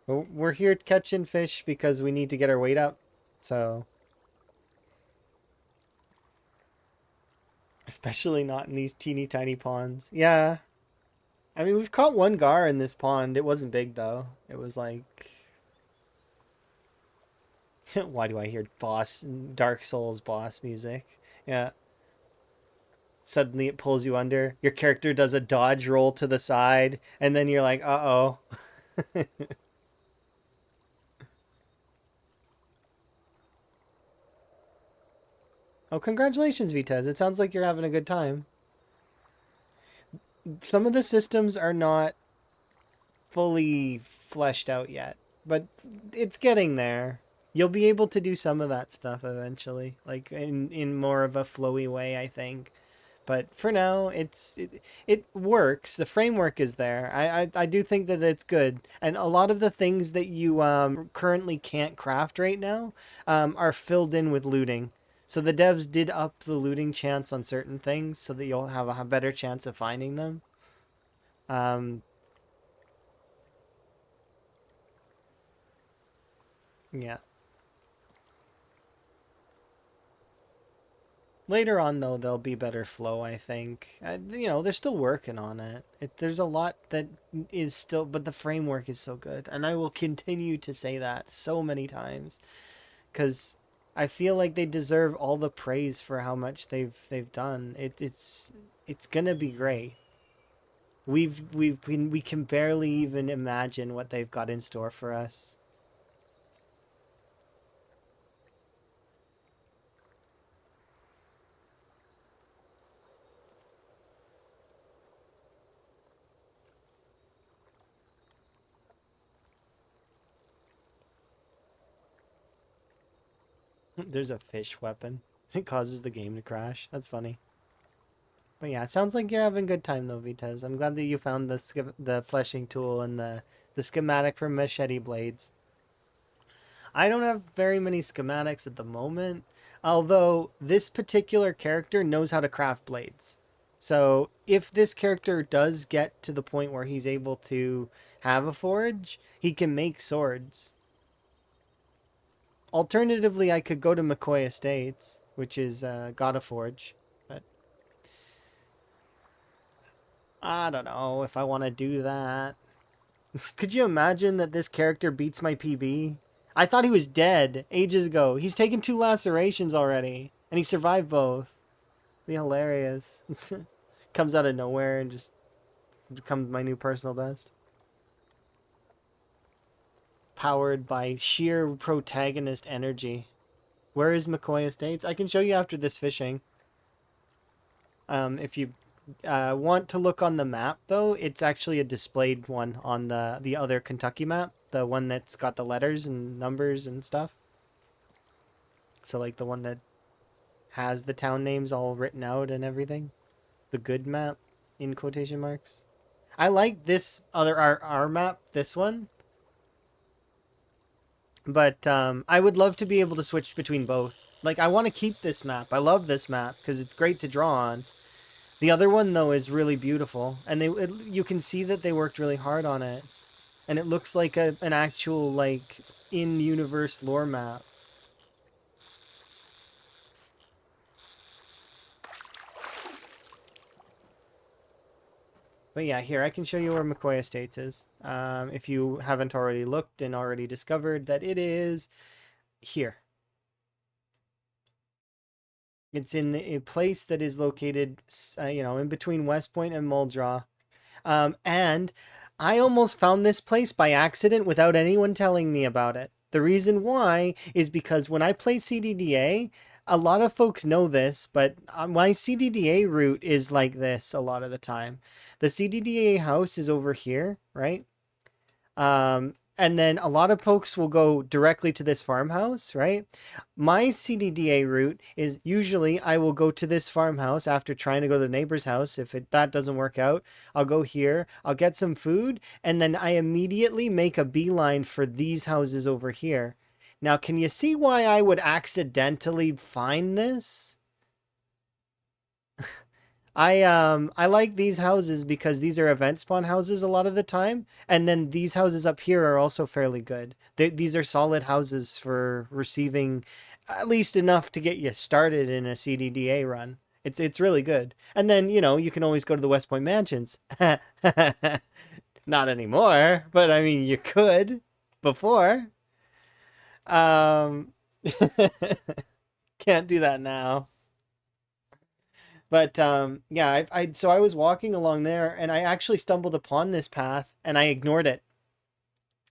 [SPEAKER 1] We're here catching fish because we need to get our weight up, so... Especially not in these teeny tiny ponds. Yeah. I mean, we've caught one gar in this pond. It wasn't big, though. It was like... Why do I hear Dark Souls boss music? Yeah. Suddenly it pulls you under. Your character does a dodge roll to the side, and then you're like, uh-oh. Oh, congratulations, Vitez. It sounds like you're having a good time. Some of the systems are not fully fleshed out yet, but it's getting there. You'll be able to do some of that stuff eventually, like in more of a flowy way, I think. But for now, it works. The framework is there. I do think that it's good. And a lot of the things that you currently can't craft right now are filled in with looting. So the devs did up the looting chance on certain things so that you'll have a better chance of finding them. Yeah. Later on, though, there'll be better flow, I think. They're still working on it. There's a lot that is still... But the framework is so good. And I will continue to say that so many times. Because I feel like they deserve all the praise for how much they've done. It's gonna be great. We can barely even imagine what they've got in store for us. There's a fish weapon. It causes the game to crash. That's funny. But yeah, it sounds like you're having a good time though, Vitez. I'm glad that you found the fleshing tool and the schematic for machete blades. I don't have very many schematics at the moment, although this particular character knows how to craft blades. So if this character does get to the point where he's able to have a forge, he can make swords. Alternatively, I could go to McCoy Estates, which is got a forge, but I don't know if I want to do that. Could you imagine that this character beats my PB? I thought he was dead ages ago. He's taken 2 lacerations already, and he survived both. Be hilarious. Comes out of nowhere and just becomes my new personal best. Powered by sheer protagonist energy. Where is McCoy Estates? I can show you after this fishing. If you want to look on the map, though, it's actually a displayed one on the other Kentucky map. The one that's got the letters and numbers and stuff. So, like, the one that has the town names all written out and everything. The good map, in quotation marks. I like this other, our map, this one. But I would love to be able to switch between both. Like, I want to keep this map. I love this map because it's great to draw on. The other one, though, is really beautiful. And you can see that they worked really hard on it. And it looks like an actual, like, in-universe lore map. But yeah, here, I can show you where McCoy Estates is. If you haven't already looked and already discovered that it is here. It's in a place that is located, in between West Point and Muldraw. And I almost found this place by accident without anyone telling me about it. The reason why is because when I play CDDA, a lot of folks know this, but my CDDA route is like this a lot of the time. The CDDA house is over here, right? And then a lot of folks will go directly to this farmhouse, right? My CDDA route is usually I will go to this farmhouse after trying to go to the neighbor's house. If that doesn't work out, I'll go here, I'll get some food, and then I immediately make a beeline for these houses over here. Now, can you see why I would accidentally find this? I like these houses because these are event spawn houses a lot of the time, and then these houses up here are also fairly good. These are solid houses for receiving at least enough to get you started in a CDDA run. It's really good. And then, you can always go to the West Point Mansions. Not anymore, but I mean you could before. Um can't do that now. But yeah, so I was walking along there and I actually stumbled upon this path and I ignored it.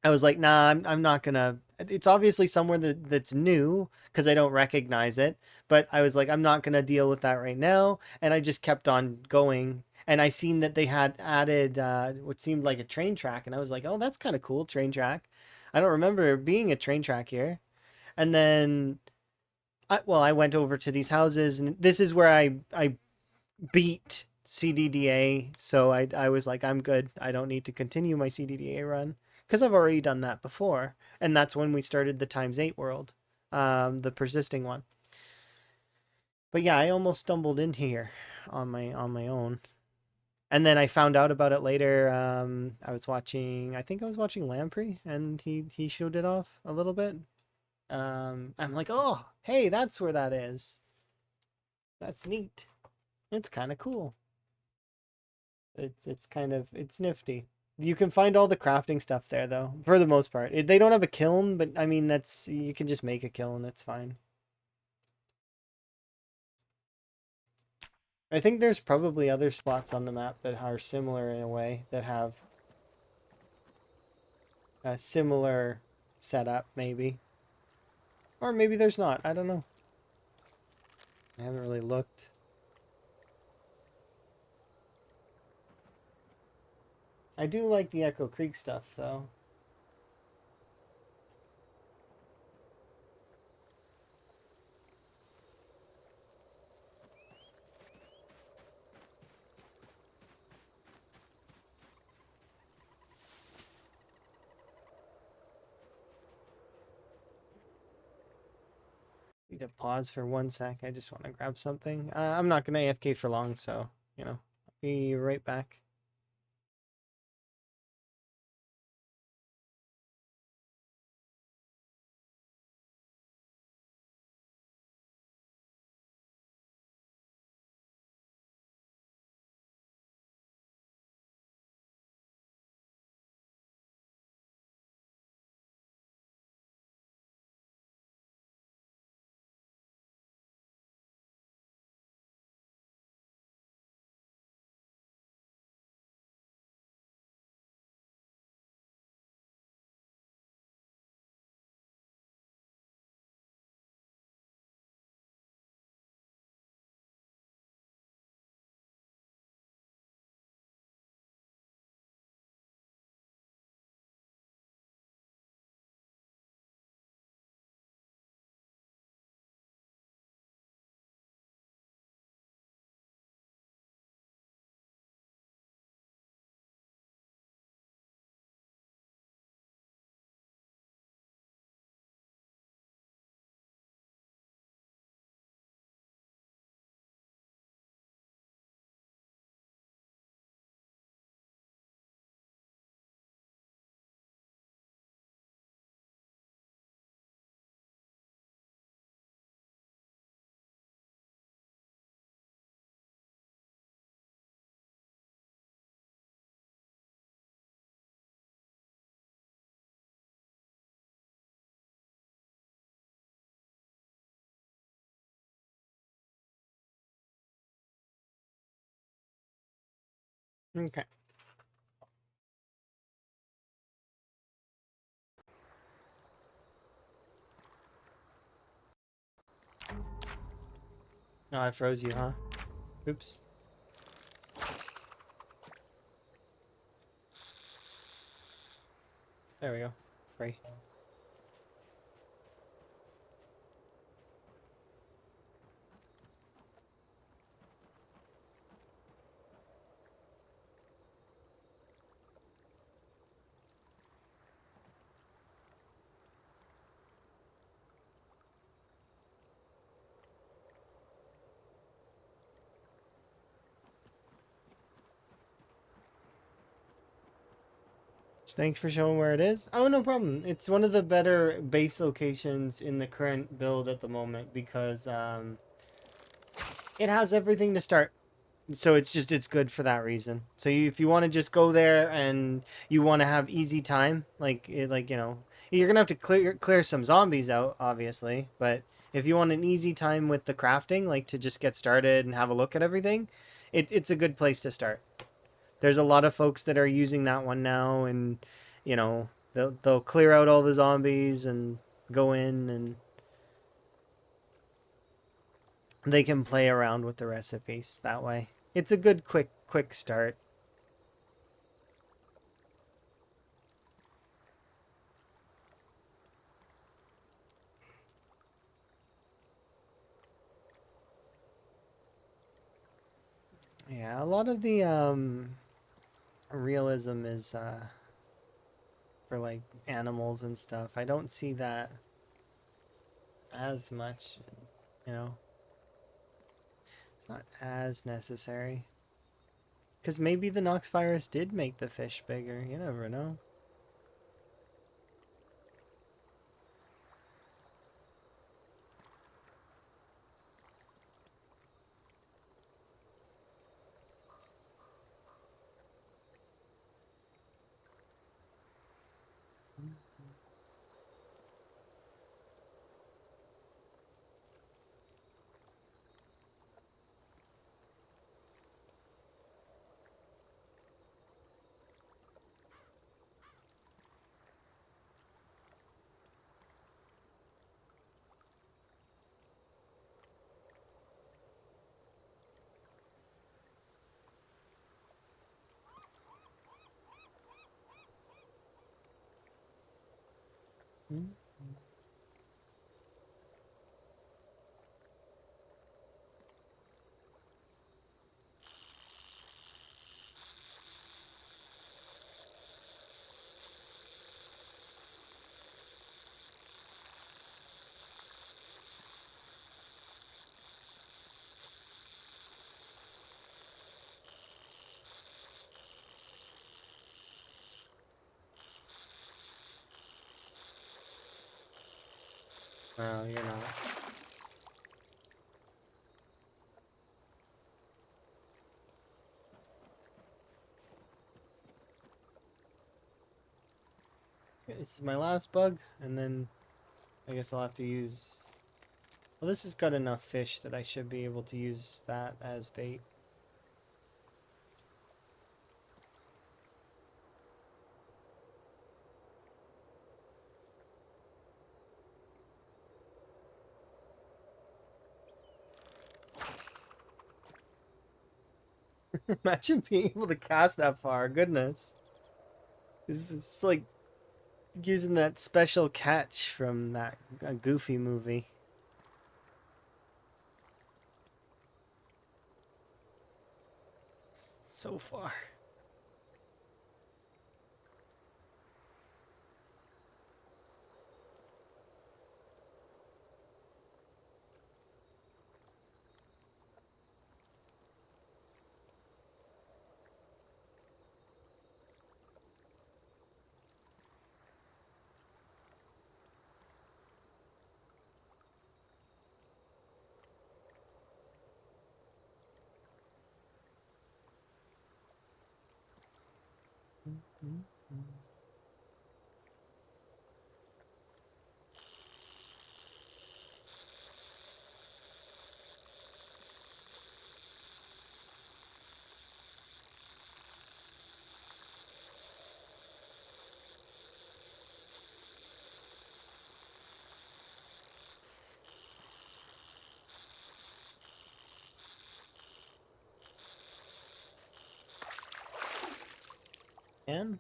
[SPEAKER 1] I was like, nah, I'm not gonna. It's obviously somewhere that's new because I don't recognize it. But I was like, I'm not gonna deal with that right now, and I just kept on going. And I seen that they had added what seemed like a train track, and I was like, oh, that's kind of cool, train track. I don't remember being a train track here. And then, I went over to these houses, and this is where I beat CDDA. So I was like, I'm good. I don't need to continue my CDDA run because I've already done that before. And that's when we started the ×8 world, the persisting one. But yeah, I almost stumbled in here on my own. And then I found out about it later. I think I was watching Lamprey, and he showed it off a little bit. I'm like, oh, hey, that's where that is. That's neat. It's kind of cool. It's nifty. You can find all the crafting stuff there, though, for the most part. They don't have a kiln, but I mean, you can just make a kiln. It's fine. I think there's probably other spots on the map that are similar in a way, that have a similar setup, maybe. Or maybe there's not. I don't know. I haven't really looked. I do like the Echo Creek stuff, though. to pause for 1 sec. I just want to grab something. I'm not gonna AFK for long, so you know, I'll be right back. Okay. No, I froze you, huh? Oops. There we go. Free. Thanks for showing where it is. Oh, no problem. It's one of the better base locations in the current build at the moment because it has everything to start. So it's good for that reason. So if you want to just go there and you want to have easy time, like you know, you're gonna have to clear some zombies out, obviously. But if you want an easy time with the crafting, like to just get started and have a look at everything, it's a good place to start. There's a lot of folks that are using that one now, and you know they'll clear out all the zombies and go in and they can play around with the recipes that way. It's a good quick start. Yeah, a lot of the realism is for like animals and stuff. I don't see that as much, you know. It's not as necessary. Cuz maybe the Nox virus did make the fish bigger. You never know. Well, you know. Okay, this is my last bug, and then I guess I'll have to use... Well, this has got enough fish that I should be able to use that as bait. Imagine being able to cast that far, goodness. This is like using that special catch from that Goofy movie. It's so far. Can?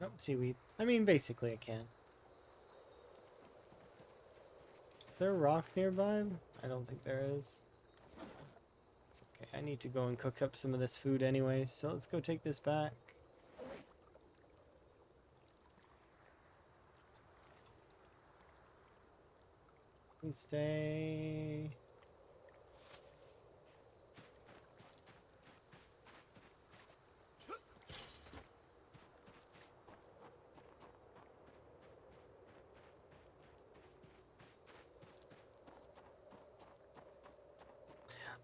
[SPEAKER 1] Nope, seaweed. I mean, basically I can. Is there a rock nearby? I don't think there is. It's okay. I need to go and cook up some of this food anyway, so let's go take this back. And stay.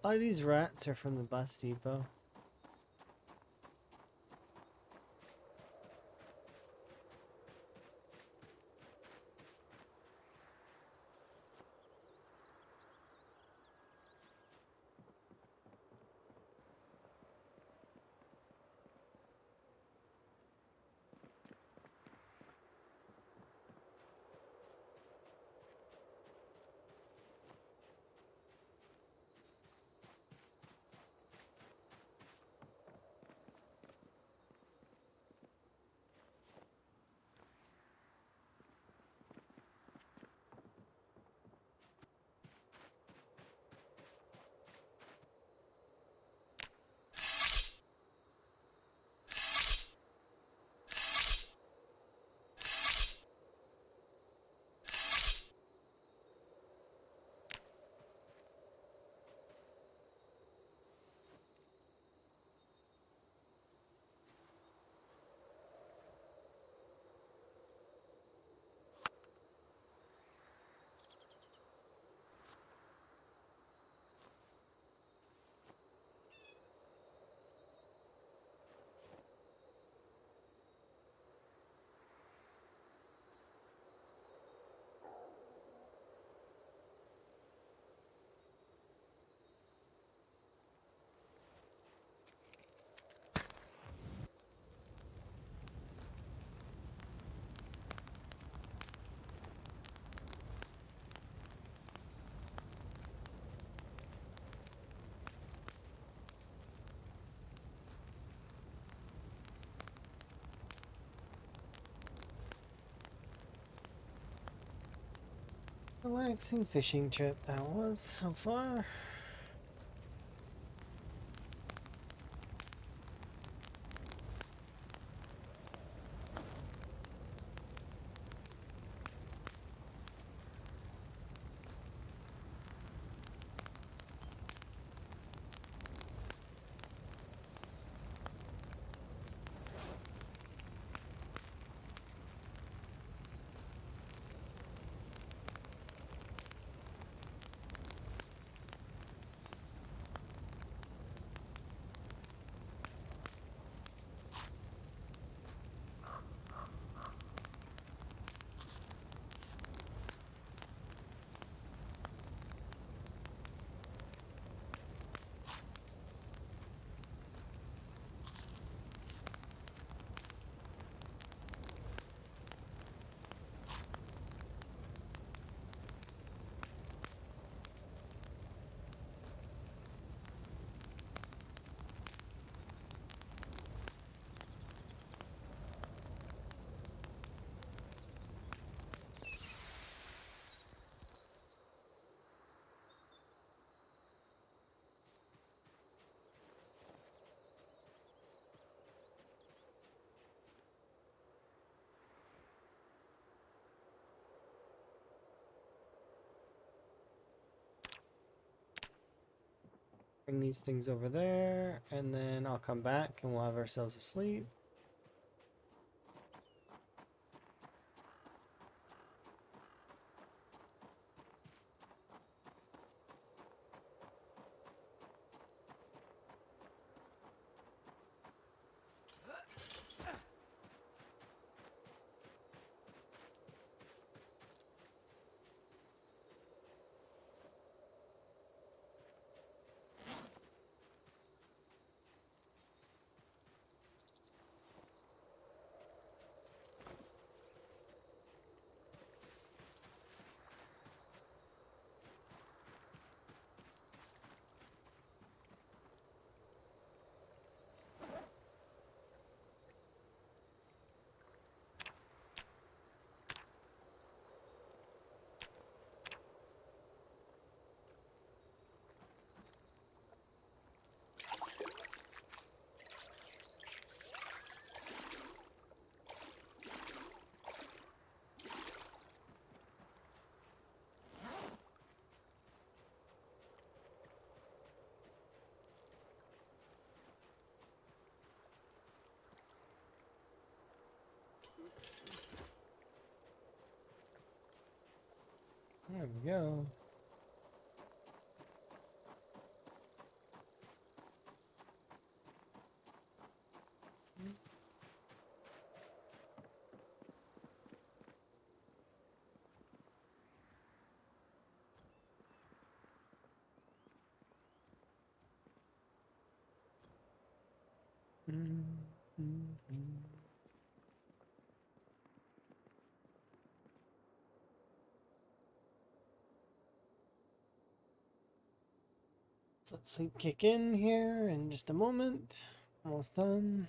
[SPEAKER 1] Oh, these rats are from the bus depot. Relaxing fishing trip that was. How far? Bring these things over there, and then I'll come back and we'll have ourselves a sleep. There we go. So let sleep kick in here in just a moment. Almost done.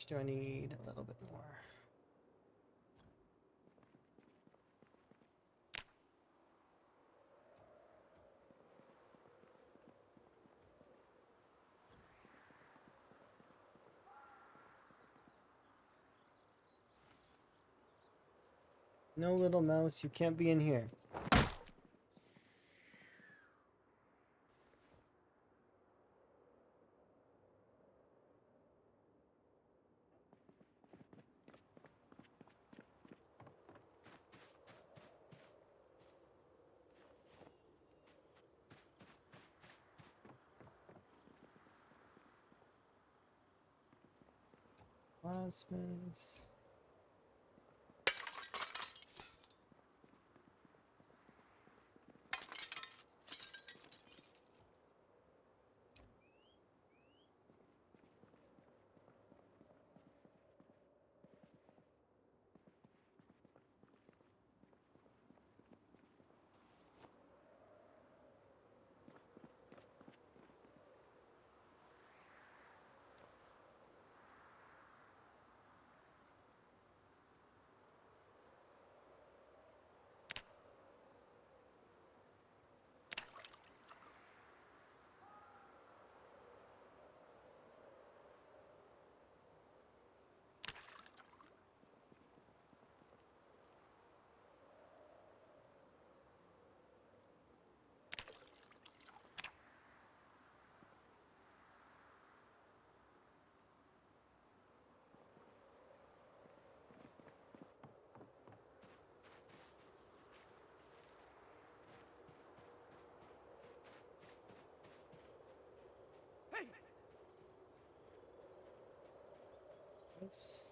[SPEAKER 1] Do I need a little bit more? No, little mouse, you can't be in here. Plasmas.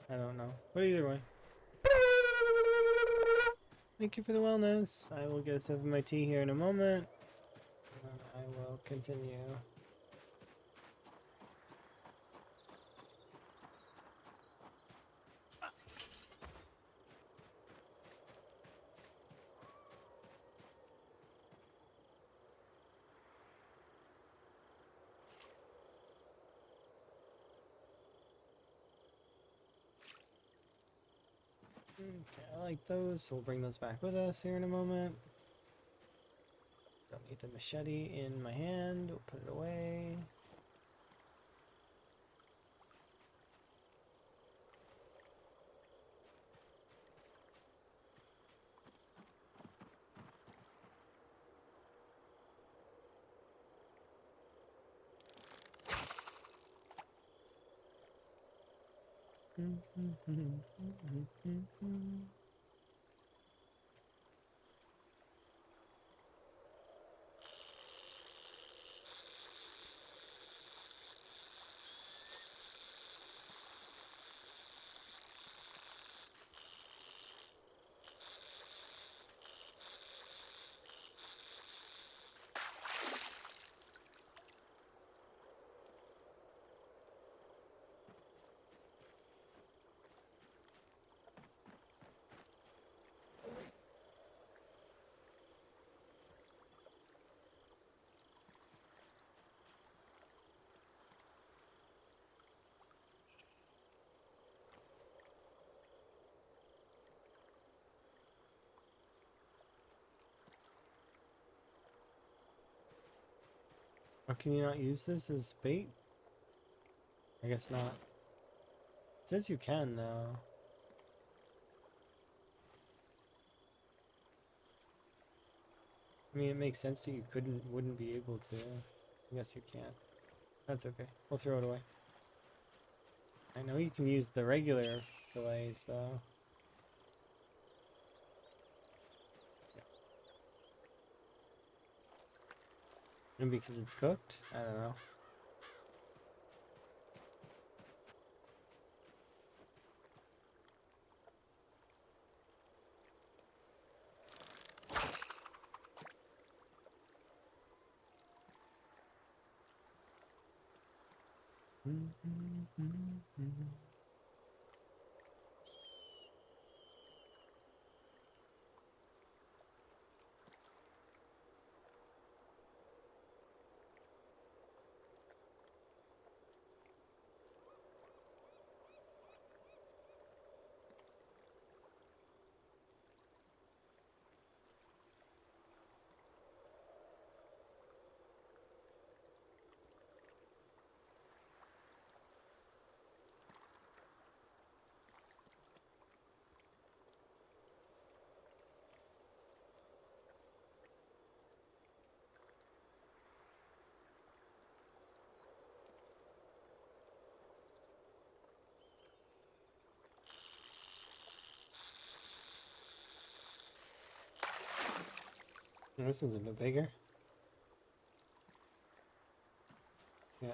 [SPEAKER 1] I don't know. But either way. Thank you for the wellness. I will get a sip of my tea here in a moment. And I will continue. Okay, I like those, so we'll bring those back with us here in a moment. Don't need the machete in my hand. We'll put it away. Oh, can you not use this as bait? I guess not. It says you can though. I mean, it makes sense that you wouldn't be able to. I guess you can't. That's okay. We'll throw it away. I know you can use the regular fillets though. And because it's cooked? I don't know. This one's a bit bigger. Yeah.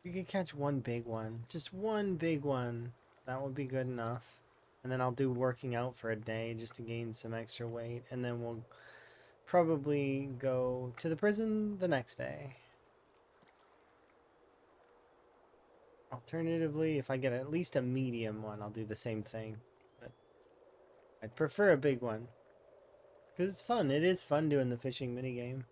[SPEAKER 1] You can catch one big one. Just one big one. That would be good enough. And then I'll do working out for a day just to gain some extra weight. And then we'll probably go to the prison the next day. Alternatively, if I get at least a medium one, I'll do the same thing. But I'd prefer a big one. Because it's fun. It is fun doing the fishing minigame.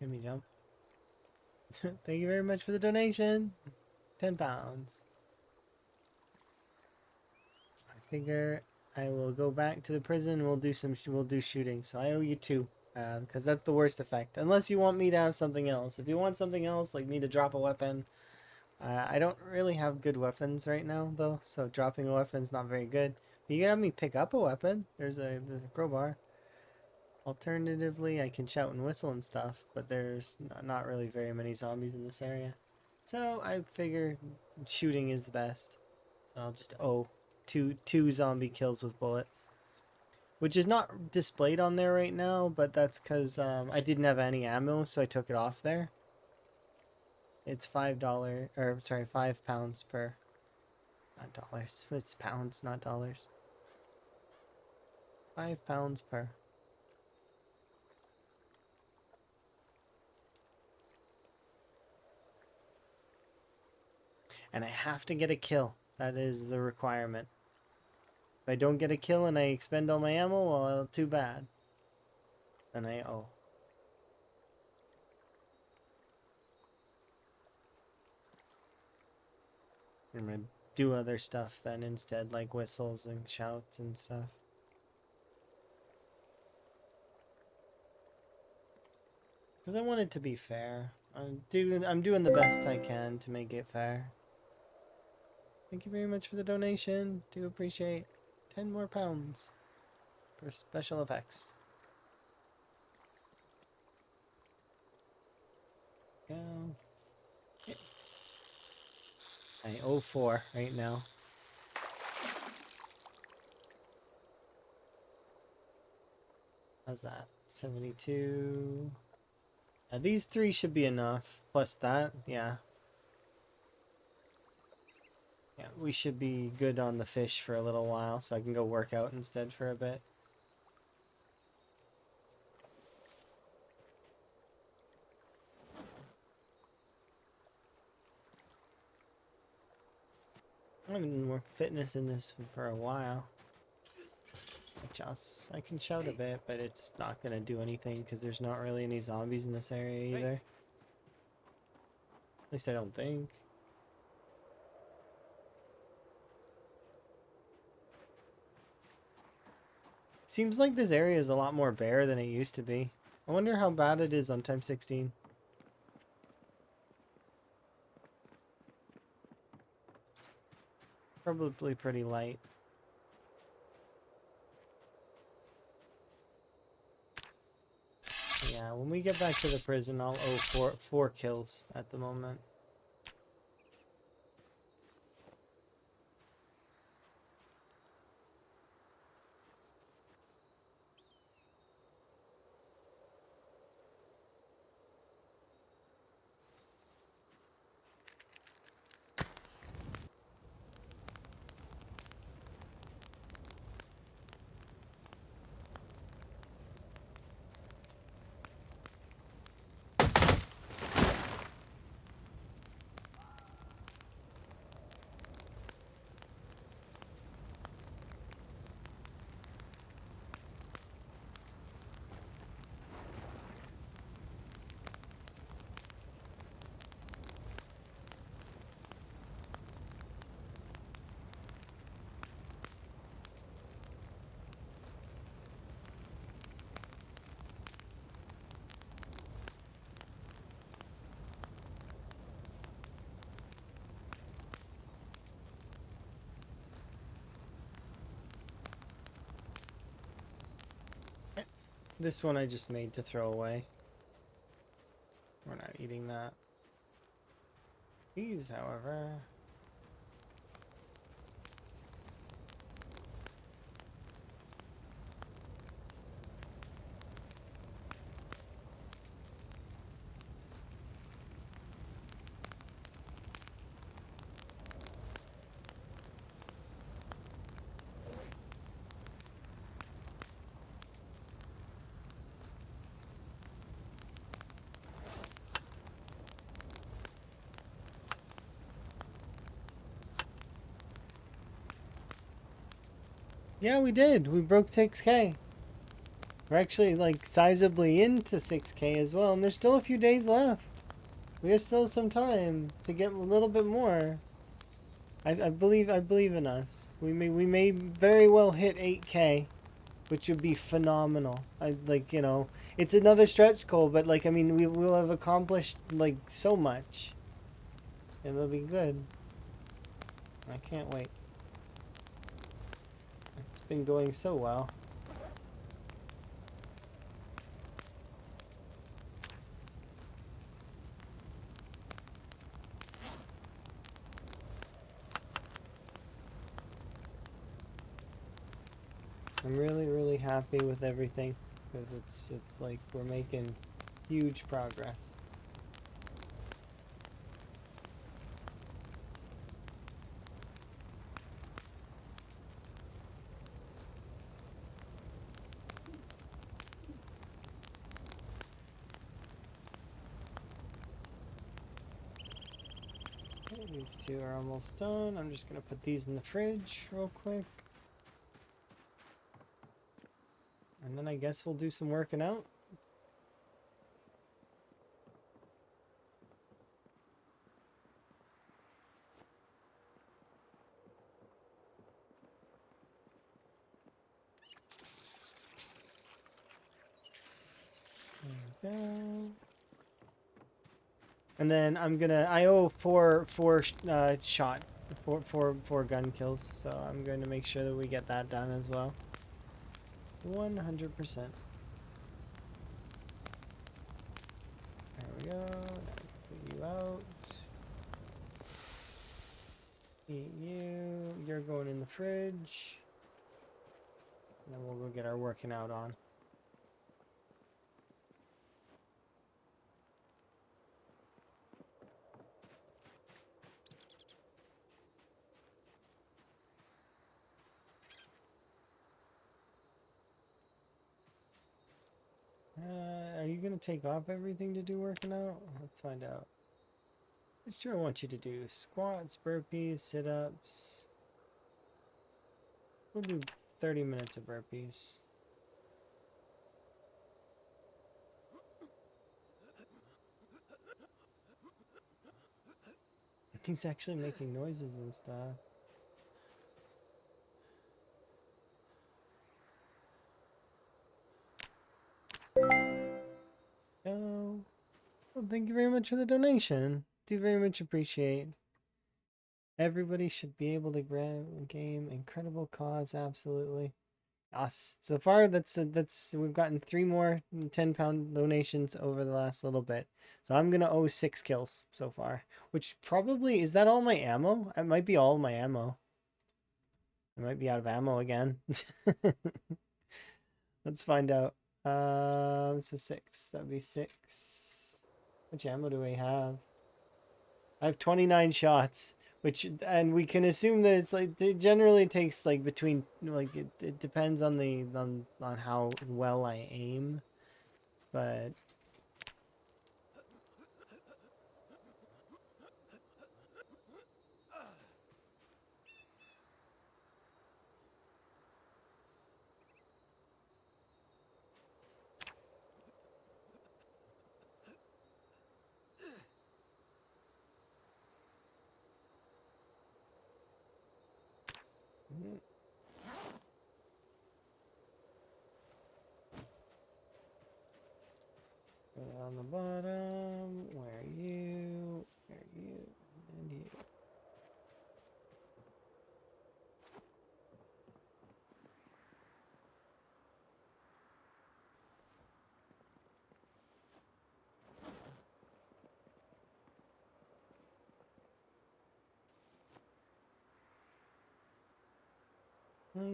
[SPEAKER 1] Made me jump. Thank you very much for the donation. £10. I figure I will go back to the prison. We'll do shooting. So I owe you 2, because that's the worst effect. Unless you want me to have something else. If you want something else, like me to drop a weapon, I don't really have good weapons right now though. So dropping a weapon's not very good. But you can have me pick up a weapon. There's a crowbar. Alternatively, I can shout and whistle and stuff, but there's not really very many zombies in this area. So I figure shooting is the best. So I'll just two zombie kills with bullets. Which is not displayed on there right now, but that's because I didn't have any ammo, so I took it off there. It's $5, or sorry, £5 per, not dollars. It's pounds, not dollars. £5 per. And I have to get a kill. That is the requirement. If I don't get a kill and I expend all my ammo, well, too bad. And I owe. I'm gonna do other stuff then instead, like whistles and shouts and stuff. Because I want it to be fair. I'm doing the best I can to make it fair. Thank you very much for the donation. Do appreciate 10 more pounds for special effects. Go. Okay. I owe 4 right now. How's that? 72. These 3 should be enough. Plus that, yeah. Yeah, we should be good on the fish for a little while, so I can go work out instead for a bit. I haven't done more fitness in this for a while. I can shout a bit, but it's not gonna do anything because there's not really any zombies in this area either. At least I don't think. Seems like this area is a lot more bare than it used to be. I wonder how bad it is on time 16. Probably pretty light. Yeah, when we get back to the prison, I'll owe four kills at the moment. This one I just made to throw away. We're not eating that. These, however... Yeah, we did. We broke 6K. We're actually like sizably into 6K as well, and there's still a few days left. We have still some time to get a little bit more. I believe in us. We may very well hit 8K, which would be phenomenal. I like, you know, it's another stretch goal, but like, I mean, we will have accomplished like so much. It'll be good. I can't wait. It's been going so well. I'm really happy with everything because it's like we're making huge progress. Okay, these two are almost done. I'm just gonna put these in the fridge real quick. And then I guess we'll do some working out. There we go. And then I owe four gun kills, so I'm going to make sure that we get that done as well. 100%. There we go. Now put you out. Eat you. You're going in the fridge. And then we'll go get our working out on. Are you going to take off everything to do working out? Let's find out. What sure I want you to do squats, burpees, sit-ups. We'll do 30 minutes of burpees. He's actually making noises and stuff. Oh, well, thank you very much for the donation. Do very much appreciate. Everybody should be able to grab a game. Incredible cause, absolutely. Us. So far, that's we've gotten 3 more 10-pound donations over the last little bit. So I'm gonna owe 6 kills so far, which probably is that all my ammo? It might be all my ammo. I might be out of ammo again. Let's find out. So 6. That'd be 6. Which ammo do we have? I have 29 shots. And we can assume that it's like it generally takes like between like it depends on the on how well I aim, but on the bottom, where are you? Where are you? And you.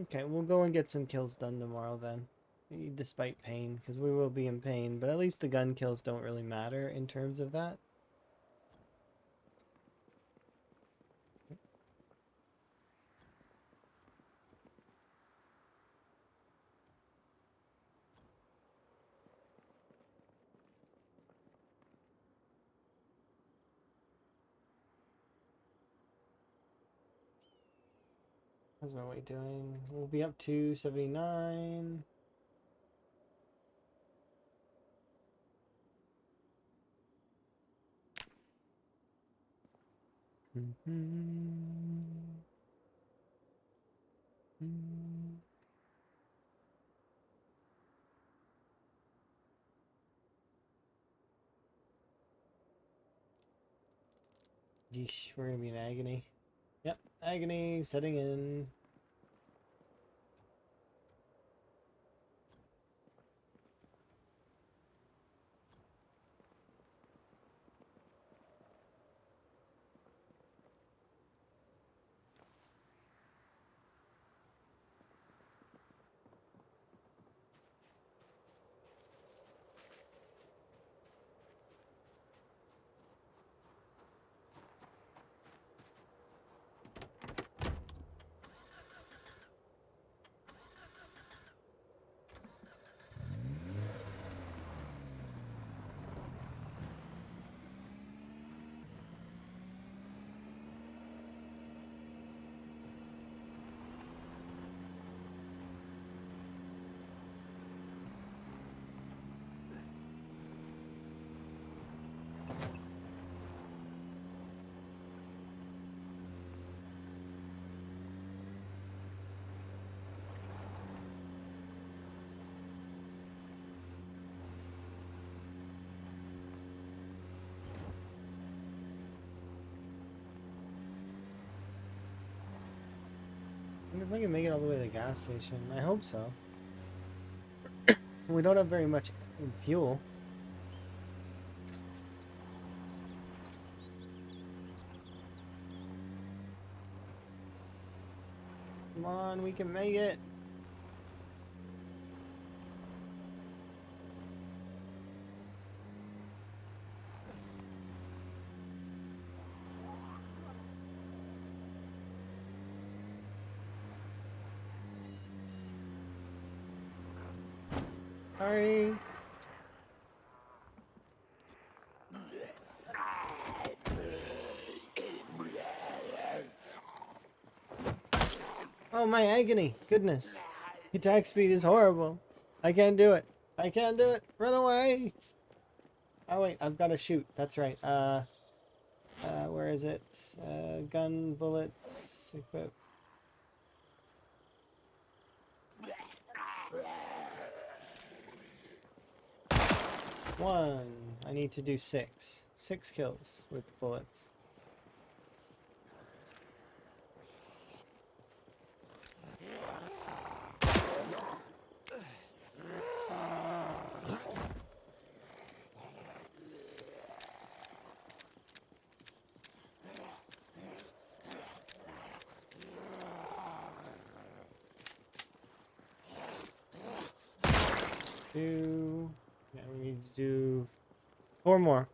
[SPEAKER 1] Okay, we'll go and get some kills done tomorrow then. Despite pain, because we will be in pain, but at least the gun kills don't really matter in terms of that. How's my weight doing? We'll be up to 79. Yeesh, we're gonna be in agony. Yep, agony setting in. I wonder if I can make it all the way to the gas station. I hope so. We don't have very much fuel. Come on, we can make it. Sorry. Oh, my agony. Goodness. Attack speed is horrible. I can't do it. I can't do it. Run away. Oh, wait. I've got to shoot. That's right. Where is it? Gun, bullets, equip. One. I need to do 6. 6 kills with bullets. Two. Yeah, we need to do 4 more.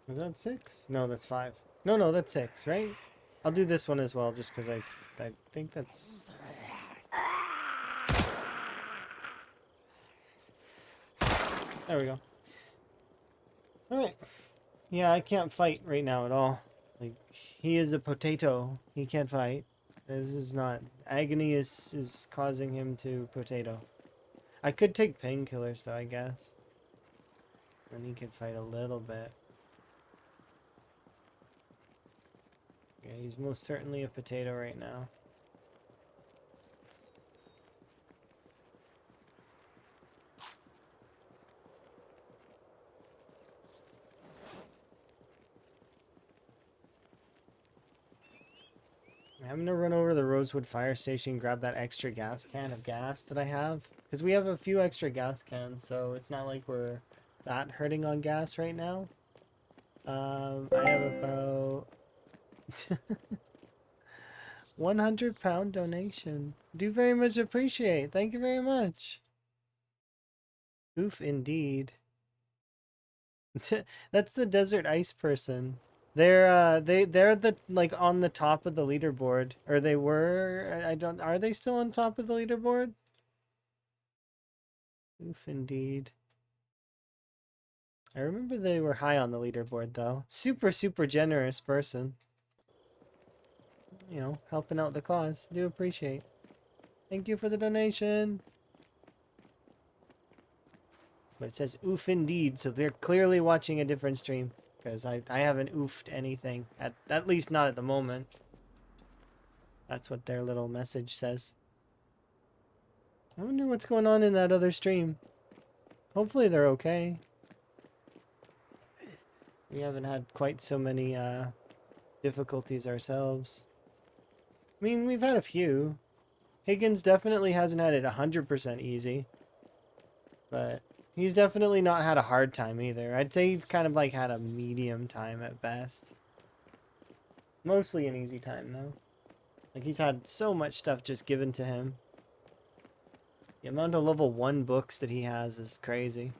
[SPEAKER 1] Was that 6? No, that's 5. No, that's 6, right? I'll do this one as well, just because I think that's... There we go. Alright. Yeah, I can't fight right now at all. Like, he is a potato. He can't fight. This is not... Agony is causing him to potato. I could take painkillers, though, I guess. Then he could fight a little bit. Yeah, he's most certainly a potato right now. I'm having to run over to the Rosewood Fire Station, grab that extra gas can of gas that I have. Because we have a few extra gas cans, so it's not like we're that hurting on gas right now. I have about... £100 donation. Do very much appreciate. Thank you very much. Oof, indeed. That's the desert ice person. They're the like on the top of the leaderboard, or they were. I don't. Are they still on top of the leaderboard? Oof, indeed. I remember they were high on the leaderboard though. Super, super generous person. You know, helping out the cause. Do appreciate. Thank you for the donation. But it says oof indeed, so they're clearly watching a different stream. Because I haven't oofed anything. At least not at the moment. That's what their little message says. I wonder what's going on in that other stream. Hopefully they're okay. We haven't had quite so many difficulties ourselves. I mean, we've had a few. Higgins definitely hasn't had it 100% easy. But he's definitely not had a hard time either. I'd say he's kind of like had a medium time at best. Mostly an easy time though. Like he's had so much stuff just given to him. The amount of level 1 books that he has is crazy.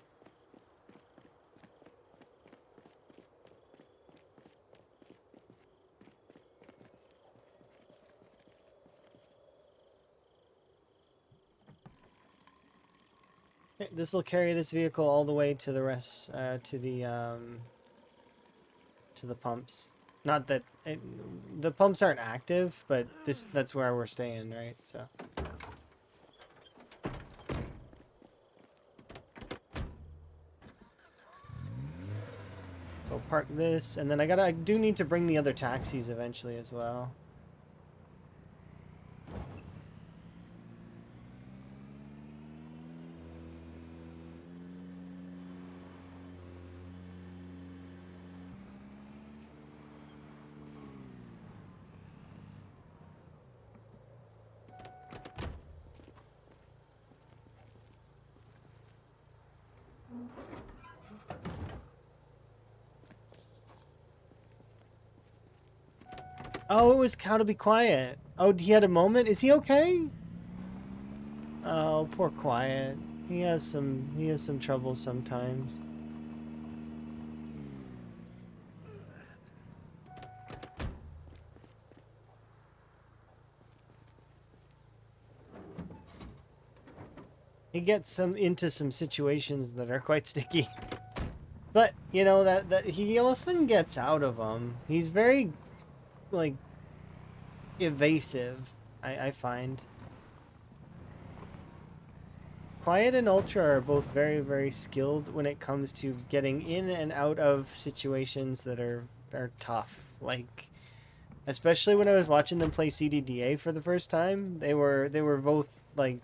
[SPEAKER 1] Okay, this will carry this vehicle all the way to the rest, to the pumps. Not that the pumps aren't active, but that's where we're staying, right? So. So I'll park this, and then I do need to bring the other taxis eventually as well. Oh, it was How to Be Quiet. Oh, he had a moment? Is he okay? Oh, poor Quiet. He has some trouble sometimes. He gets into some situations that are quite sticky. But, you know, that he often gets out of them. He's very like evasive, I find. Quiet and Ultra are both very, very skilled when it comes to getting in and out of situations that are tough. Like, especially when I was watching them play CDDA for the first time, they were both like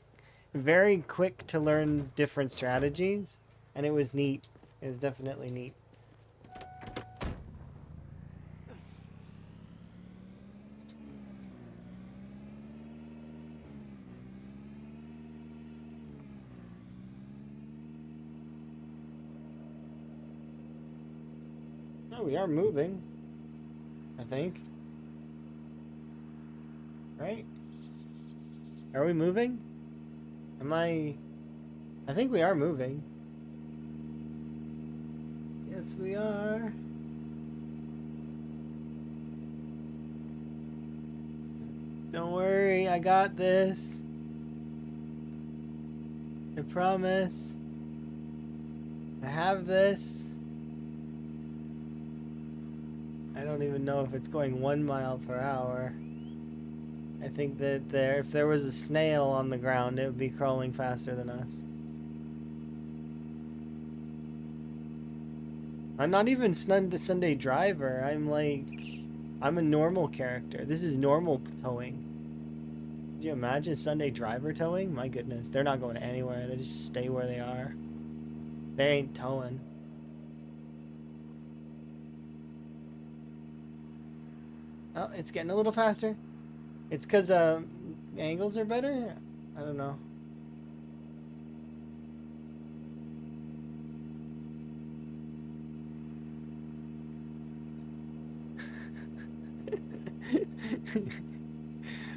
[SPEAKER 1] very quick to learn different strategies, and it was neat. It was definitely neat. No, we are moving. I think. Right? Are we moving? I think we are moving. Yes, we are. Don't worry, I got this. I promise. I have this. I don't even know if it's going 1 mile per hour. I think that if there was a snail on the ground, it would be crawling faster than us. I'm not even Sunday driver. I'm a normal character. This is normal towing. Could you imagine Sunday driver towing? My goodness, they're not going anywhere. They just stay where they are. They ain't towing. Oh, it's getting a little faster. It's because angles are better? I don't know.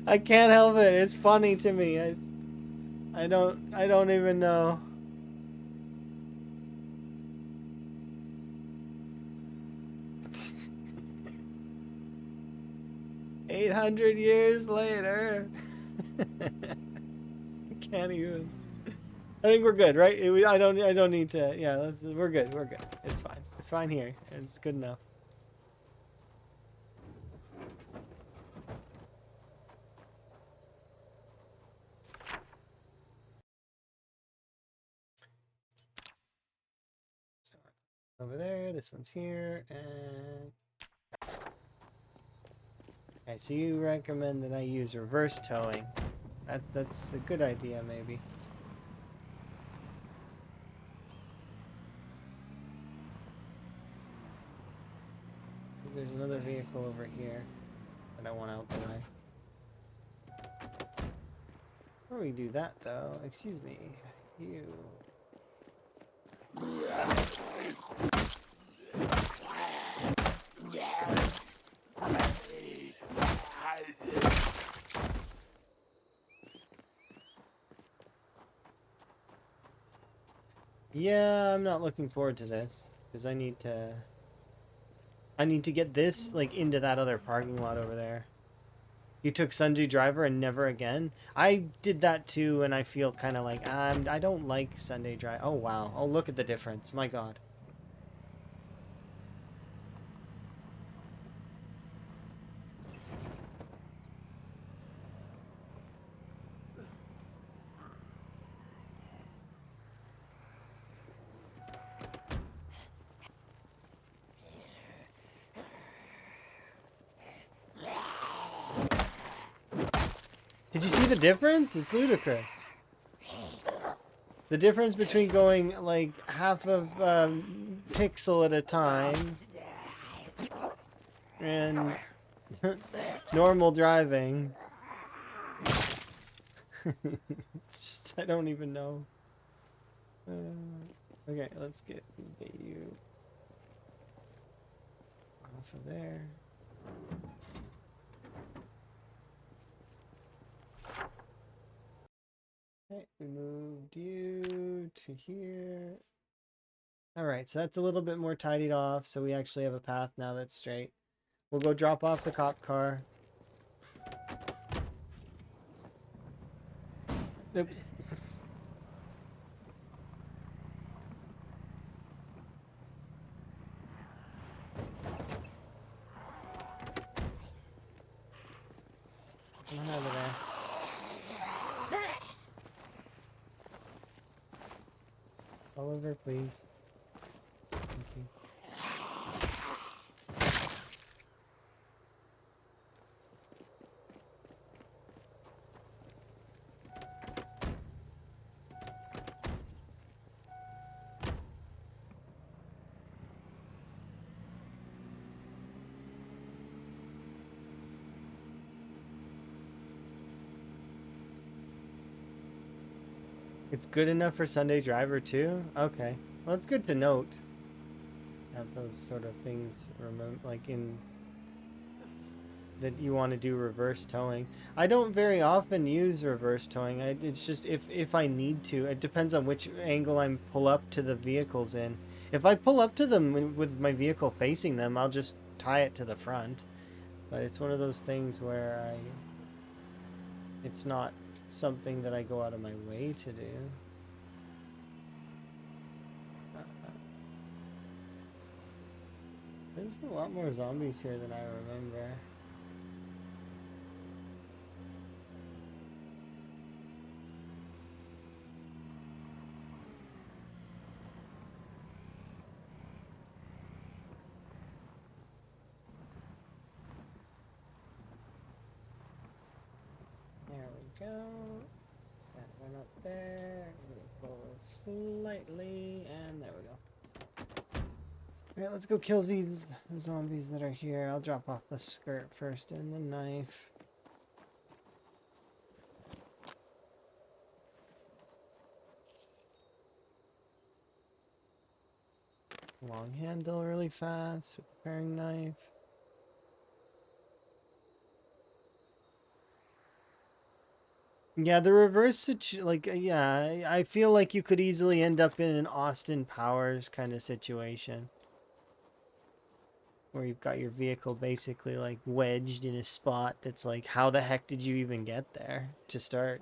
[SPEAKER 1] I can't help it. It's funny to me. I don't even know. 800 years later. Can't even. I think we're good, right? I don't need to. Yeah, we're good. We're good. It's fine. It's fine here. It's good enough. So, over there. This one's here, and okay. So you recommend that I use reverse towing? That's a good idea, maybe. There's another vehicle over here that I want out the way. Before we do that, though, excuse me, you. Yeah, I'm not looking forward to this because I need to get this like into that other parking lot over there. You took Sunday Driver and never again? I did that too, and I feel kind of like I don't like Sunday Drive. Oh wow! Oh, look at the difference! My God. Did you see the difference? It's ludicrous. The difference between going like half of pixel at a time and normal driving. It's just, I don't even know. Okay, let's get you off of there. Okay, we moved you to here. Alright, so that's a little bit more tidied off, so we actually have a path now that's straight. We'll go drop off the cop car. Oops. Come on over there. Oliver, please. Thank you. It's good enough for Sunday Driver too? Okay. Well, it's good to note. Have those sort of things like in that you want to do reverse towing. I don't very often use reverse towing. It's just if I need to. It depends on which angle I pull up to the vehicles in. If I pull up to them with my vehicle facing them, I'll just tie it to the front. But it's one of those things where it's not something that I go out of my way to do. There's a lot more zombies here than I remember. There we go. That went up there. Move forward slightly, and there we go. Alright, let's go kill these zombies that are here. I'll drop off the skirt first and the knife. Long handle really fast with the paring knife. Yeah, the reverse yeah, I feel like you could easily end up in an Austin Powers kind of situation. where you've got your vehicle basically like wedged in a spot that's like, how the heck did you even get there to start?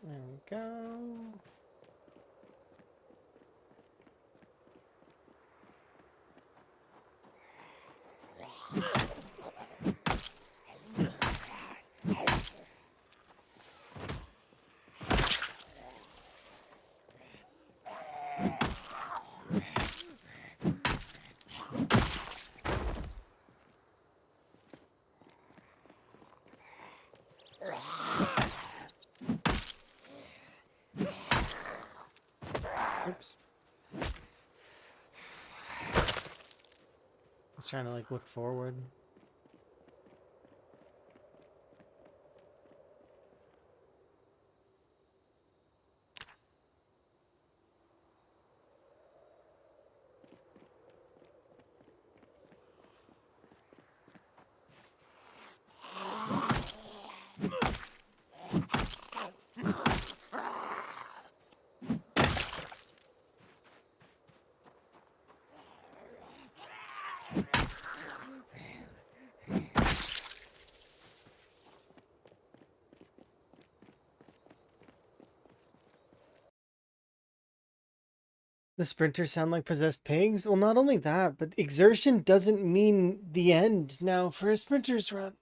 [SPEAKER 1] There we go. Oops. I was trying to like look forward. The sprinters sound like possessed pigs? Well, not only that, but exertion doesn't mean the end now for a sprinter's run.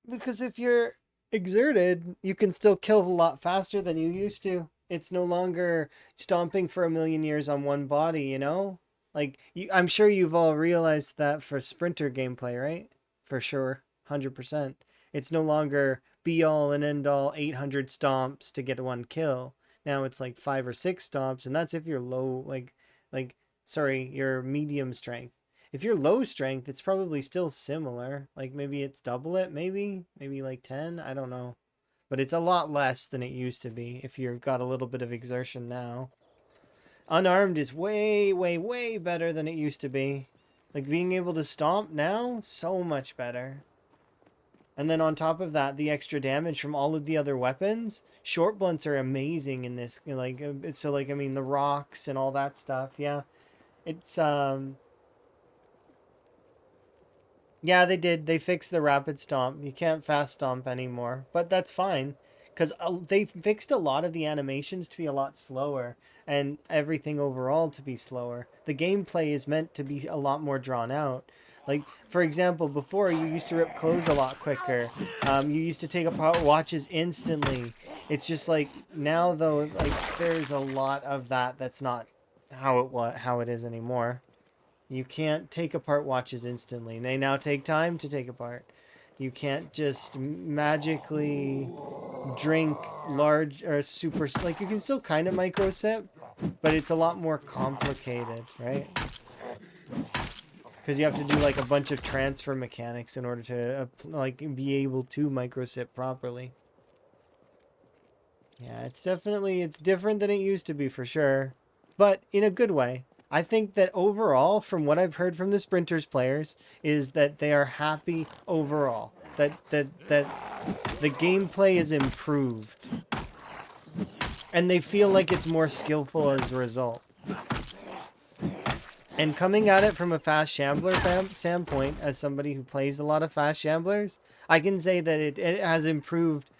[SPEAKER 1] Because if you're exerted, you can still kill a lot faster than you used to. It's no longer stomping for a million years on one body, you know? Like, I'm sure you've all realized that for sprinter gameplay, right? For sure. 100%. It's no longer be all and end all 800 stomps to get one kill. Now it's like 5 or 6 stomps, and that's if you're low, sorry, you're medium strength. If you're low strength, it's probably still similar. Like maybe it's double it, maybe like 10, I don't know. But it's a lot less than it used to be if you've got a little bit of exertion now. Unarmed is way, way, way better than it used to be. Like being able to stomp now, so much better. And then on top of that, the extra damage from all of the other weapons. Short blunts are amazing in this. Like, so like, I mean, the rocks and all that stuff. Yeah. It's, yeah, they did. They fixed the rapid stomp. You can't fast stomp anymore, but that's fine. Because they fixed a lot of the animations to be a lot slower and everything overall to be slower. The gameplay is meant to be a lot more drawn out. Like, for example, before you used to rip clothes a lot quicker. You used to take apart watches instantly. It's just like now though, like there's a lot of that that's not how it is anymore. You can't take apart watches instantly. They now take time to take apart. You can't just magically drink large or super, like you can still kind of micro sip, but it's a lot more complicated, right? Because you have to do like a bunch of transfer mechanics in order to like be able to micro sip properly. Yeah, it's different than it used to be for sure, but in a good way. I think that overall, from what I've heard from the Sprinters players, is that they are happy overall. That the gameplay is improved. And they feel like it's more skillful as a result. And coming at it from a fast shambler standpoint, as somebody who plays a lot of fast shamblers, I can say that it has improved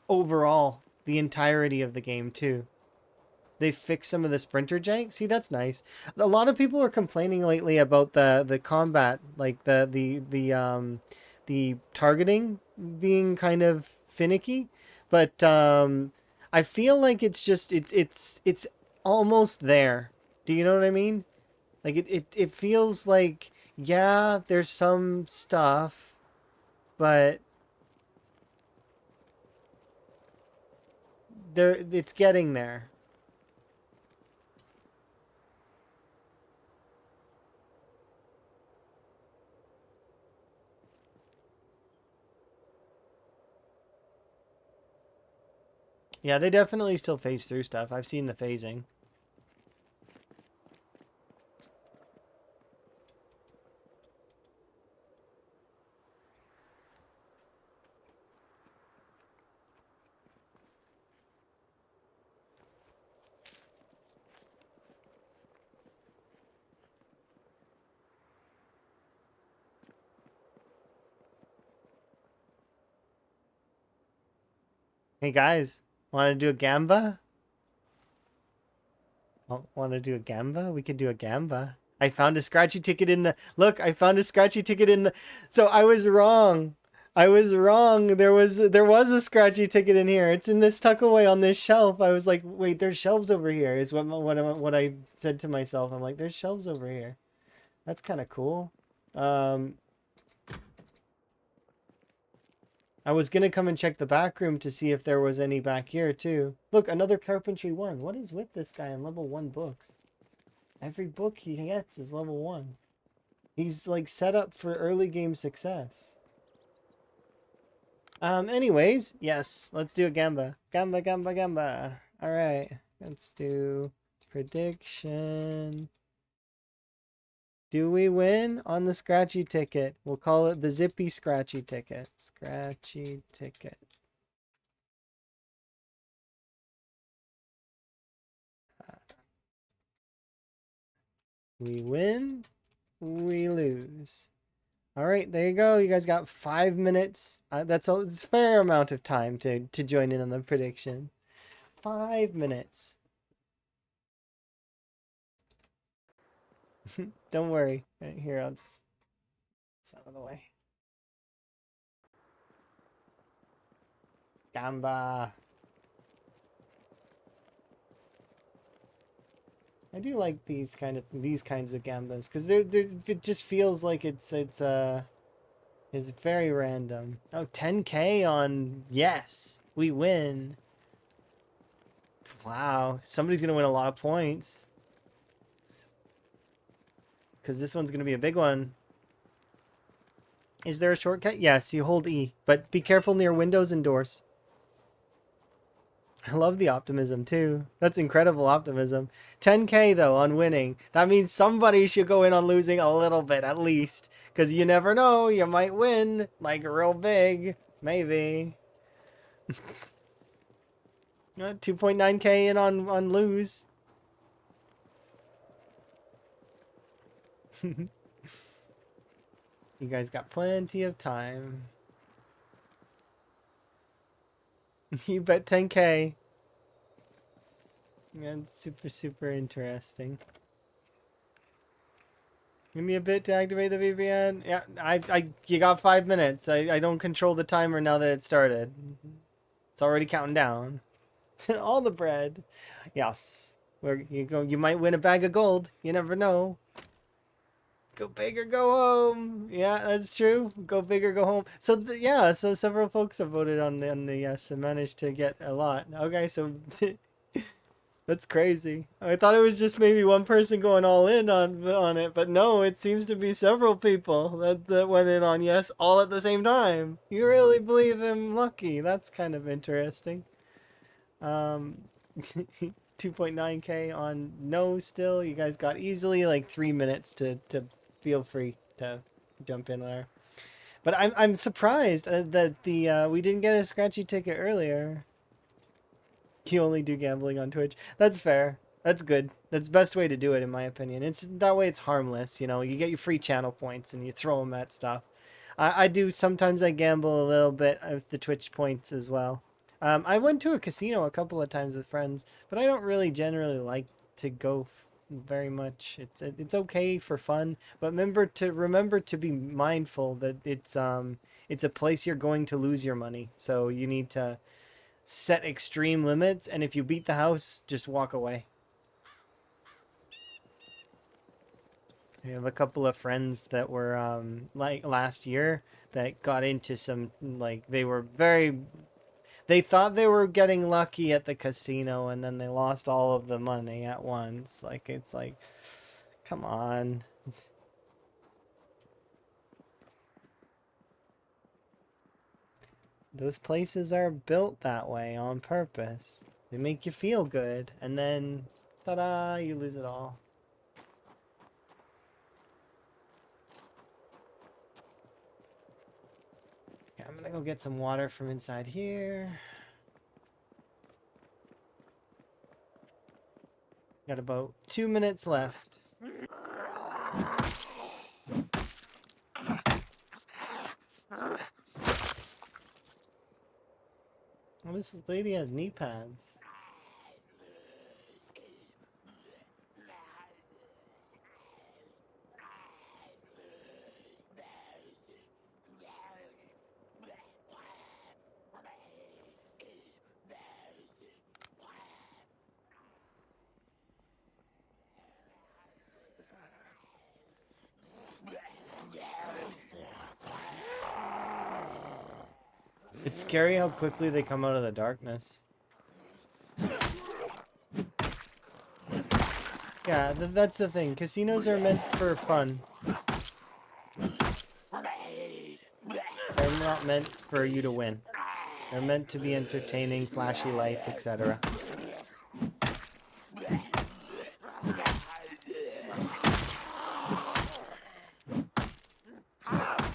[SPEAKER 1] overall the entirety of the game too. They fixed some of the sprinter jank. See, that's nice. A lot of people are complaining lately about the combat, like the targeting being kind of finicky, but I feel like it's almost there. Do you know what I mean? Like it feels like, yeah, there's some stuff, but it's getting there. Yeah, they definitely still phase through stuff. I've seen the phasing. Hey guys, want to do a gamba? Want to do a gamba? We could do a gamba. I found a scratchy ticket in the... Look, I found a scratchy ticket in the... So I was wrong. I was wrong. There was a scratchy ticket in here. It's in this tuck away on this shelf. I was like, wait, there's shelves over here. Is what I said to myself. I'm like, there's shelves over here. That's kind of cool. I was gonna come and check the back room to see if there was any back here too. Look, another carpentry 1. What is with this guy in level 1 books? Every book he gets is level 1. He's like set up for early game success. Anyways, yes, let's do a gamba. Gamba, gamba, gamba. Alright, let's do prediction. Do we win on the scratchy ticket? We'll call it the zippy scratchy ticket. Scratchy ticket. We win, we lose. All right, there you go. You guys got 5 minutes. It's a fair amount of time to join in on the prediction. 5 minutes. Don't worry. Right here, I'll just... It's out of the way. Gamba. I do like these kinds of gambas because it just feels like it's very random. Oh, 10K on yes, we win. Wow, somebody's gonna win a lot of points because this one's gonna be a big one. Is there a shortcut? Yes, you hold E, but be careful near windows and doors. I love the optimism too. That's incredible optimism. 10K though on winning. That means somebody should go in on losing a little bit at least. Because you never know, you might win. Like real big. Maybe. 2.9K in on lose. You guys got plenty of time. You bet 10K. Yeah, super interesting. Give me a bit to activate the VPN. Yeah, you got 5 minutes. I don't control the timer now that it started. It's already counting down. All the bread. Yes. Where you go, you might win a bag of gold. You never know. Go big or go home. Yeah, that's true. Go big or go home. So yeah, so several folks have voted on the yes and managed to get a lot. Okay, so that's crazy. I thought it was just maybe one person going all in on it, but no, it seems to be several people that went in on yes all at the same time. You really believe him lucky? That's kind of interesting. 2.9K on no still. You guys got easily like 3 minutes to feel free to jump in there. But I'm surprised that we didn't get a scratchy ticket earlier. You only do gambling on Twitch. That's fair. That's good. That's the best way to do it, in my opinion. It's that way. It's harmless. You know, you get your free channel points and you throw them at stuff. I do sometimes. I gamble a little bit with the Twitch points as well. I went to a casino a couple of times with friends, but I don't really generally like to go very much. It's okay for fun, but remember to be mindful that it's a place you're going to lose your money. So you need to set extreme limits, and if you beat the house, just walk away. We have a couple of friends that were like last year that got into some like they thought they were getting lucky at the casino and then they lost all of the money at once. Like it's like come on. Those places are built that way on purpose. They make you feel good and then ta-da, you lose it all. Okay, I'm gonna go get some water from inside here. Got about 2 minutes left. Oh, this lady has knee pads. It's scary how quickly they come out of the darkness. Yeah, that's the thing. Casinos are meant for fun. They're not meant for you to win. They're meant to be entertaining, flashy lights, etc.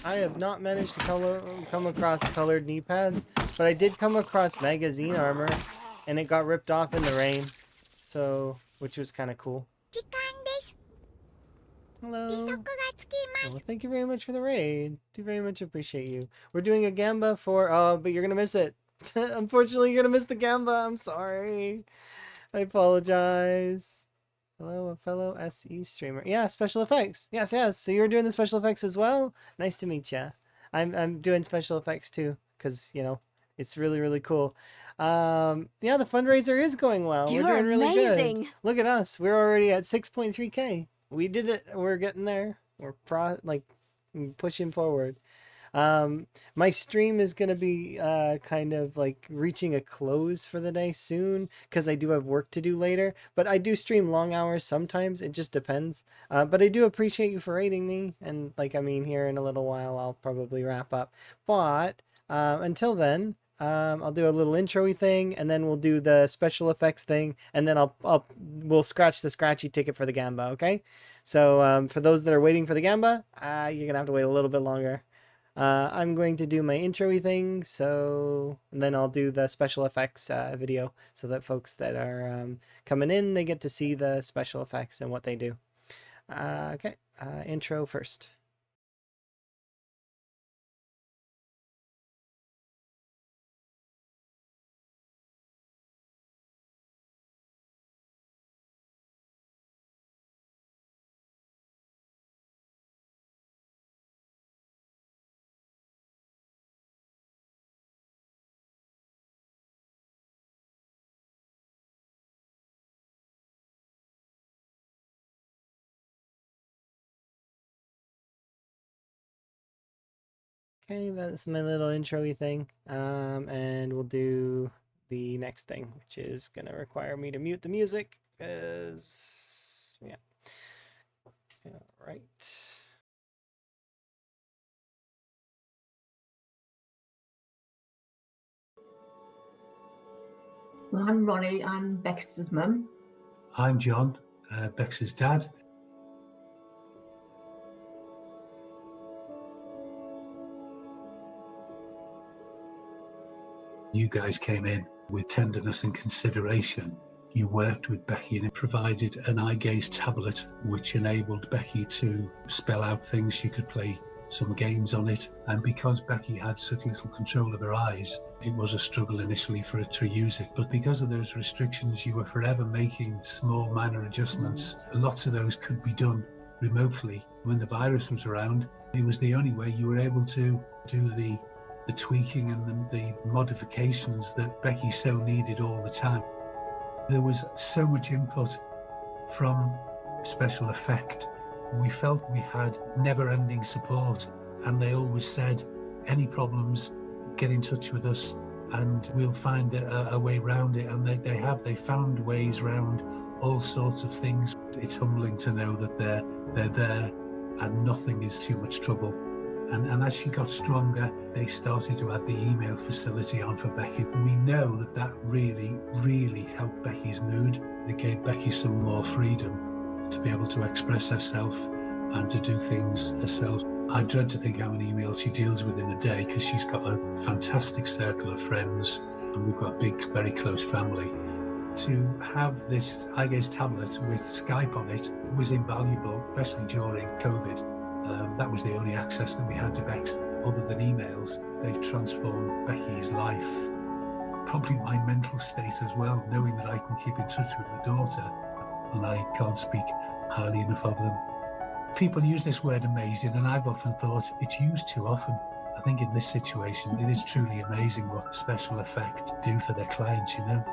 [SPEAKER 1] I have not managed to come across colored knee pads, but I did come across magazine armor, and it got ripped off in the rain, so which was kind of cool. Hello. Well, thank you very much for the raid. Do very much appreciate you. We're doing a gamba for but you're gonna miss it. Unfortunately, you're gonna miss the gamba. I'm sorry. I apologize. Hello, a fellow SE streamer. Yeah, special effects. Yes, yes. So you're doing the special effects as well? Nice to meet you. I'm doing special effects too, because you know it's really really cool. Yeah, the fundraiser is going well.
[SPEAKER 5] You're
[SPEAKER 1] We're doing really
[SPEAKER 5] amazing.
[SPEAKER 1] good. Look at us. We're already at 6.3K. We did it. We're getting there. We're pushing forward. My stream is gonna be kind of like reaching a close for the day soon because I do have work to do later. But I do stream long hours sometimes. It just depends. But I do appreciate you for rating me. And like I mean, here in a little while I'll probably wrap up. But until then. I'll do a little intro-y thing, and then we'll do the special effects thing, and then we'll scratch the scratchy ticket for the gamba, okay? So for those that are waiting for the gamba, you're gonna have to wait a little bit longer. I'm going to do my intro-y thing, and then I'll do the special effects video, so that folks that are coming in, they get to see the special effects and what they do. Okay, intro first. Okay, that's my little intro-y thing. And we'll do the next thing, which is gonna require me to mute the music, because yeah. All right.
[SPEAKER 3] Well, I'm Ronnie. I'm Bex's mum.
[SPEAKER 4] I'm John, Bex's dad. You guys came in with tenderness and consideration. You worked with Becky and it provided an eye gaze tablet which enabled Becky to spell out things. She could play some games on it, and because Becky had such little control of her eyes, it was a struggle initially for her to use it. But because of those restrictions, you were forever making small minor adjustments. Lots of those could be done remotely. When the virus was around, it was the only way you were able to do the tweaking and the modifications that Becky so needed all the time. There was so much input from special effect We felt we had never-ending support, and they always said, any problems, get in touch with us and we'll find a way around it. And they found ways around all sorts of things. It's humbling to know that they're there and nothing is too much trouble. And as she got stronger, they started to add the email facility on for Becky. We know that really, really helped Becky's mood. It gave Becky some more freedom to be able to express herself and to do things herself. I dread to think how many emails she deals with in a day, because she's got a fantastic circle of friends and we've got a big, very close family. To have this Higgins tablet with Skype on it was invaluable, especially during COVID. That was the only access that we had to Bex other than emails. They've transformed Becky's life, probably my mental state as well, knowing that I can keep in touch with my daughter, and I can't speak highly enough of them. People use this word amazing, and I've often thought it's used too often. I think in this situation, it is truly amazing what special effect do for their clients, you know.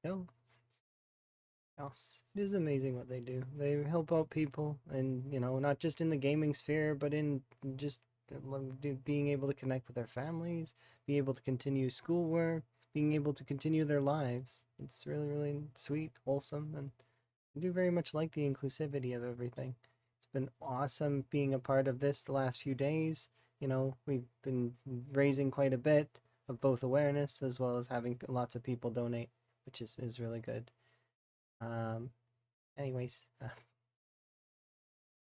[SPEAKER 1] No. Else. It is amazing what they do. They help out people, and not just in the gaming sphere, but in just being able to connect with their families, be able to continue schoolwork, being able to continue their lives. It's really, really sweet, wholesome, and I do very much like the inclusivity of everything. It's been awesome being a part of this the last few days. We've been raising quite a bit of both awareness as well as having lots of people donate, which is really good. Anyways,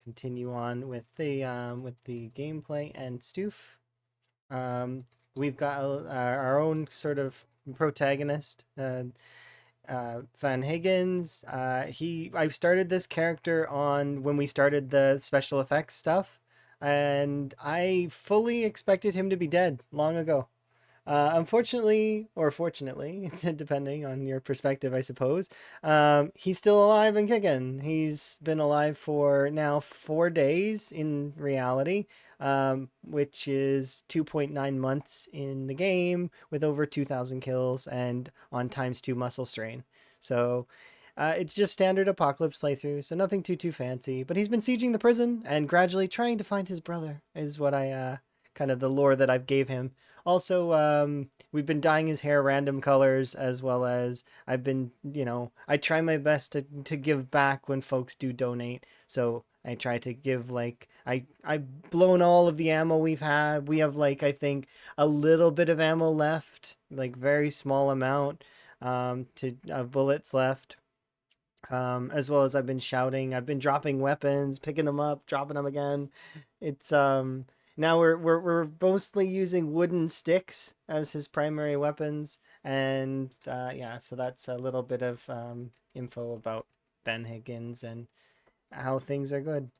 [SPEAKER 1] continue on with the gameplay and Stoof. We've got our own sort of protagonist, Van Higgins. I started this character on when we started the special effects stuff, and I fully expected him to be dead long ago. Unfortunately, or fortunately, depending on your perspective, I suppose, he's still alive and kicking. He's been alive for now 4 days in reality, which is 2.9 months in the game with over 2,000 kills and on ×2 muscle strain. So it's just standard apocalypse playthrough, so nothing too fancy. But he's been sieging the prison and gradually trying to find his brother is what I kind of the lore that I've gave him. Also, we've been dyeing his hair random colors, as well as I've been, I try my best to give back when folks do donate. So I try to give, I've blown all of the ammo we've had. We have, I think, a little bit of ammo left, very small amount bullets left. As well as I've been shouting. I've been dropping weapons, picking them up, dropping them again. It's, now we're mostly using wooden sticks as his primary weapons, and yeah, so that's a little bit of info about Ben Higgins and how things are good.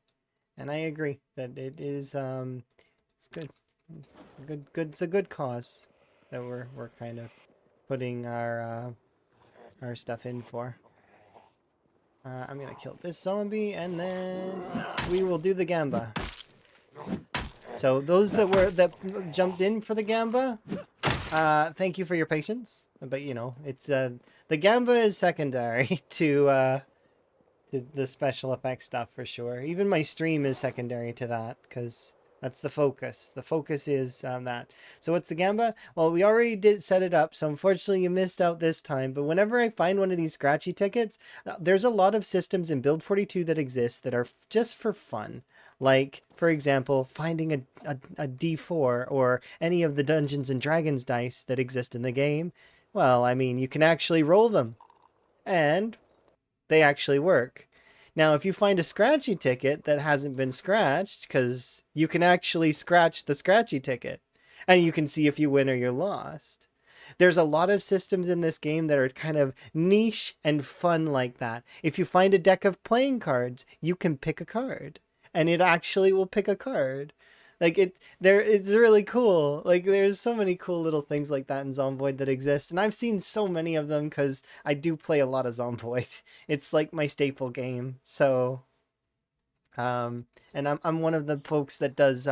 [SPEAKER 1] And I agree that it is it's good. It's a good cause that we're kind of putting our stuff in for. I'm gonna kill this zombie and then we will do the gamba. So those that jumped in for the gamba, thank you for your patience. But it's the gamba is secondary to the special effects stuff for sure. Even my stream is secondary to that because that's the focus. The focus is that. So what's the gamba? Well, we already did set it up, so unfortunately you missed out this time. But whenever I find one of these scratchy tickets, there's a lot of systems in Build 42 that exist that are just for fun. Like, for example, finding a D4 or any of the Dungeons and Dragons dice that exist in the game. Well, I mean, you can actually roll them. And they actually work. Now, if you find a scratchy ticket that hasn't been scratched, because you can actually scratch the scratchy ticket, and you can see if you win or you're lost. There's a lot of systems in this game that are kind of niche and fun like that. If you find a deck of playing cards, you can pick a card, and it actually will pick a card. It's really cool. There's so many cool little things like that in Zomboid that exist, and I've seen so many of them because I do play a lot of Zomboid. It's like my staple game. So, and I'm one of the folks that does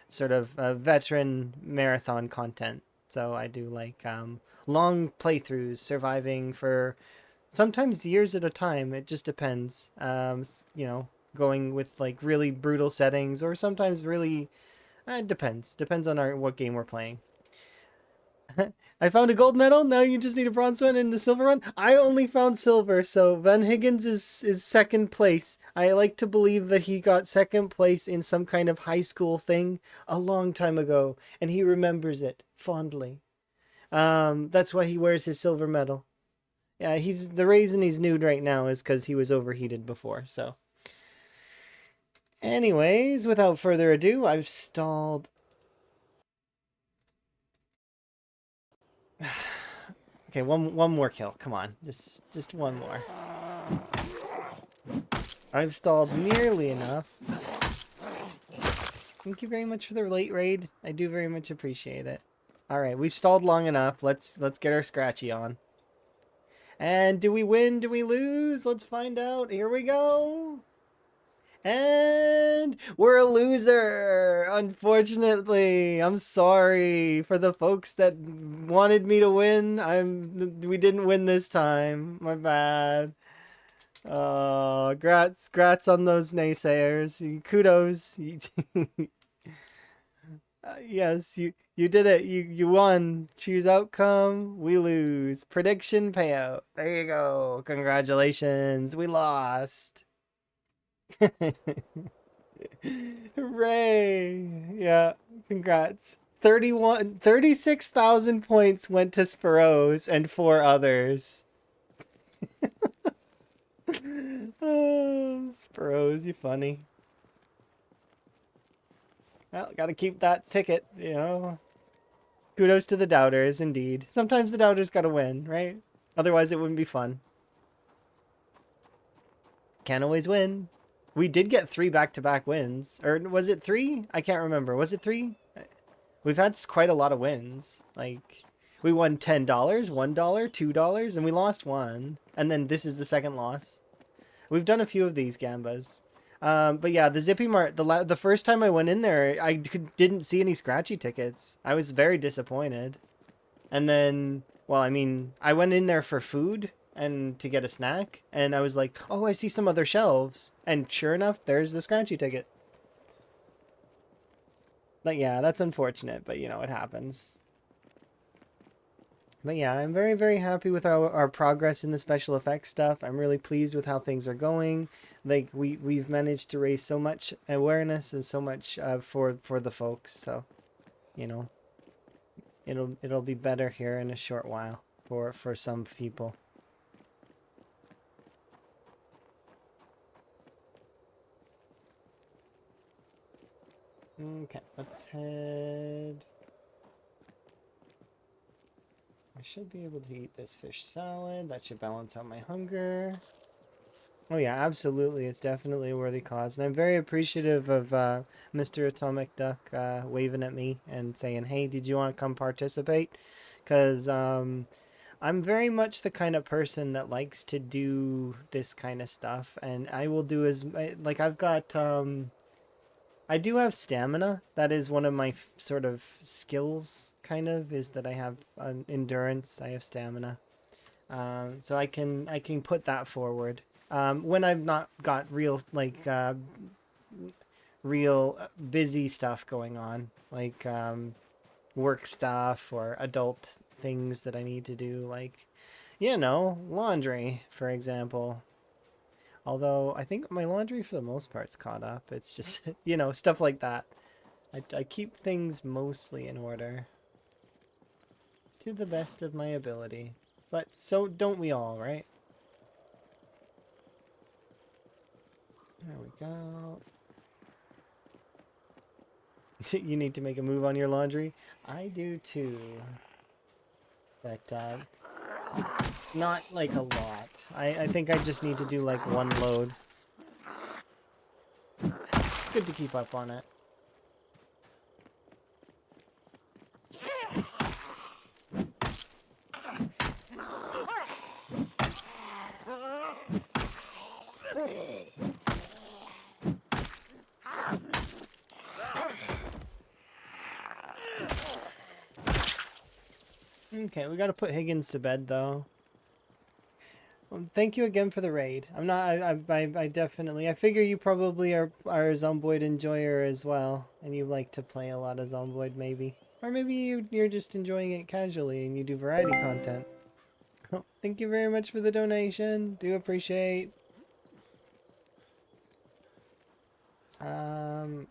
[SPEAKER 1] sort of veteran marathon content. So I do like long playthroughs, surviving for sometimes years at a time. It just depends. You know, going with like really brutal settings, or sometimes really. It depends. Depends on what game we're playing. I found a gold medal. Now you just need a bronze one and the silver one. I only found silver, so Van Higgins is second place. I like to believe that he got second place in some kind of high school thing a long time ago, and he remembers it fondly. That's why he wears his silver medal. Yeah, the reason he's nude right now is because he was overheated before. So, anyways, without further ado, I've stalled. Okay, one more kill. Come on, just one more. I've stalled nearly enough. Thank you very much for the late raid. I do very much appreciate it. All right, we stalled long enough. Let's get our scratchy on. And do we win? Do we lose? Let's find out. Here we go. And we're a loser, unfortunately. I'm sorry for the folks that wanted me to win. We didn't win this time. My bad. Oh, grats on those naysayers. Kudos. Yes, you did it. You won. Choose outcome. We lose. Prediction payout. There you go. Congratulations. We lost. Hooray! Yeah, congrats. 36,000 points went to Sparrows and 4 others. Oh, Sparrows, you funny. Well, gotta keep that ticket, you know. Kudos to the doubters, indeed. Sometimes the doubters gotta win, right? Otherwise it wouldn't be fun. Can't always win. We did get 3 back-to-back wins. Or was it 3? I can't remember. Was it 3? We've had quite a lot of wins. Like, we won $10, $1, $2, and we lost 1. And then this is the second loss. We've done a few of these gambas. But yeah, the Zippy Mart, the first time I went in there, I didn't see any scratchy tickets. I was very disappointed. And then, well, I mean, I went in there for food and to get a snack, and I was like, oh, I see some other shelves, and sure enough, there's the scratchy ticket. But yeah, that's unfortunate, but you know, it happens. But yeah, I'm very, very happy with our progress in the special effects stuff. I'm really pleased with how things are going. Like, we've managed to raise so much awareness and so much for the folks, so, you know, it'll be better here in a short while for some people. Okay, let's head. I should be able to eat this fish salad. That should balance out my hunger. Oh yeah, absolutely. It's definitely a worthy cause. And I'm very appreciative of Mr. Atomic Duck waving at me and saying, hey, did you want to come participate? Because I'm very much the kind of person that likes to do this kind of stuff. And I will do like, I've got... I do have stamina. That is one of my sort of skills, kind of, is that I have endurance. I have stamina. So I can put that forward. When I've not got real, like, real busy stuff going on, like work stuff or adult things that I need to do, like, you know, laundry, for example. Although, I think my laundry, for the most part, is caught up. It's just, you know, stuff like that. I keep things mostly in order. To the best of my ability. But so don't we all, right? There we go. You need to make a move on your laundry? I do too. But, not like a lot. I think I just need to do like 1 load. Good to keep up on it. Okay, we gotta put Higgins to bed though. Thank you again for the raid. I'm not. I definitely. I figure you probably are a Zomboid enjoyer as well, and you like to play a lot of Zomboid, maybe, or maybe you're just enjoying it casually and you do variety content. Thank you very much for the donation. Do appreciate. I'm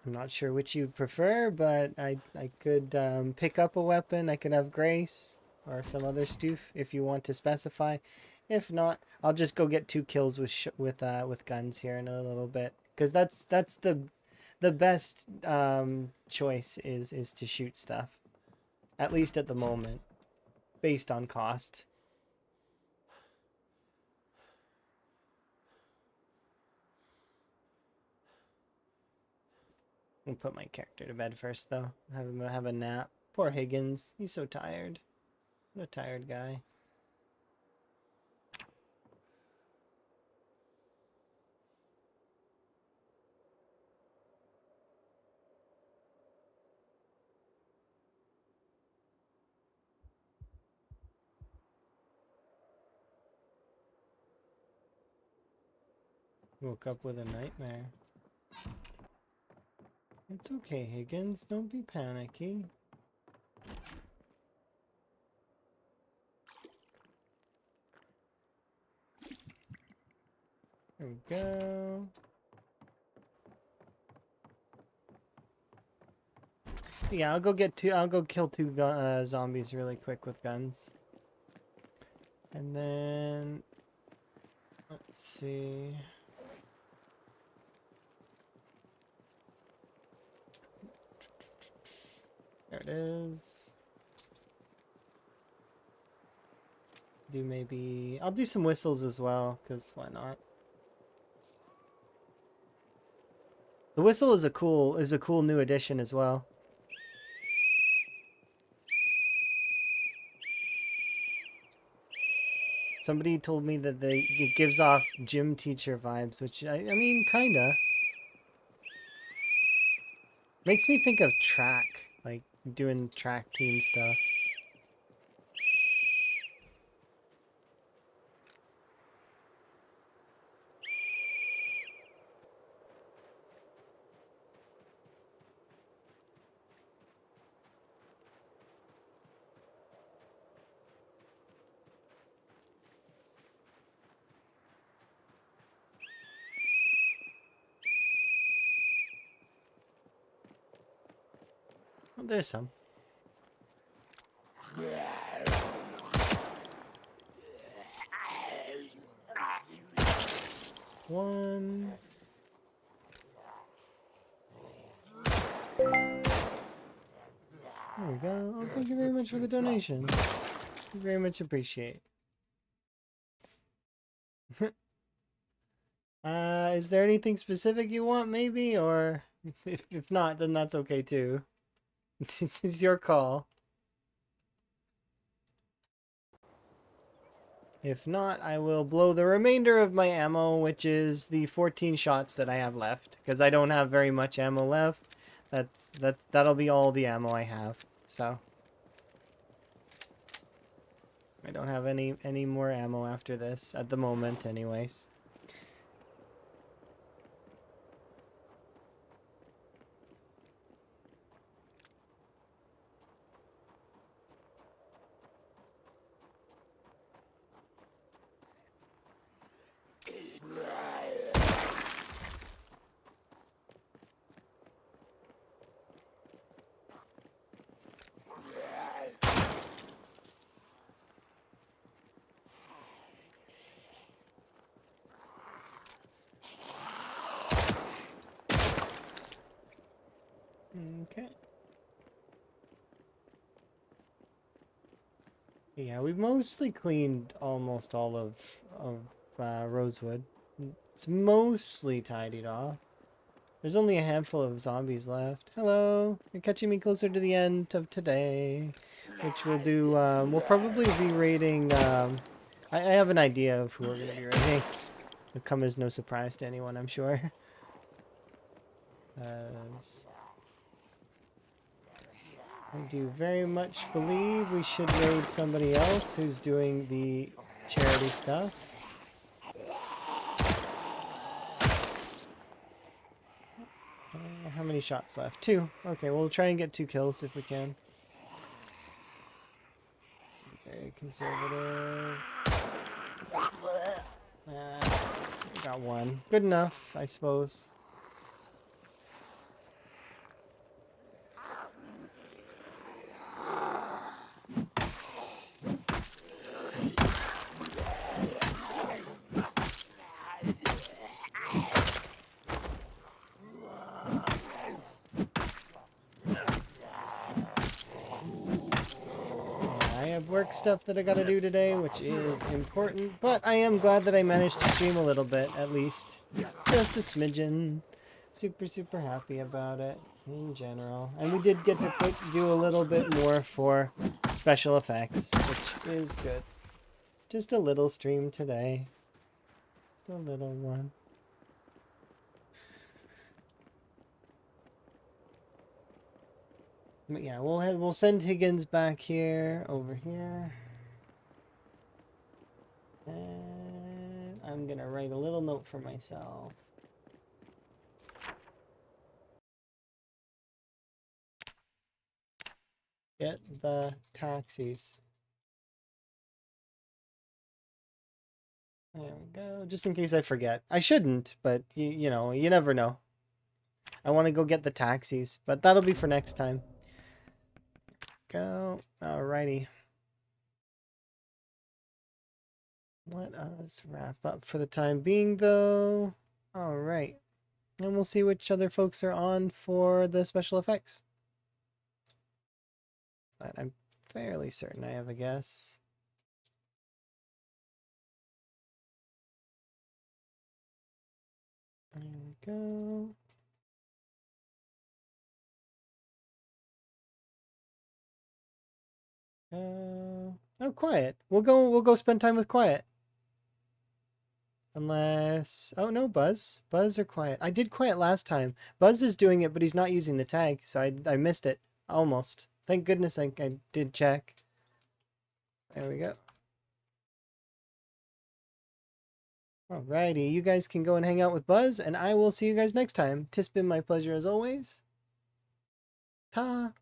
[SPEAKER 1] not sure which you prefer, but I could pick up a weapon. I could have Grace or some other stoof if you want to specify. If not, I'll just go get 2 kills with guns here in a little bit, because that's the best choice is to shoot stuff, at least at the moment, based on cost. I'll put my character to bed first, though. Have him have a nap. Poor Higgins. He's so tired. What a tired guy. Woke up with a nightmare. It's okay, Higgins. Don't be panicky. There we go. Yeah, I'll go kill 2 zombies really quick with guns. And then let's see. There it is. I'll do some whistles as well, because why not? The whistle is a cool new addition as well. Somebody told me that it gives off gym teacher vibes, which I mean, kinda. Makes me think of track, like doing track team stuff. Oh, there's some. One. There we go. Oh, thank you very much for the donation. Very much appreciate. Is there anything specific you want, maybe? Or if not, then that's okay too. It's your call. If not, I will blow the remainder of my ammo, which is the 14 shots that I have left, because I don't have very much ammo left. That'll be all the ammo I have. So I don't have any more ammo after this at the moment, anyways. Okay. Yeah, we mostly cleaned almost all of Rosewood. It's mostly tidied off. There's only a handful of zombies left. Hello, you're catching me closer to the end of today, which we'll do. We'll probably be raiding. I have an idea of who we're gonna be raiding. It'll come as no surprise to anyone, I'm sure. I do very much believe we should raid somebody else who's doing the charity stuff. How many shots left? 2. Okay, we'll try and get 2 kills if we can. Very conservative. Got 1. Good enough, I suppose. I have work stuff that I gotta do today, which is important, but I am glad that I managed to stream a little bit, at least. Just a smidgen. Super, super happy about it, in general. And we did get to do a little bit more for special effects, which is good. Just a little stream today. Just a little one. But yeah, we'll send Higgins back here, over here. And I'm gonna write a little note for myself. Get the taxis. There we go. Just in case I forget. I shouldn't, but you know, you never know. I want to go get the taxis, but that'll be for next time. Go. Alrighty. Let us wrap up for the time being, though. Alright. And we'll see which other folks are on for the special effects. But I'm fairly certain I have a guess. There we go. Oh, Quiet. We'll go spend time with Quiet. Unless, oh no, Buzz or Quiet. I did Quiet last time. Buzz is doing it, but he's not using the tag, so I missed it almost. Thank goodness I did check. There we go. Alrighty, you guys can go and hang out with Buzz, and I will see you guys next time. 'Tis been my pleasure as always. Ta!